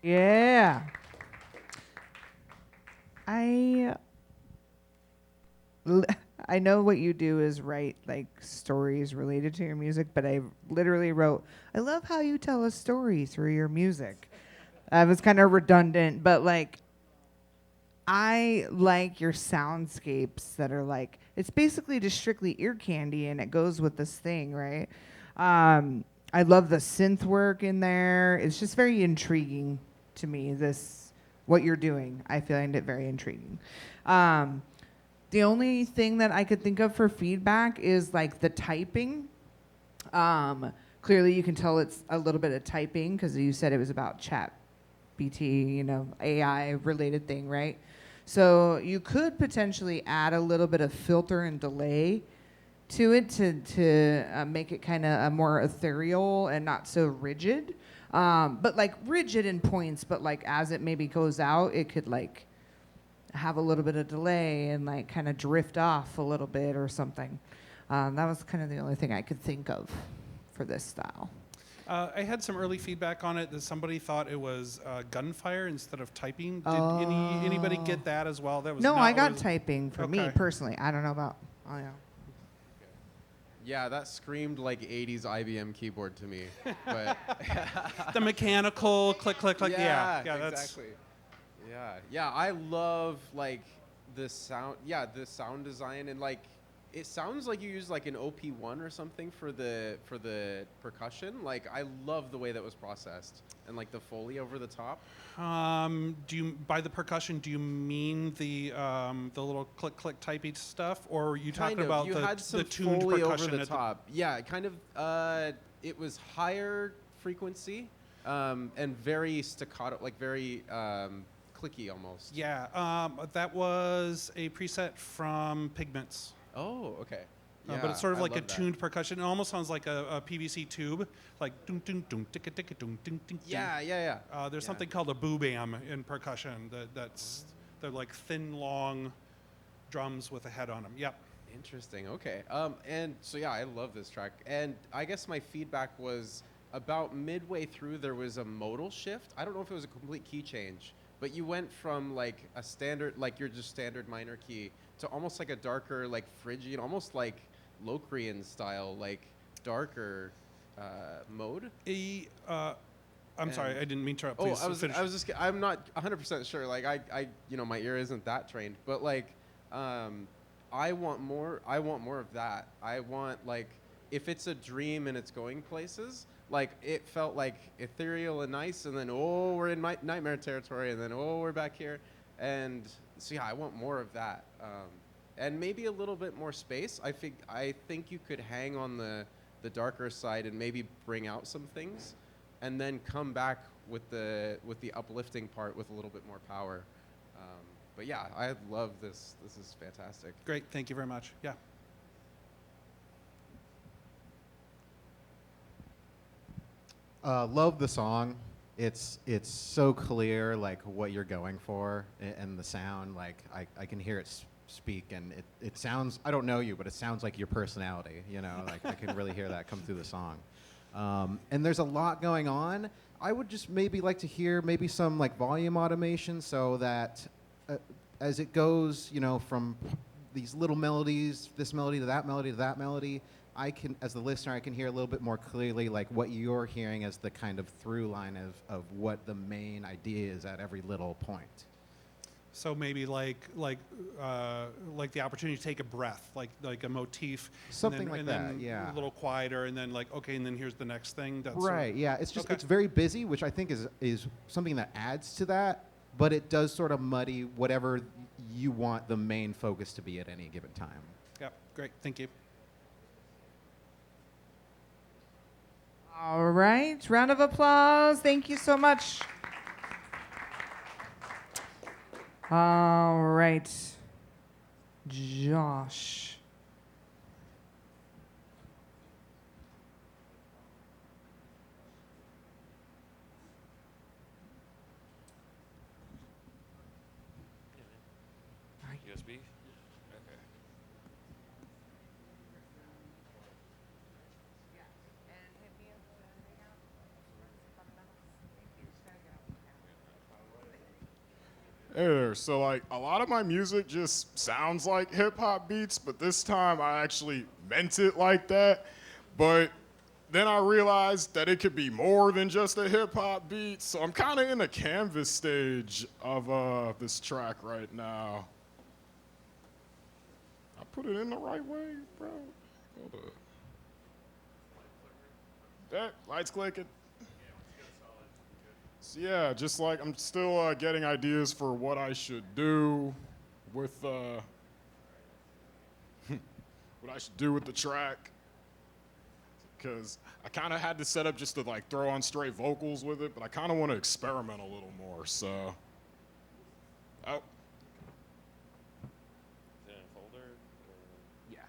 Yeah. I know what you do is write like stories related to your music, but I literally wrote, I love how you tell a story through your music. That was kind of redundant, but like, I like your soundscapes that are like, it's basically just strictly ear candy and it goes with this thing, right? I love the synth work in there. It's just very intriguing to me, what you're doing. I find it very intriguing. The only thing that I could think of for feedback is like the typing. Clearly you can tell it's a little bit of typing because you said it was about chat BT, AI related thing, right? So you could potentially add a little bit of filter and delay to it to make it kind of more ethereal and not so rigid. But like rigid in points, but like as it maybe goes out, it could like have a little bit of delay and like kind of drift off a little bit or something. That was kind of the only thing I could think of for this style. I had some early feedback on it that somebody thought it was gunfire instead of typing. Did anybody get that as well? That was No, not I what got it was- typing for me Okay. personally. I don't know about. Oh yeah. Yeah, that screamed like 80s IBM keyboard to me. But The mechanical click, click, click. Yeah, that's exactly. Yeah, I love like the sound. Yeah, the sound design and like it sounds like you use like an OP1 or something for the percussion. Like I love the way that was processed and like the Foley over the top. Do you, by the percussion, do you mean the little click, click typey stuff, or are you talking about you had some the tuned Foley percussion over the at top? Yeah, kind of. It was higher frequency and very staccato, like very clicky almost. Yeah, that was a preset from Pigments. Oh, okay. But it's sort of I like a love that. tuned percussion. It almost sounds like a PVC tube, like dun dun dun ticka ticka dun dun dun. Yeah. There's something called a boobam in percussion. They're like thin, long drums with a head on them. Yep. Interesting. Okay. And so yeah, I love this track. And I guess my feedback was about midway through there was a modal shift. I don't know if it was a complete key change, but you went from like a standard, like your just standard minor key, to almost like a darker, like Phrygian, almost like Locrian style, like darker mode. I'm sorry, I didn't mean to interrupt. Oh, Please finish. I'm not 100% sure. Like I, my ear isn't that trained, but like, I want more of that. I want like, if it's a dream and it's going places, like it felt like ethereal and nice, and then we're in nightmare territory, and then we're back here, and so yeah, I want more of that, and maybe a little bit more space. I think you could hang on the darker side and maybe bring out some things, and then come back with the uplifting part with a little bit more power. But yeah, I love this. This is fantastic. Great, thank you very much. Yeah. Love the song. It's so clear, like what you're going for, and the sound. Like I can hear it speak, and it sounds. I don't know you, but it sounds like your personality. Like I can really hear that come through the song. And there's a lot going on. I would just maybe like to hear maybe some like volume automation, so that as it goes, from these little melodies, this melody to that melody to that melody, I can, as the listener, I can hear a little bit more clearly like what you're hearing as the kind of through line of what the main idea is at every little point. So maybe like the opportunity to take a breath, like a motif, Something like and that, then yeah. a little quieter, and then like okay, and then here's the next thing. That's Right. Yeah. It's just okay. it's very busy, which I think is something that adds to that, but it does sort of muddy whatever you want the main focus to be at any given time. Yep. Great. Thank you. All right, round of applause. Thank you so much. All right, Josh. USB? Okay. Hey there. So like a lot of my music just sounds like hip hop beats, but this time I actually meant it like that. But then I realized that it could be more than just a hip hop beat. So I'm kind of in the canvas stage of this track right now. I put it in the right way, bro. Hold up. That lights clicking. So yeah, just like I'm still getting ideas for what I should do with what I should do with the track, because I kind of had to set up just to like throw on straight vocals with it, but I kind of want to experiment a little more. So, oh, Is it in a folder? yeah.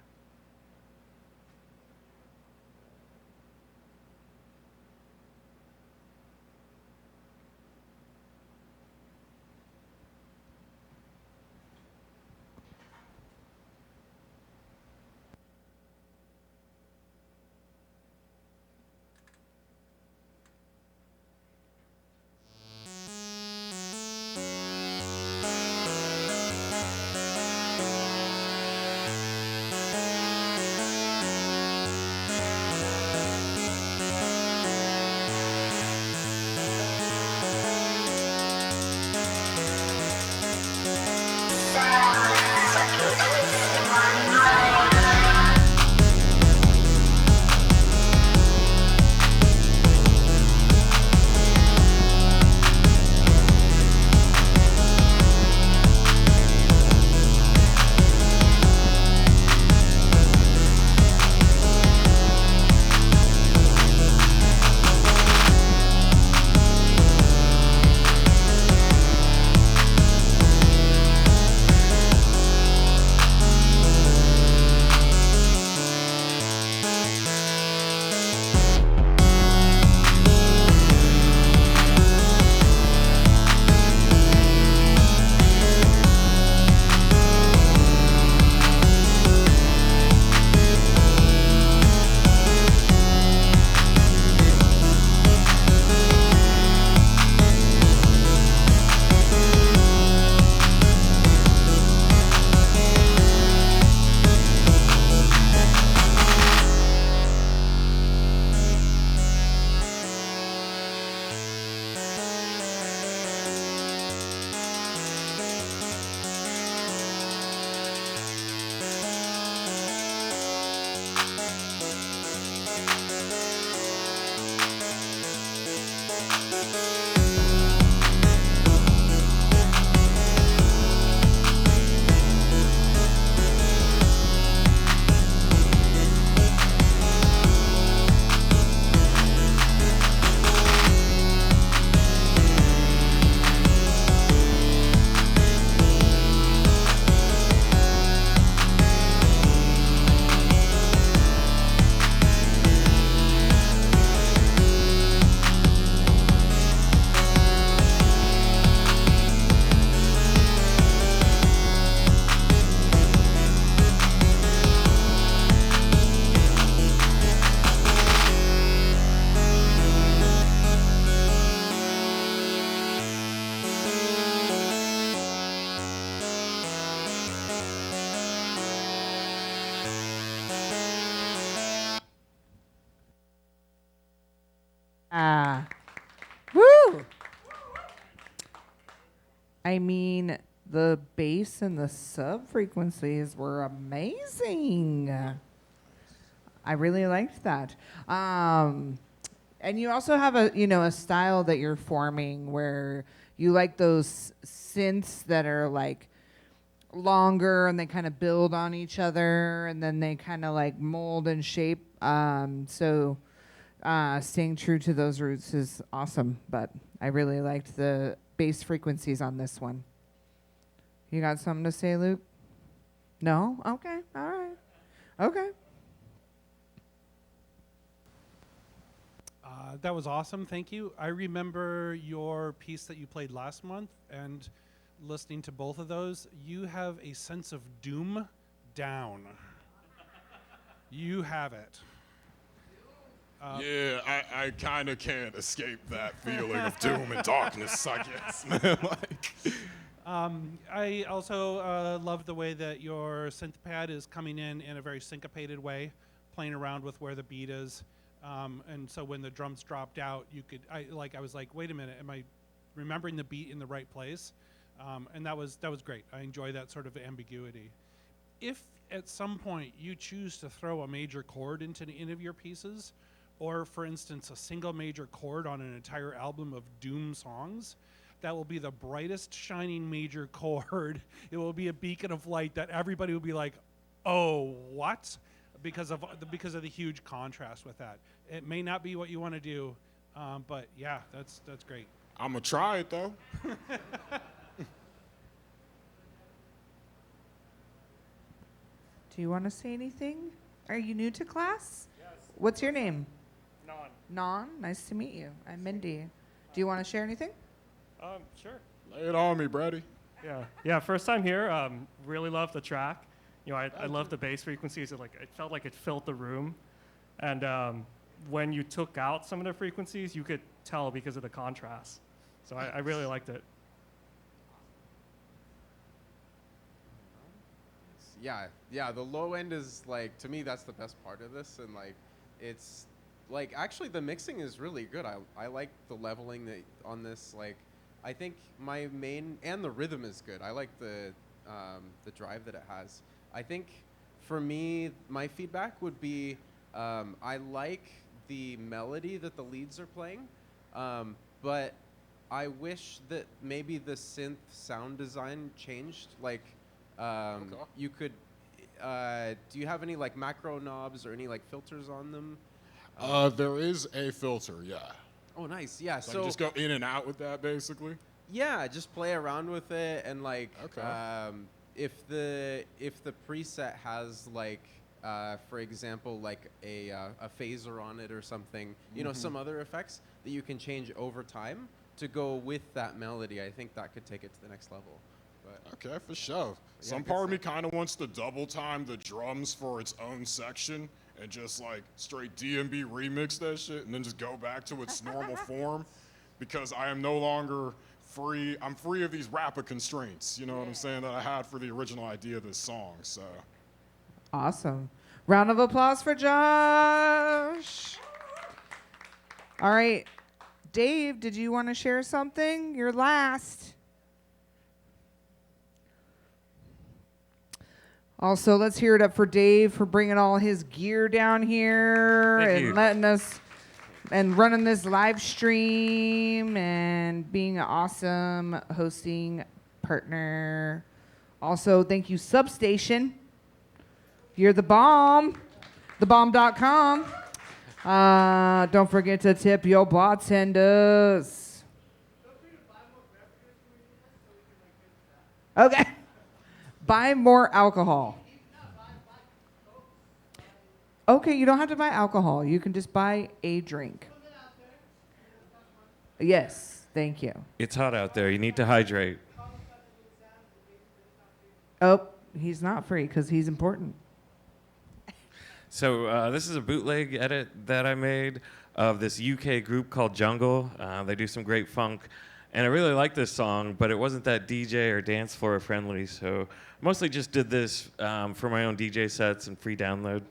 Woo! I mean, the bass and the sub frequencies were amazing. I really liked that. And you also have a style that you're forming where you like those synths that are like longer and they kind of build on each other and then they kind of like mold and shape. So staying true to those roots is awesome, but I really liked the bass frequencies on this one. You got something to say, Luke? No? Okay. All right. Okay. That was awesome. Thank you. I remember your piece that you played last month, and listening to both of those, you have a sense of doom down. You have it. Yeah, I kind of can't escape that feeling of doom and darkness, I guess, man. Like, I also love the way that your synth pad is coming in a very syncopated way, playing around with where the beat is. And so when the drums dropped out, I was like, wait a minute, am I remembering the beat in the right place? And that was great. I enjoy that sort of ambiguity. If at some point you choose to throw a major chord into any of your pieces, or for instance, a single major chord on an entire album of doom songs, that will be the brightest shining major chord. It will be a beacon of light that everybody will be like, oh, what? Because of the huge contrast with that. It may not be what you want to do, but yeah, that's great. I'm gonna try it though. Do you want to say anything? Are you new to class? Yes. What's your name? Non. Non, nice to meet you. I'm Mindy. Do you want to share anything? Sure. Lay it on me, Brady. Yeah. First time here. Really loved the track. I love the bass frequencies. It felt like it filled the room, and when you took out some of the frequencies, you could tell because of the contrast. So I really liked it. Yeah, the low end is like, to me, that's the best part of this, and like, it's like, actually the mixing is really good. I like the leveling on this. Like, I think my main, and the rhythm is good. I like the drive that it has. I think for me, my feedback would be, I like the melody that the leads are playing, but I wish that maybe the synth sound design changed. Like, you could, do you have any like macro knobs or any like filters on them? There is a filter, yeah. Oh, nice, yeah. So you just go in and out with that, basically? Yeah, just play around with it, and like, if the preset has like, for example, like a phaser on it or something, some other effects that you can change over time to go with that melody, I think that could take it to the next level. But okay, for sure. Some part of me kind of wants to double time the drums for its own section and just like straight D&B remix that shit and then just go back to its normal form, because I am no longer free. I'm free of these rapper constraints, you know what I'm saying, that I had for the original idea of this song. So Awesome. Round of applause for Josh. All right. Dave, did you want to share something? You're last. Also, let's hear it up for Dave for bringing all his gear down here and letting us and running this live stream and being an awesome hosting partner. Also, thank you, Substation. You're the bomb. Thebomb.com. Don't forget to tip your bartenders. Okay. Buy more alcohol. Okay, you don't have to buy alcohol. You can just buy a drink. Yes, thank you. It's hot out there. You need to hydrate. Oh, he's not free because he's important. So this is a bootleg edit that I made of this UK group called Jungle. They do some great funk. And I really like this song, but it wasn't that DJ or dance floor friendly. So mostly just did this for my own DJ sets and free download.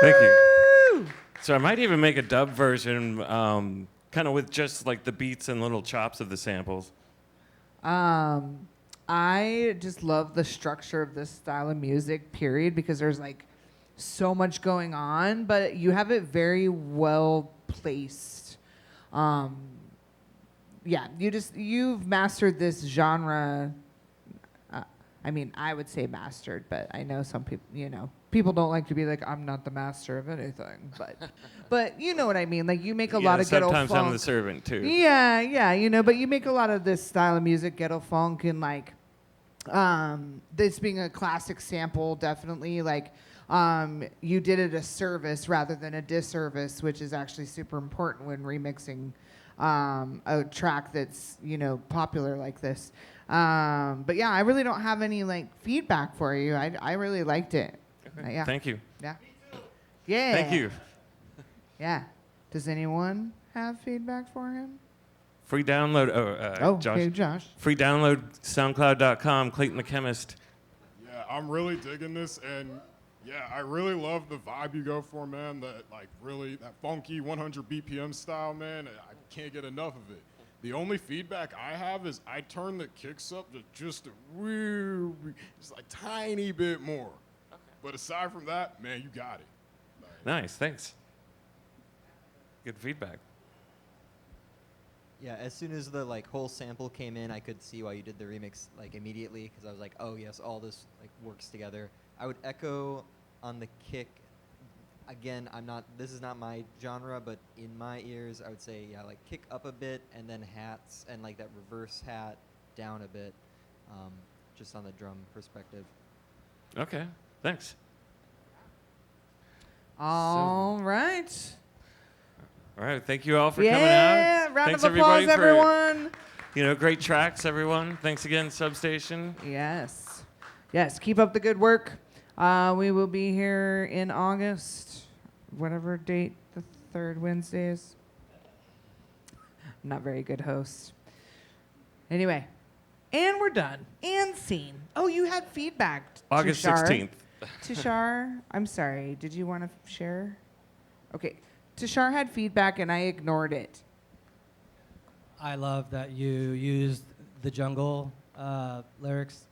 Thank you. So I might even make a dub version, kind of with just like the beats and little chops of the samples. I just love the structure of this style of music, period, because there's like so much going on, but you have it very well placed. Yeah, you've mastered this genre. I mean, I would say mastered, but I know some people, people don't like to be like, I'm not the master of anything, but you know what I mean. Like you make a lot of ghetto funk. Sometimes I'm the servant too. Yeah, but you make a lot of this style of music, ghetto funk, and like this being a classic sample, definitely like you did it a service rather than a disservice, which is actually super important when remixing a track that's popular like this. But yeah, I really don't have any like feedback for you. I really liked it. Okay. Yeah. Thank you. Yeah. Yeah. Thank you. Yeah. Does anyone have feedback for him? Free download. Josh. Okay, Josh. Free download. SoundCloud.com. Clayton the Chemist. Yeah, I'm really digging this, and yeah, I really love the vibe you go for, man. That funky 100 BPM style, man. I can't get enough of it. The only feedback I have is I turn the kicks up to just a tiny bit more. Okay. But aside from that, man, you got it. Nice, thanks. Good feedback. Yeah, as soon as the whole sample came in, I could see why you did the remix immediately, because I was like, oh yes, all this works together. I would echo on the kick. Again, this is not my genre, but in my ears, I would say, yeah, kick up a bit, and then hats, and that reverse hat down a bit, just on the drum perspective. Okay, thanks. All right. All right, thank you all for coming out. Yeah, round Thanks of applause, everybody everyone. Great tracks, everyone. Thanks again, Substation. Yes. Yes, keep up the good work. We will be here in August, whatever date the third Wednesday is. I'm not very good host. Anyway, and we're done. And scene. Oh, you had feedback. August Tushar. 16th. Tushar, I'm sorry. Did you want to share? Okay. Tushar had feedback and I ignored it. I love that you used the jungle lyrics.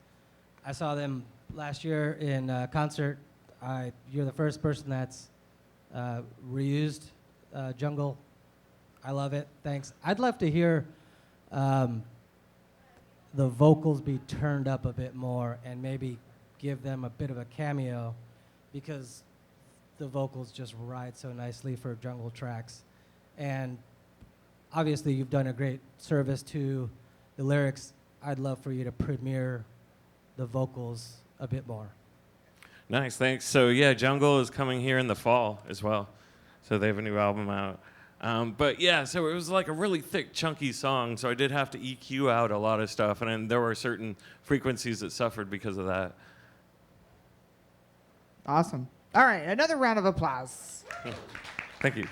I saw them last year in concert. You're the first person that's reused jungle. I love it. Thanks. I'd love to hear the vocals be turned up a bit more and maybe give them a bit of a cameo, because the vocals just ride so nicely for jungle tracks. And obviously you've done a great service to the lyrics. I'd love for you to premiere the vocals a bit more. Nice, thanks. So yeah, Jungle is coming here in the fall as well. So they have a new album out. But yeah, so it was a really thick, chunky song, so I did have to EQ out a lot of stuff, and then there were certain frequencies that suffered because of that. Awesome. All right, another round of applause. Thank you.